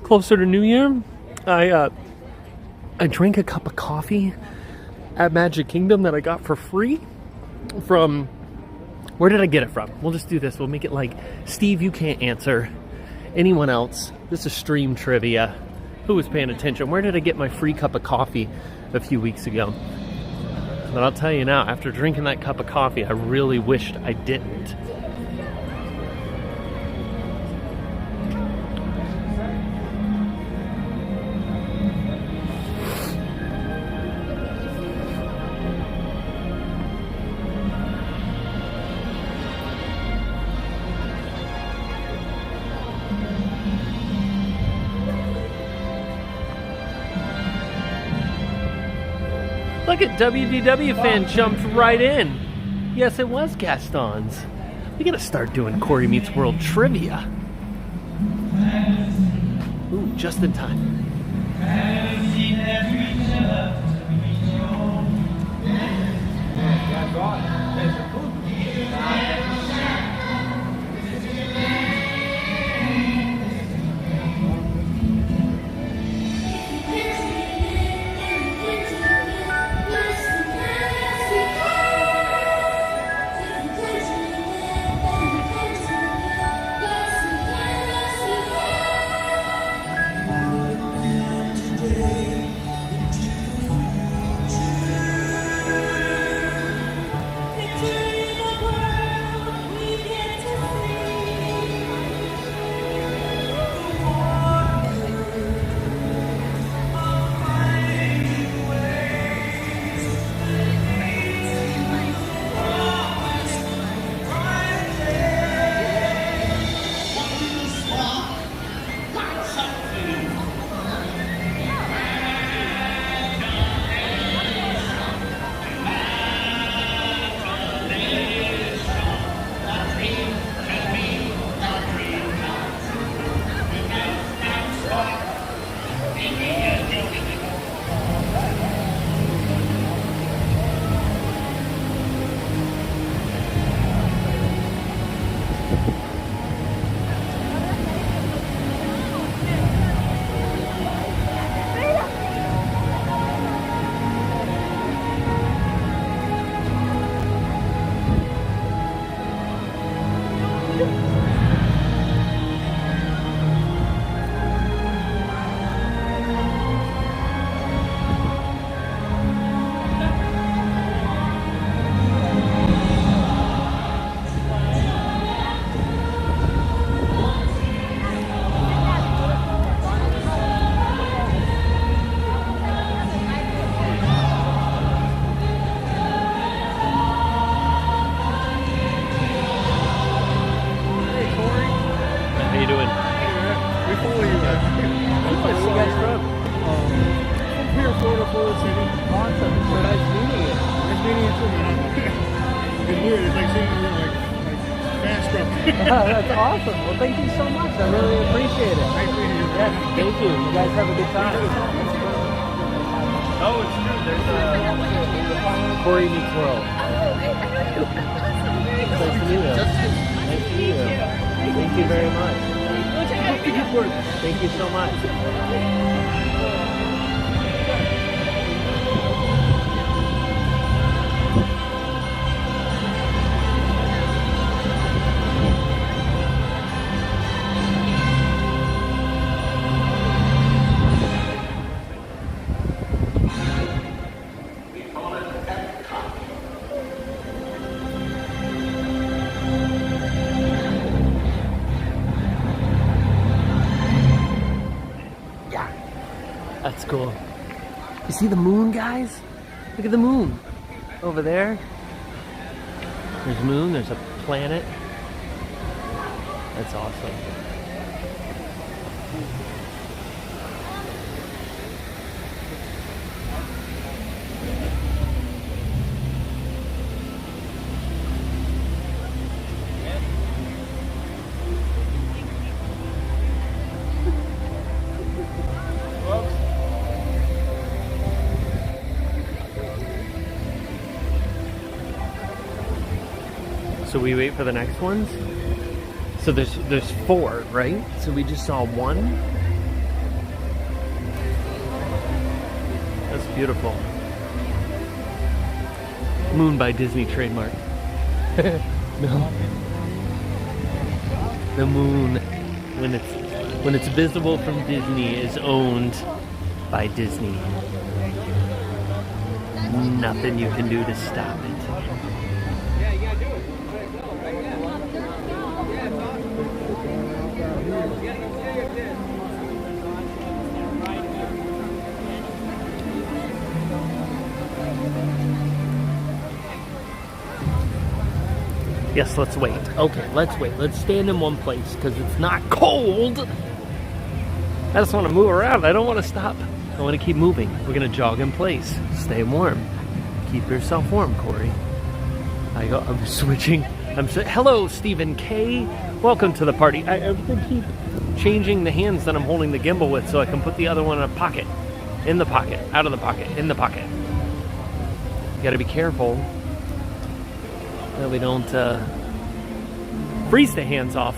closer to New Year, I drank a cup of coffee at Magic Kingdom that I got for free from, where did I get it from? We'll just do this. We'll make it like, Steve, you can't answer. Anyone else? This is stream trivia. Who was paying attention? Where did I get my free cup of coffee a few weeks ago? But I'll tell you now, after drinking that cup of coffee, I really wished I didn't. Look at WDW fan jumped right in. Yes, it was Gaston's. We gotta start doing Cory Meets World trivia. Ooh, just in time. That's awesome. Well, thank you so much. I really appreciate it. Yes, thank you. You guys have a good time. Oh, it's true. There's a Cory Meets World. Nice to meet you. Nice to meet you. Thank you very much. Thank you so much. That's cool. You see the moon, guys? Look at the moon over there. There's moon, there's a planet. That's awesome. So we wait for the next ones. So there's 4, right? So we just saw 1. That's beautiful. Moon by Disney trademark. No. The moon, when it's visible from Disney, is owned by Disney. nothing you can do to stop it. Yes, let's wait. Okay, let's wait. Let's stand in one place because it's not cold. I just want to move around. I don't want to stop. I want to keep moving. We're going to jog in place. Stay warm. Keep yourself warm, Cory. I'm switching. Hello, Stephen K. Welcome to the party. I have to keep changing the hands that I'm holding the gimbal with so I can put the other one in a pocket. In the pocket. Out of the pocket. In the pocket. You got to be careful that we don't freeze the hands off.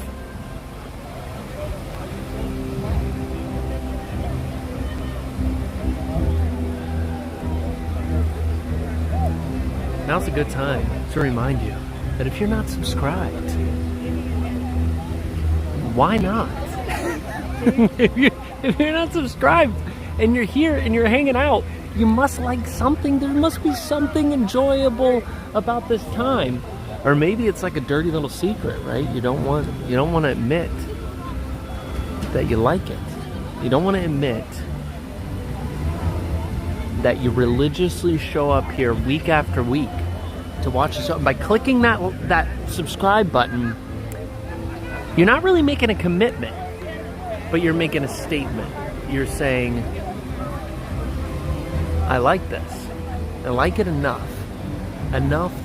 Now's a good time to remind you that if you're not subscribed, why not? if you're not subscribed and you're here and you're hanging out, you must like something. There must be something enjoyable about this time. Or maybe it's like a dirty little secret, right? You don't want to admit that you like it. You don't want to admit that you religiously show up here week after week to watch the show. By clicking that subscribe button, you're not really making a commitment, but you're making a statement. You're saying, I like this. I like it enough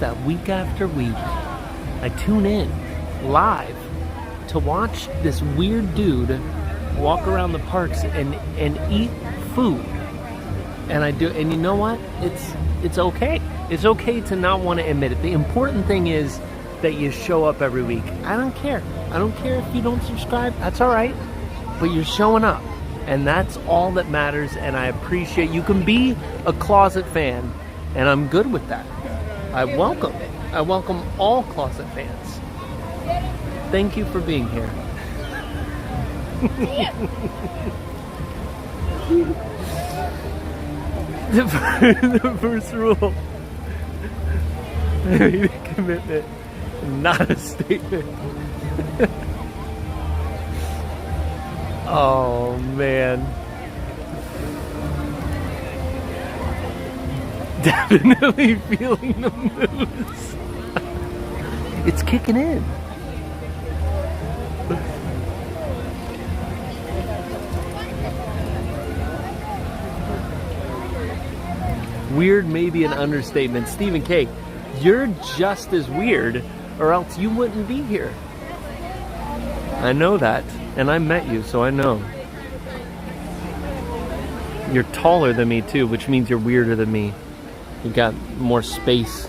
that week after week I tune in live to watch this weird dude walk around the parks and eat food. And I do, and you know what? It's okay. It's okay to not want to admit it. The important thing is that you show up every week. I don't care. I don't care if you don't subscribe. That's all right. But you're showing up. And that's all that matters, and I appreciate you can be a closet fan, and I'm good with that. I welcome all closet fans. Thank you for being here. The first rule. I made a commitment, not a statement. Oh man. Definitely feeling the mousse. It's kicking in. Weird may be an understatement. Stephen K., you're just as weird or else you wouldn't be here. I know that. And I met you, so I know. You're taller than me too, which means you're weirder than me. You got more space.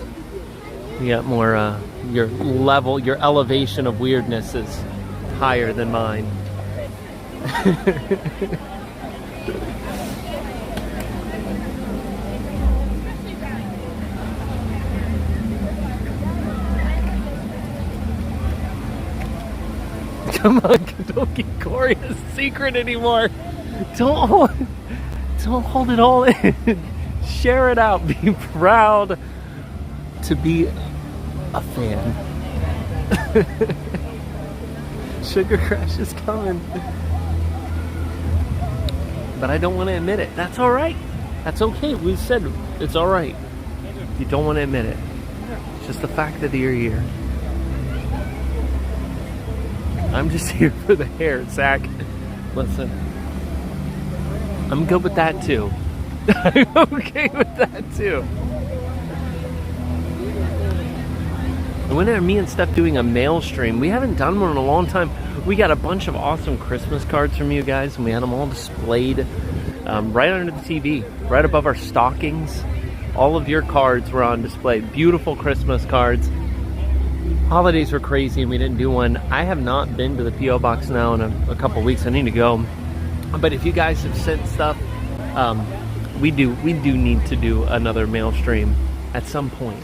You got more, your level, your elevation of weirdness is higher than mine. Come on, don't keep Cory a secret anymore. Don't hold it all in. Share it out. Be proud to be a fan. Sugar Crash is coming. But I don't want to admit it. That's all right. That's okay. We said it's all right. You don't want to admit it. It's just the fact that you're here. I'm just here for the hair, Zach. Listen, I'm good with that too. I'm okay with that too. When are me and Steph doing a mail stream? We haven't done one in a long time. We got a bunch of awesome Christmas cards from you guys, and we had them all displayed right under the TV, right above our stockings. All of your cards were on display. Beautiful Christmas cards. Holidays were crazy and we didn't do one. I have not been to the P.O. Box now in a couple weeks. I need to go. But if you guys have sent stuff, we do need to do another mail stream at some point.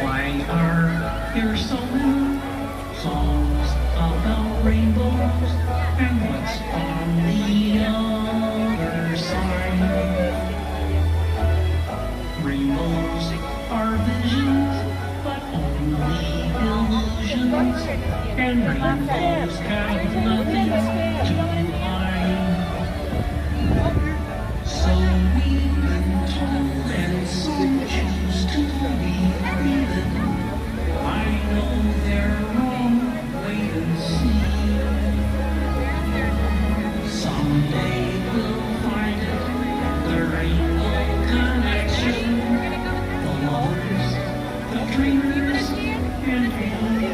Why are there so many songs about rainbows and what's on the other side. Rainbows are visions, but only illusions, and rainbows have nothing to hide. So we've been told, and some choose to believe it. I know they're wrong, wait and see. Someday we'll find it, the rainbow connection, the lovers, the dreamers, and me.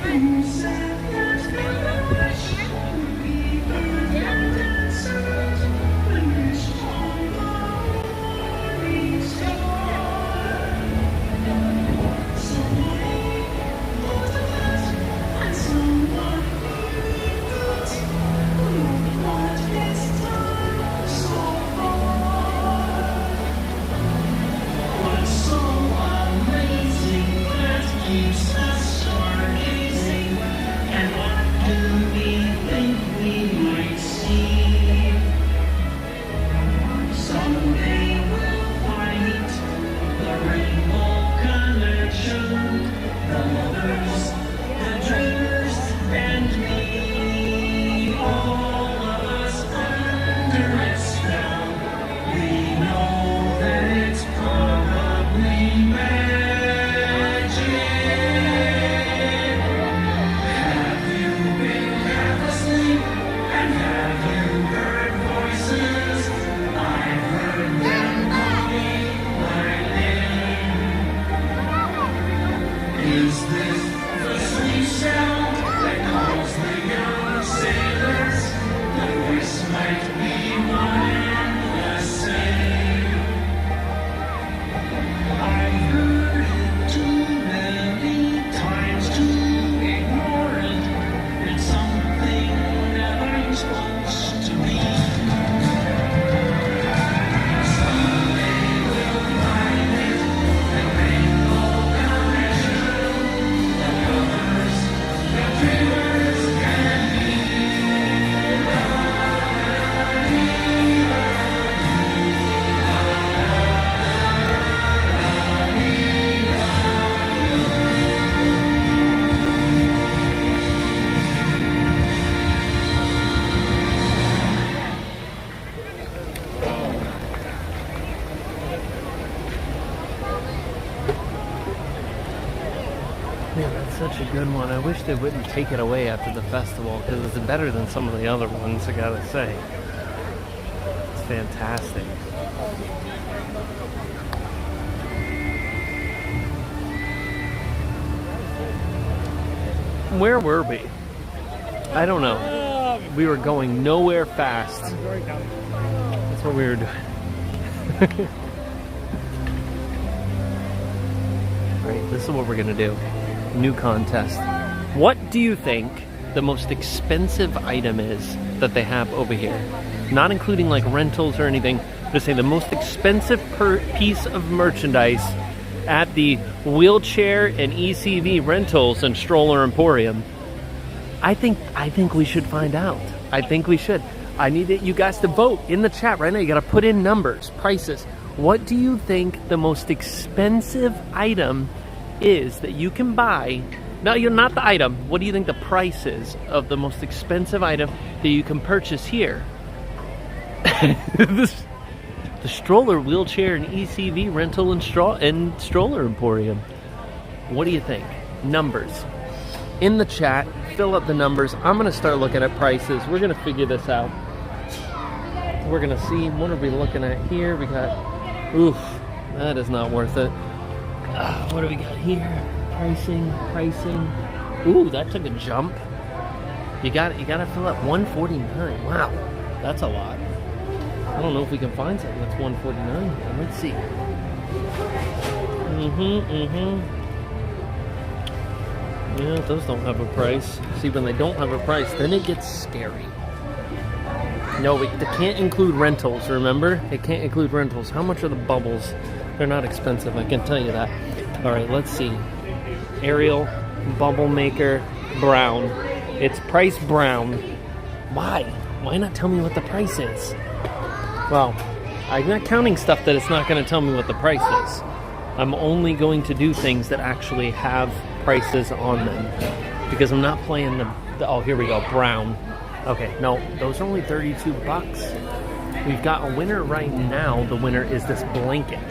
Who said that finish would be the dancers when we saw the morning star? Somebody looked at us, and someone believed us. We've got this time so far. What's so amazing that keeps us stargazing? And what do we think we might see? Someday we'll find it, the rainbow connection, the lovers, the dreamers, and me. All of us under a spell. We know that it's probably magic. Have you been half asleep? And have you heard voices? I've heard them calling my name. Is this the sweet sound that calls the young sailors? The voice might be one and the same. I've heard it too many times to ignore it. It's something that I'm supposed to be. Someday we'll find it, the rainbow connection, the lovers, the dreamers, and me. Yeah, that's such a good one. I wish they wouldn't take it away after the festival because it's better than some of the other ones, I gotta say. It's fantastic. Where were we? I don't know. We were going nowhere fast. That's what we were doing. Alright, this is what we're gonna do. New contest. What do you think the most expensive item is that they have over here? Not including like rentals or anything. Just say the most expensive piece of merchandise at the wheelchair and ECV rentals and stroller emporium. I think we should find out. I think we should. I need you guys to vote in the chat right now. You got to put in numbers, prices. What do you think the most expensive item is that you can buy? No, you're not the item. What do you think the price is of the most expensive item that you can purchase here? The stroller, wheelchair, and ECV rental and stroller emporium. What do you think? Numbers. In the chat, fill up the numbers. I'm going to start looking at prices. We're going to figure this out. We're going to see, what are we looking at here? We got, oof, that is not worth it. What do we got here? Pricing. Ooh, that took a jump. You got to fill up $149. Wow, that's a lot. I don't know if we can find something that's $149. Let's see. Yeah, those don't have a price. See, when they don't have a price, then it gets scary. No, they can't include rentals, remember? They can't include rentals. How much are the bubbles? They're not expensive, I can tell you that. All right, let's see. Ariel, Bubble Maker, Brown. It's price brown. Why? Why not tell me what the price is? Well, I'm not counting stuff that it's not going to tell me what the price is. I'm only going to do things that actually have prices on them. Because I'm not playing the oh, here we go, brown. Okay, no, those are only 32 bucks. We've got a winner right now. The winner is this blanket.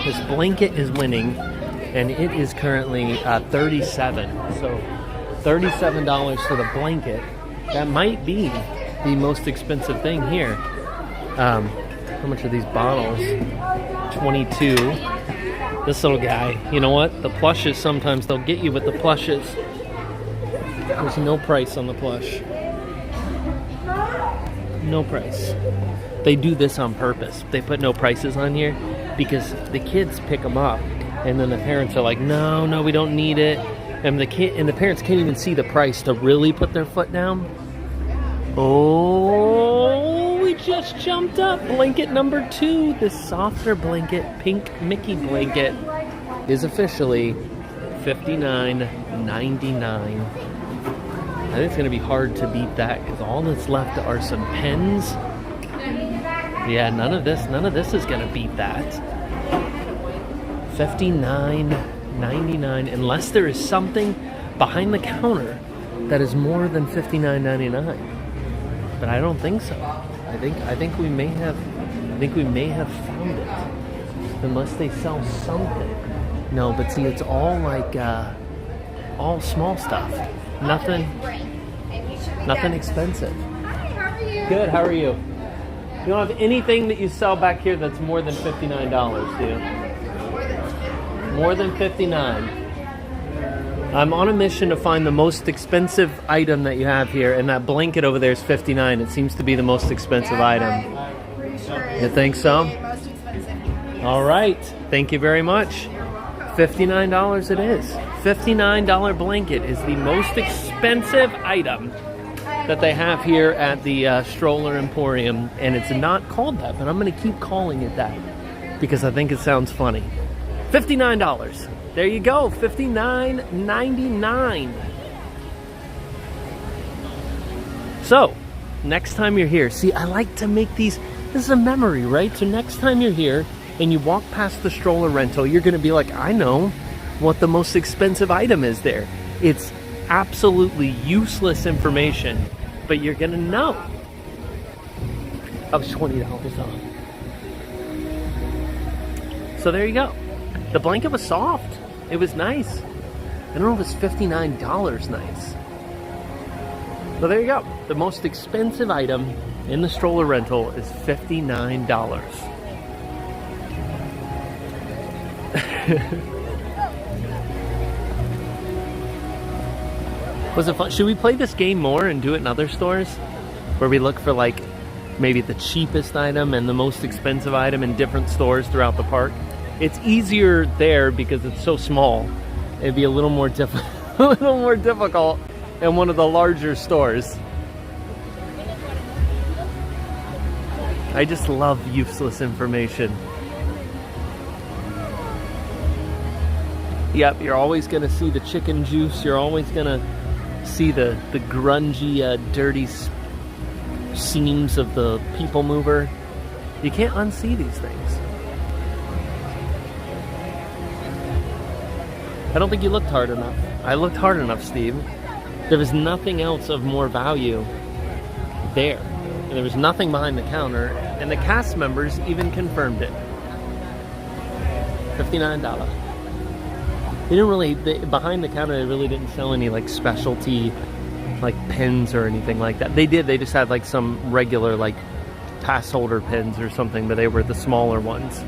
This blanket is winning, and it is currently $37. So $37 for the blanket. That might be the most expensive thing here. How much are these bottles? 22. This little guy, you know what? The plushes, sometimes they'll get you with the plushes. There's no price on the plush. No price. They do this on purpose. They put no prices on here because the kids pick them up, and then the parents are like, no, we don't need it. And the parents can't even see the price to really put their foot down. Oh, we just jumped up. Blanket number 2, this softer blanket, pink Mickey blanket, is officially $59.99. I think it's going to be hard to beat that because all that's left are some pens. Yeah, none of this is going to beat that. $59.99, unless there is something behind the counter that is more than $59.99. But I don't think so. I think we may have found it, unless they sell something. No, but see, it's all like all small stuff. Nothing expensive. Good, how are you? You don't have anything that you sell back here that's more than $59, do you? More than $59. I'm on a mission to find the most expensive item that you have here, and that blanket over there is $59. It seems to be the most expensive item. Pretty sure You think so? most expensive. All right. Thank you very much. $59 it is. $59 blanket is the most expensive item that they have here at the Stroller Emporium, and it's not called that, but I'm going to keep calling it that because I think it sounds funny. $59. There you go. $59.99. So, next time you're here, see, I like to make these, this is a memory, right? So next time you're here and you walk past the stroller rental, you're going to be like, I know what the most expensive item is there. It's absolutely useless information, but you're going to know. I was $20 off. So there you go. The blanket was soft. It was nice. I don't know if it's $59 nice. So there you go. The most expensive item in the stroller rental is $59. Was it fun? Should we play this game more and do it in other stores? Where we look for like maybe the cheapest item and the most expensive item in different stores throughout the park? It's easier there because it's so small. It'd be a little more difficult in one of the larger stores. I just love useless information. Yep, you're always going to see the chicken juice. You're always going to see the grungy, dirty seams of the people mover. You can't unsee these things. I don't think you looked hard enough. I looked hard enough, Steve. There was nothing else of more value there. And there was nothing behind the counter, and the cast members even confirmed it. $59. They didn't really, behind the counter, they really didn't sell any like specialty like pins or anything like that. They did, they just had like some regular like pass holder pins or something, but they were the smaller ones.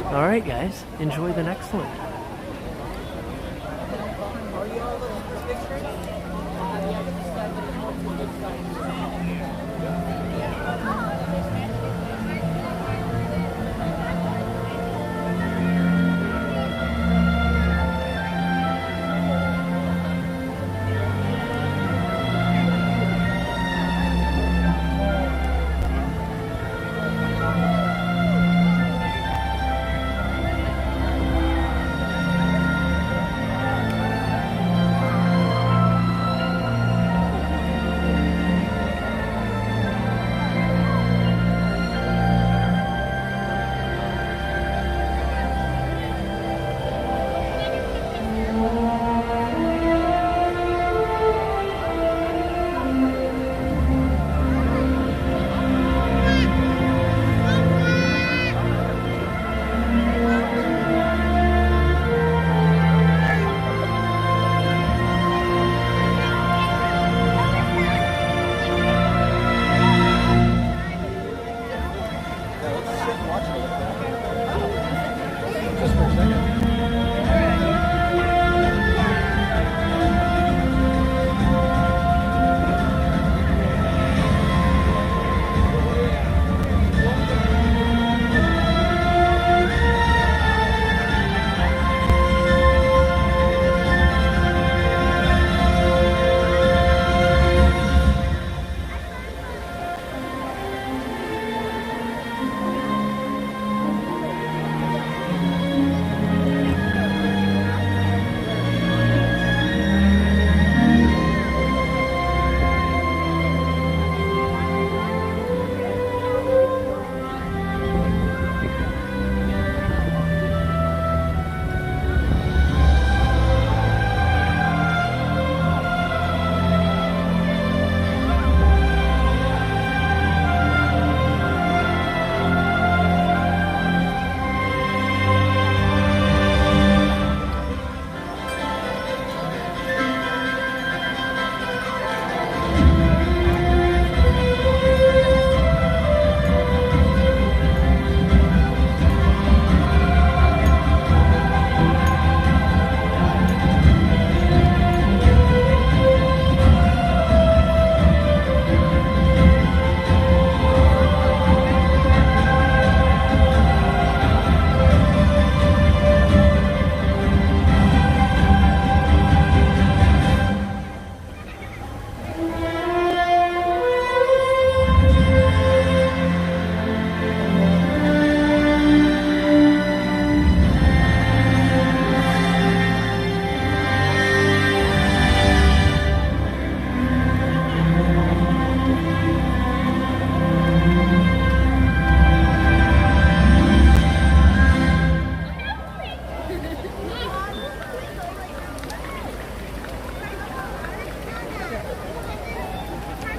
All right, guys, enjoy the next one.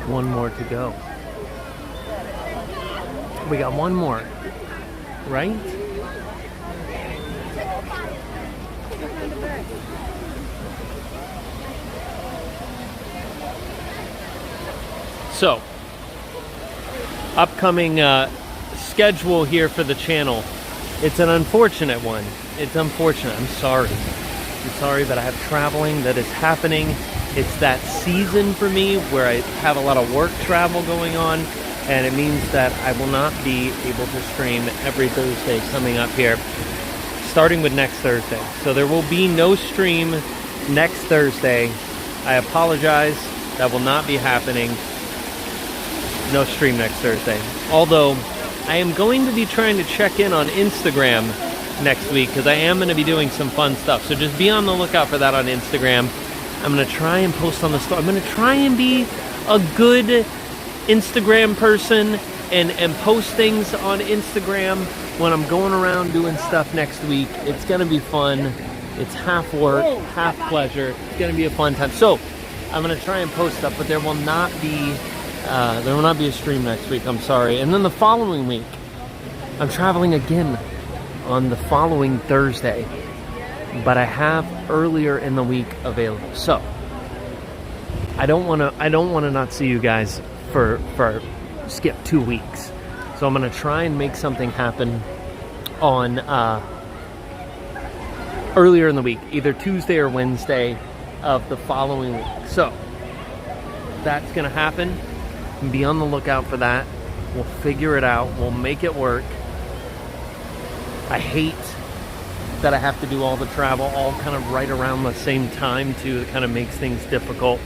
One more to go. We got one more, right? So, upcoming schedule here for the channel. It's an unfortunate one. It's unfortunate. I'm sorry. I'm sorry that I have traveling that is happening. It's that season for me where I have a lot of work travel going on, and it means that I will not be able to stream every Thursday coming up here, starting with next Thursday. So there will be no stream next Thursday. I apologize. That will not be happening. No stream next Thursday. Although, I am going to be trying to check in on Instagram next week because I am going to be doing some fun stuff. So just be on the lookout for that on Instagram. I'm going to try and post on the story. I'm going to try and be a good Instagram person and post things on Instagram when I'm going around doing stuff next week. It's going to be fun. It's half work, half pleasure. It's going to be a fun time. So I'm going to try and post stuff, but there will not be a stream next week. I'm sorry. And then the following week, I'm traveling again on the following Thursday. But I have earlier in the week available. So I don't want to not see you guys for skip 2 weeks. So I'm going to try and make something happen on earlier in the week, either Tuesday or Wednesday of the following week. So that's going to happen. Be on the lookout for that. We'll figure it out. We'll make it work. I hate that I have to do all the travel all kind of right around the same time too. It kind of makes things difficult,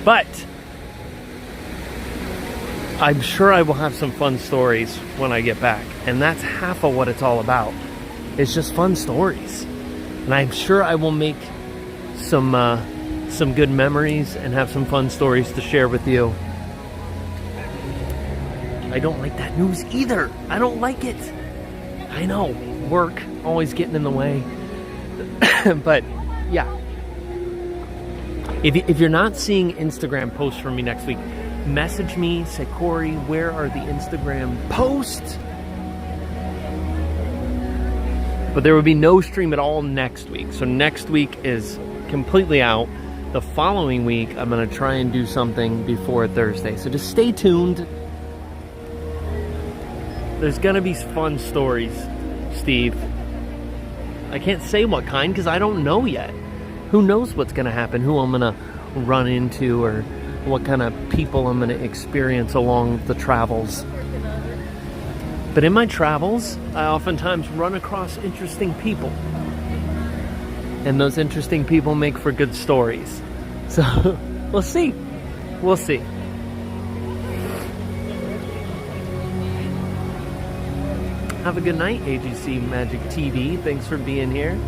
but I'm sure I will have some fun stories when I get back, and that's half of what it's all about. It's just fun stories, and I'm sure I will make some good memories and have some fun stories to share with you. I don't like that news either. I don't like it. I know, work always getting in the way. But yeah, if you're not seeing Instagram posts from me next week, message me, say, Cory, where are the Instagram posts? But there will be no stream at all next week. So next week is completely out. The following week, I'm going to try and do something before Thursday. So just stay tuned. There's gonna be fun stories, Steve. I can't say what kind because I don't know yet. Who knows what's gonna happen, who I'm gonna run into, or what kind of people I'm gonna experience along the travels. But in my travels, I oftentimes run across interesting people. And those interesting people make for good stories. So, we'll see. We'll see. Have a good night, AGC Magic TV. Thanks for being here.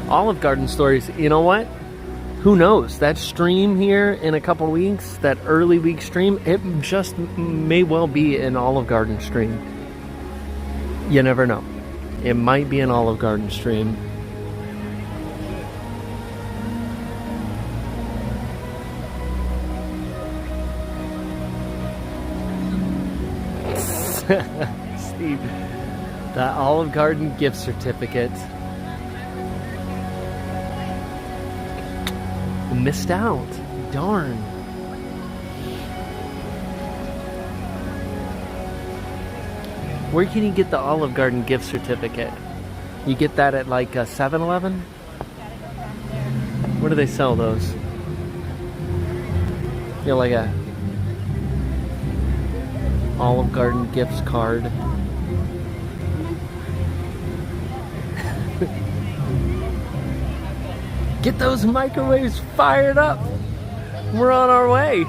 Olive Garden stories. You know what? Who knows? That stream here in a couple weeks, that early week stream, it just may well be an Olive Garden stream. You never know. It might be an Olive Garden stream. Steve, that Olive Garden gift certificate. Missed out. Darn. Where can you get the Olive Garden gift certificate? You get that at like a 7-Eleven? Where do they sell those? You know, like a Olive Garden gifts card. Get those microwaves fired up. We're on our way.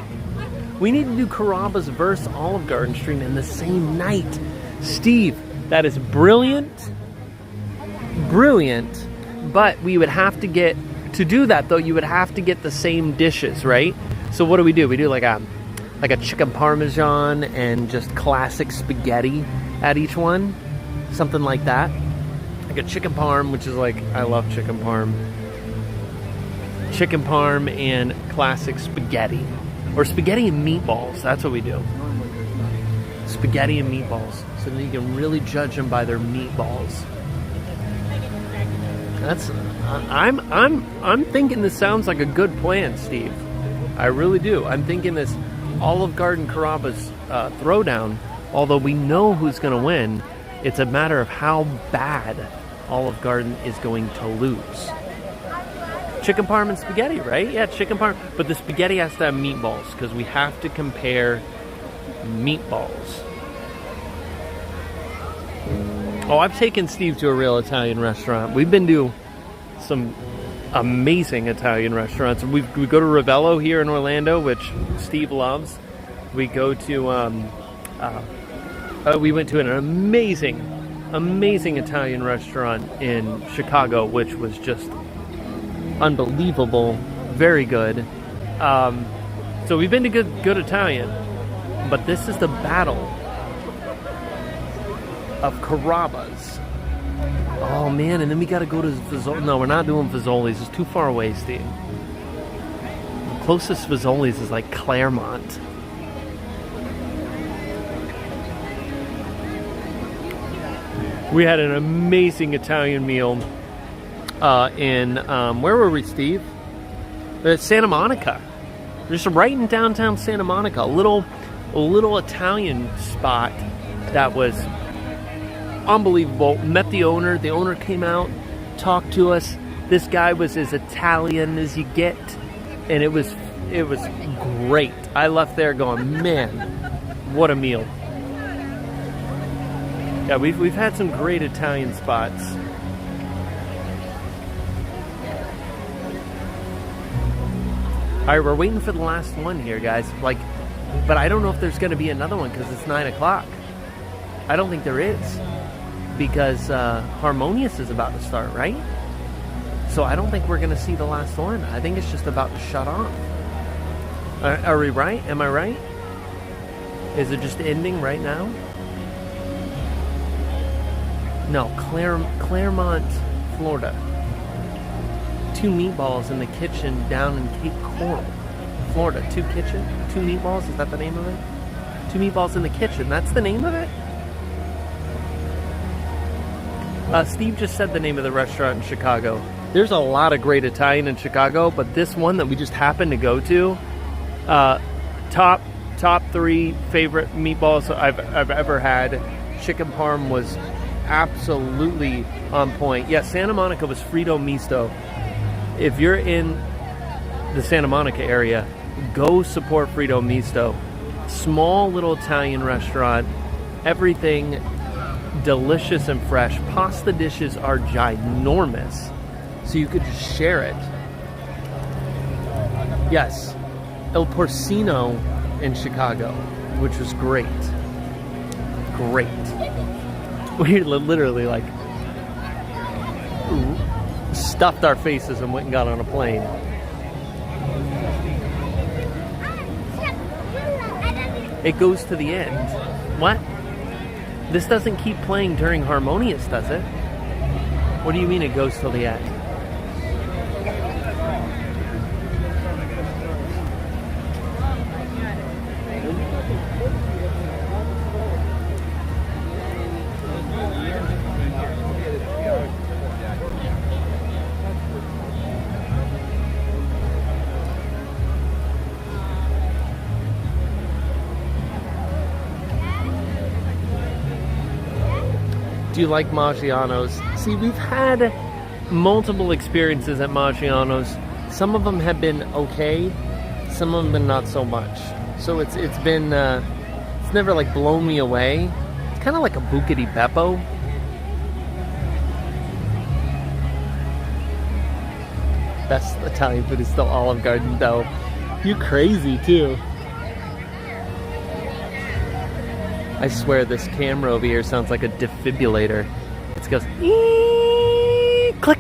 We need to do Carrabba's versus Olive Garden stream in the same night. Steve, that is brilliant. Brilliant. But we would have to get, to do that though, you would have to get the same dishes, right? So what do? We do like a chicken parmesan and just classic spaghetti at each one. Something like that. Like a chicken parm, which is like, I love chicken parm. Chicken parm and classic spaghetti. Or spaghetti and meatballs. That's what we do. Spaghetti and meatballs. So then you can really judge them by their meatballs. That's I'm thinking this sounds like a good plan, Steve. I really do. I'm thinking this Olive Garden Carrabba's throwdown, although we know who's going to win, it's a matter of how bad Olive Garden is going to lose. Chicken parm and spaghetti, right? Yeah, chicken parm. But the spaghetti has to have meatballs because we have to compare meatballs. Oh, I've taken Steve to a real Italian restaurant. We've been to some amazing Italian restaurants. We go to Ravello here in Orlando, which Steve loves. We go to, we went to an amazing Italian restaurant in Chicago, which was just unbelievable, very good. So we've been to good Italian, but this is the battle of Carrabba's. Oh man, and then we gotta go to Fazoli's. No, we're not doing Fazoli's. It's too far away, Steve. The closest Fazoli's is like Claremont. We had an amazing Italian meal in, where were we, Steve? Santa Monica. Just right in downtown Santa Monica. A little Italian spot that was unbelievable. Met the owner. The owner came out, talked to us. This guy was as Italian as you get, and it was great. I left there going, man, what a meal. Yeah, we've had some great Italian spots. All right, we're waiting for the last one here, guys. But I don't know if there's going to be another one because it's 9 o'clock. I don't think there is. Because Harmonious is about to start, right? So I don't think we're going to see the last one. I think it's just about to shut off. Are we right? Am I right? Is it just ending right now? No, Claremont, Florida. 2 meatballs in the kitchen down in Cape Coral, Florida. 2 meatballs, is that the name of it? 2 meatballs in the kitchen, that's the name of it? Steve just said the name of the restaurant in Chicago. There's a lot of great Italian in Chicago, but this one that we just happened to go to, top 3 favorite meatballs I've ever had. Chicken parm was absolutely on point. Yeah, Santa Monica was Frito Misto. If you're in the Santa Monica area, go support Frito Misto. Small little Italian restaurant, everything delicious and fresh. Pasta dishes are ginormous, so you could just share it. Yes, El Porcino in Chicago, which was great. Great. We literally like stuffed our faces and went and got on a plane. It goes to the end. What? This doesn't keep playing during Harmonious, does it? What do you mean it goes till the end? Do you like Maggiano's? See, we've had multiple experiences at Maggiano's. Some of them have been okay, some of them been not so much. So it's been it's never like blown me away. It's kind of like a Buca di Beppo. Best Italian food is still Olive Garden though. You crazy too. I swear this camera over here sounds like a defibrillator. It goes, eee, click.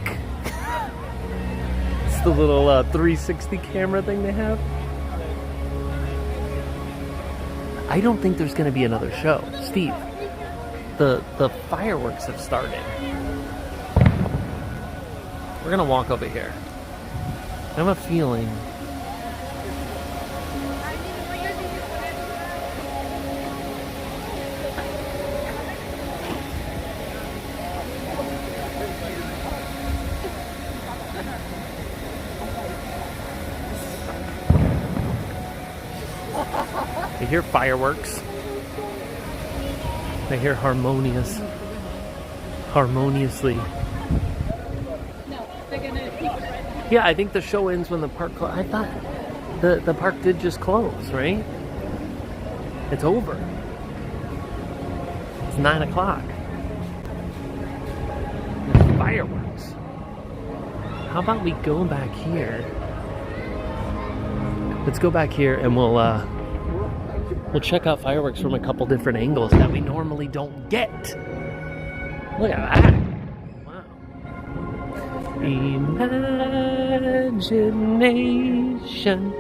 It's the little 360 camera thing they have. I don't think there's going to be another show. Steve, the fireworks have started. We're going to walk over here. I have a feeling. I hear fireworks. I hear harmonious. Harmoniously. Yeah, I think the show ends when the park closes. I thought the park did just close, right? It's over. It's 9 o'clock. There's fireworks. How about we go back here? Let's go back here and we'll check out fireworks from a couple different angles that we normally don't get. Look at that. Wow. Imagination.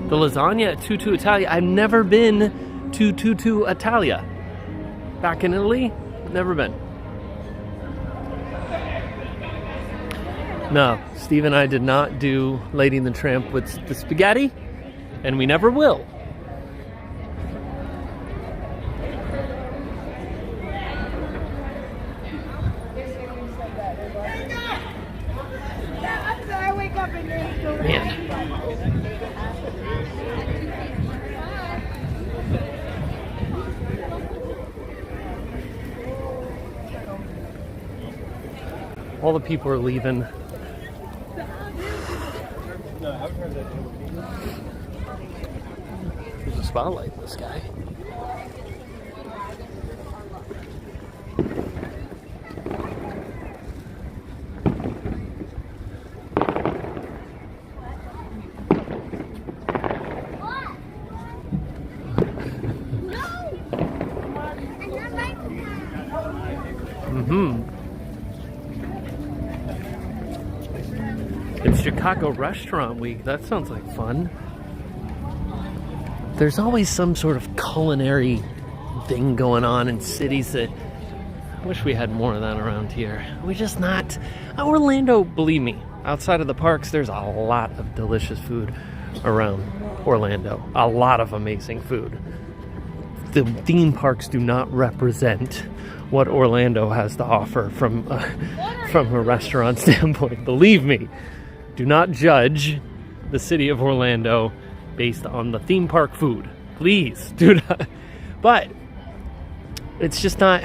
The lasagna at Tutu Italia. I've never been to Tutu Italia. Back in Italy? Never been. No, Steve and I did not do Lady and the Tramp with the spaghetti, and we never will. Man. All the people are leaving. There's a spotlight in the sky. It's Chicago Restaurant Week. That sounds like fun. There's always some sort of culinary thing going on in cities that I wish we had more of that around here. We're just not. Orlando, believe me, outside of the parks, there's a lot of delicious food around Orlando. A lot of amazing food. The theme parks do not represent what Orlando has to offer from a restaurant standpoint. Believe me, do not judge the city of Orlando based on the theme park food. Please do not. But it's just not,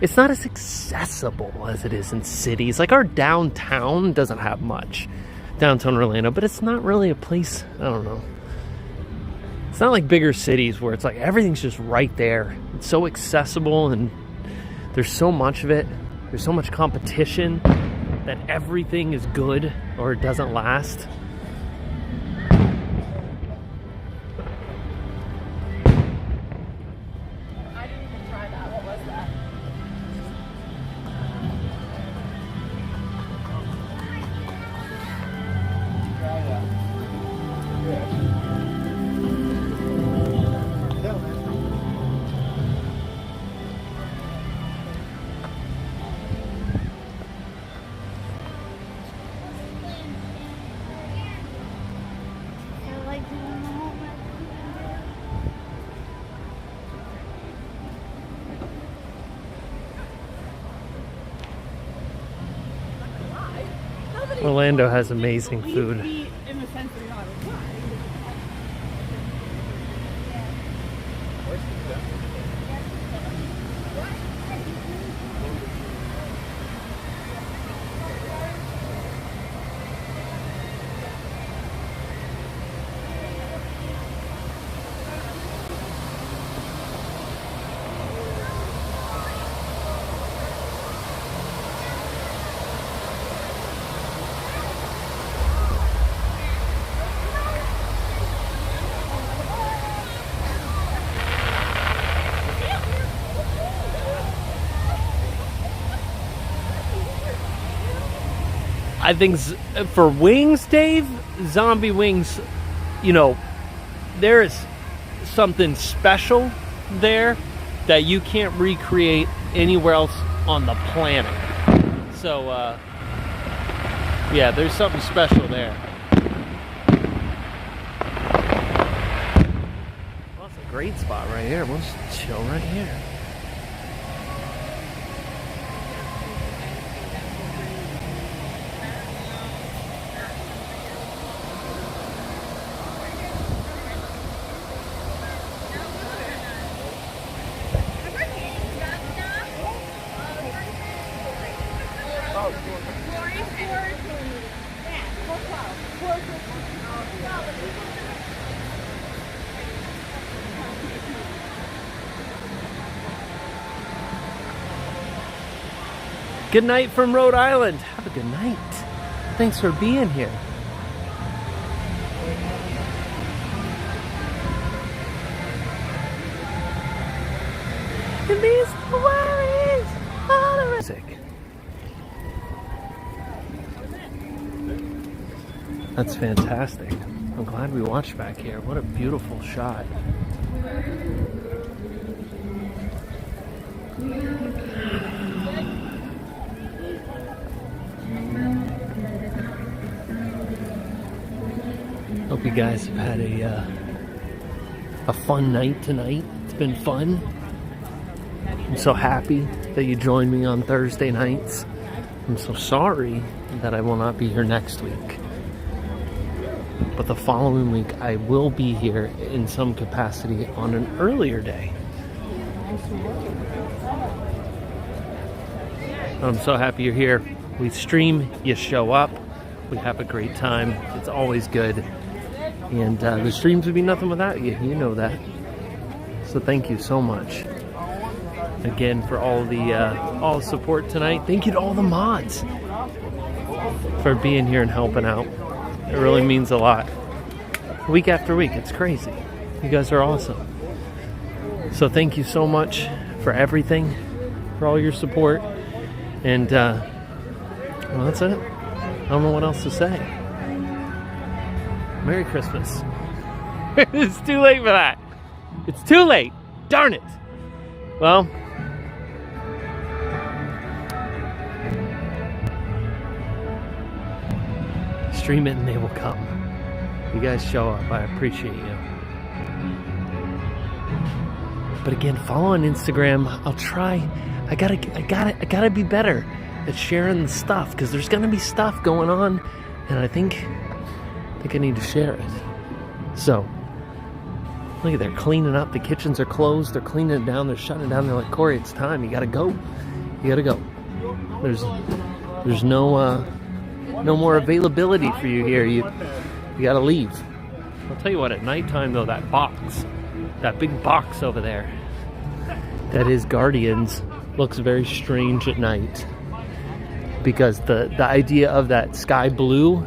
it's not as accessible as it is in cities. Like our downtown doesn't have much, downtown Orlando, but it's not really a place, I don't know. It's not like bigger cities where it's like everything's just right there. It's so accessible and there's so much of it. There's so much competition that everything is good or it doesn't last. I didn't even try that. What was that? Orlando has amazing food. In the sense of not I think for wings, Dave, zombie wings, you know, there is something special there that you can't recreate anywhere else on the planet. So, yeah, there's something special there. Well, that's a great spot right here. We'll just chill right here. Good night from Rhode Island. Have a good night. Thanks for being here. And these worries all the music. That's fantastic. I'm glad we watched back here. What a beautiful shot. Hope you guys have had a fun night tonight. It's been fun. I'm so happy that you joined me on Thursday nights. I'm so sorry that I will not be here next week. But the following week I will be here in some capacity on an earlier day. I'm so happy you're here. We stream, you show up, we have a great time. It's always good. And the streams would be nothing without you. You know that. So thank you so much again for all the support tonight. Thank you to all the mods for being here and helping out. It really means a lot. Week after week, it's crazy. You guys are awesome. So thank you so much for everything, for all your support. And well, that's it. I don't know what else to say. Merry Christmas. It's too late for that. It's too late. Darn it. Well, stream it and they will come. You guys show up. I appreciate you. But again, follow on Instagram. I gotta be better at sharing the stuff, because there's gonna be stuff going on, and I think I need to share it. So, look at, they're cleaning up. The kitchens are closed. They're cleaning it down. They're shutting it down. They're like, Cory, it's time. You gotta go. You gotta go. There's no more availability for you here. You gotta leave. I'll tell you what, at nighttime though, that big box over there, that is Guardians, looks very strange at night. Because the idea of that sky blue,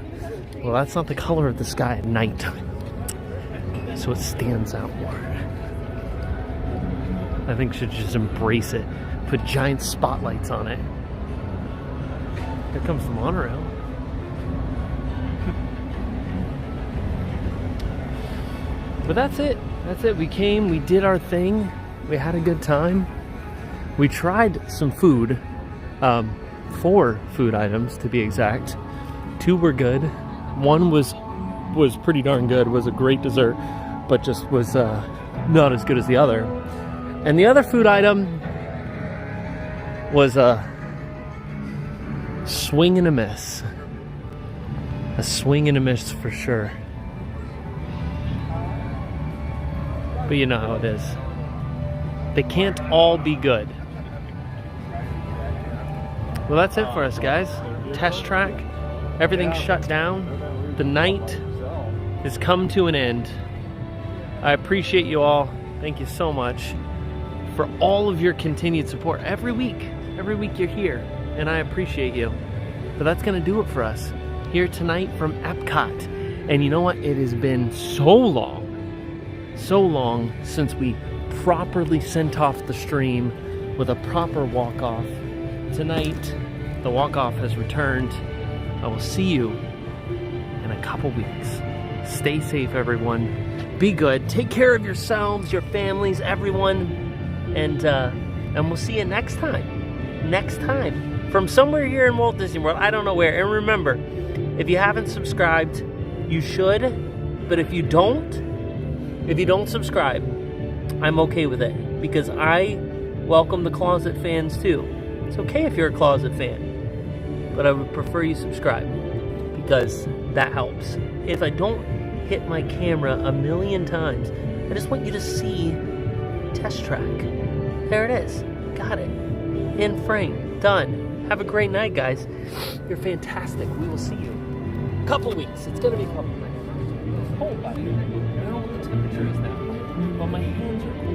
well, that's not the color of the sky at nighttime. So it stands out more. I think should just embrace it. Put giant spotlights on it. Here comes the monorail. But that's it. That's it. We came, we did our thing. We had a good time. We tried some food. 4 food items to be exact. 2 were good. 1 was pretty darn good. Was a great dessert, but just was not as good as the other. And the other food item was a swing and a miss. A swing and a miss for sure. But you know how it is. They can't all be good. Well, that's it for us, guys. Test track. Everything's shut down. The night has come to an end. I appreciate you all. Thank you so much for all of your continued support. Every week you're here, and I appreciate you. But that's going to do it for us here tonight from EPCOT. And you know what? It has been so long since we properly sent off the stream with a proper walk-off. Tonight, the walk-off has returned. I will see you in a couple weeks. Stay safe, everyone. Be good. Take care of yourselves, your families, everyone. And we'll see you next time. Next time. From somewhere here in Walt Disney World. I don't know where. And remember, if you haven't subscribed, you should. But if you don't subscribe, I'm okay with it. Because I welcome the closet fans too. It's okay if you're a closet fan, but I would prefer you subscribe, because that helps. If I don't hit my camera a million times, I just want you to see test track. There it is. Got it. In frame. Done. Have a great night, guys. You're fantastic. We will see you a couple weeks. It's going to be a couple weeks. It's cold by here. I don't know what the temperature is now, but my hands are cold.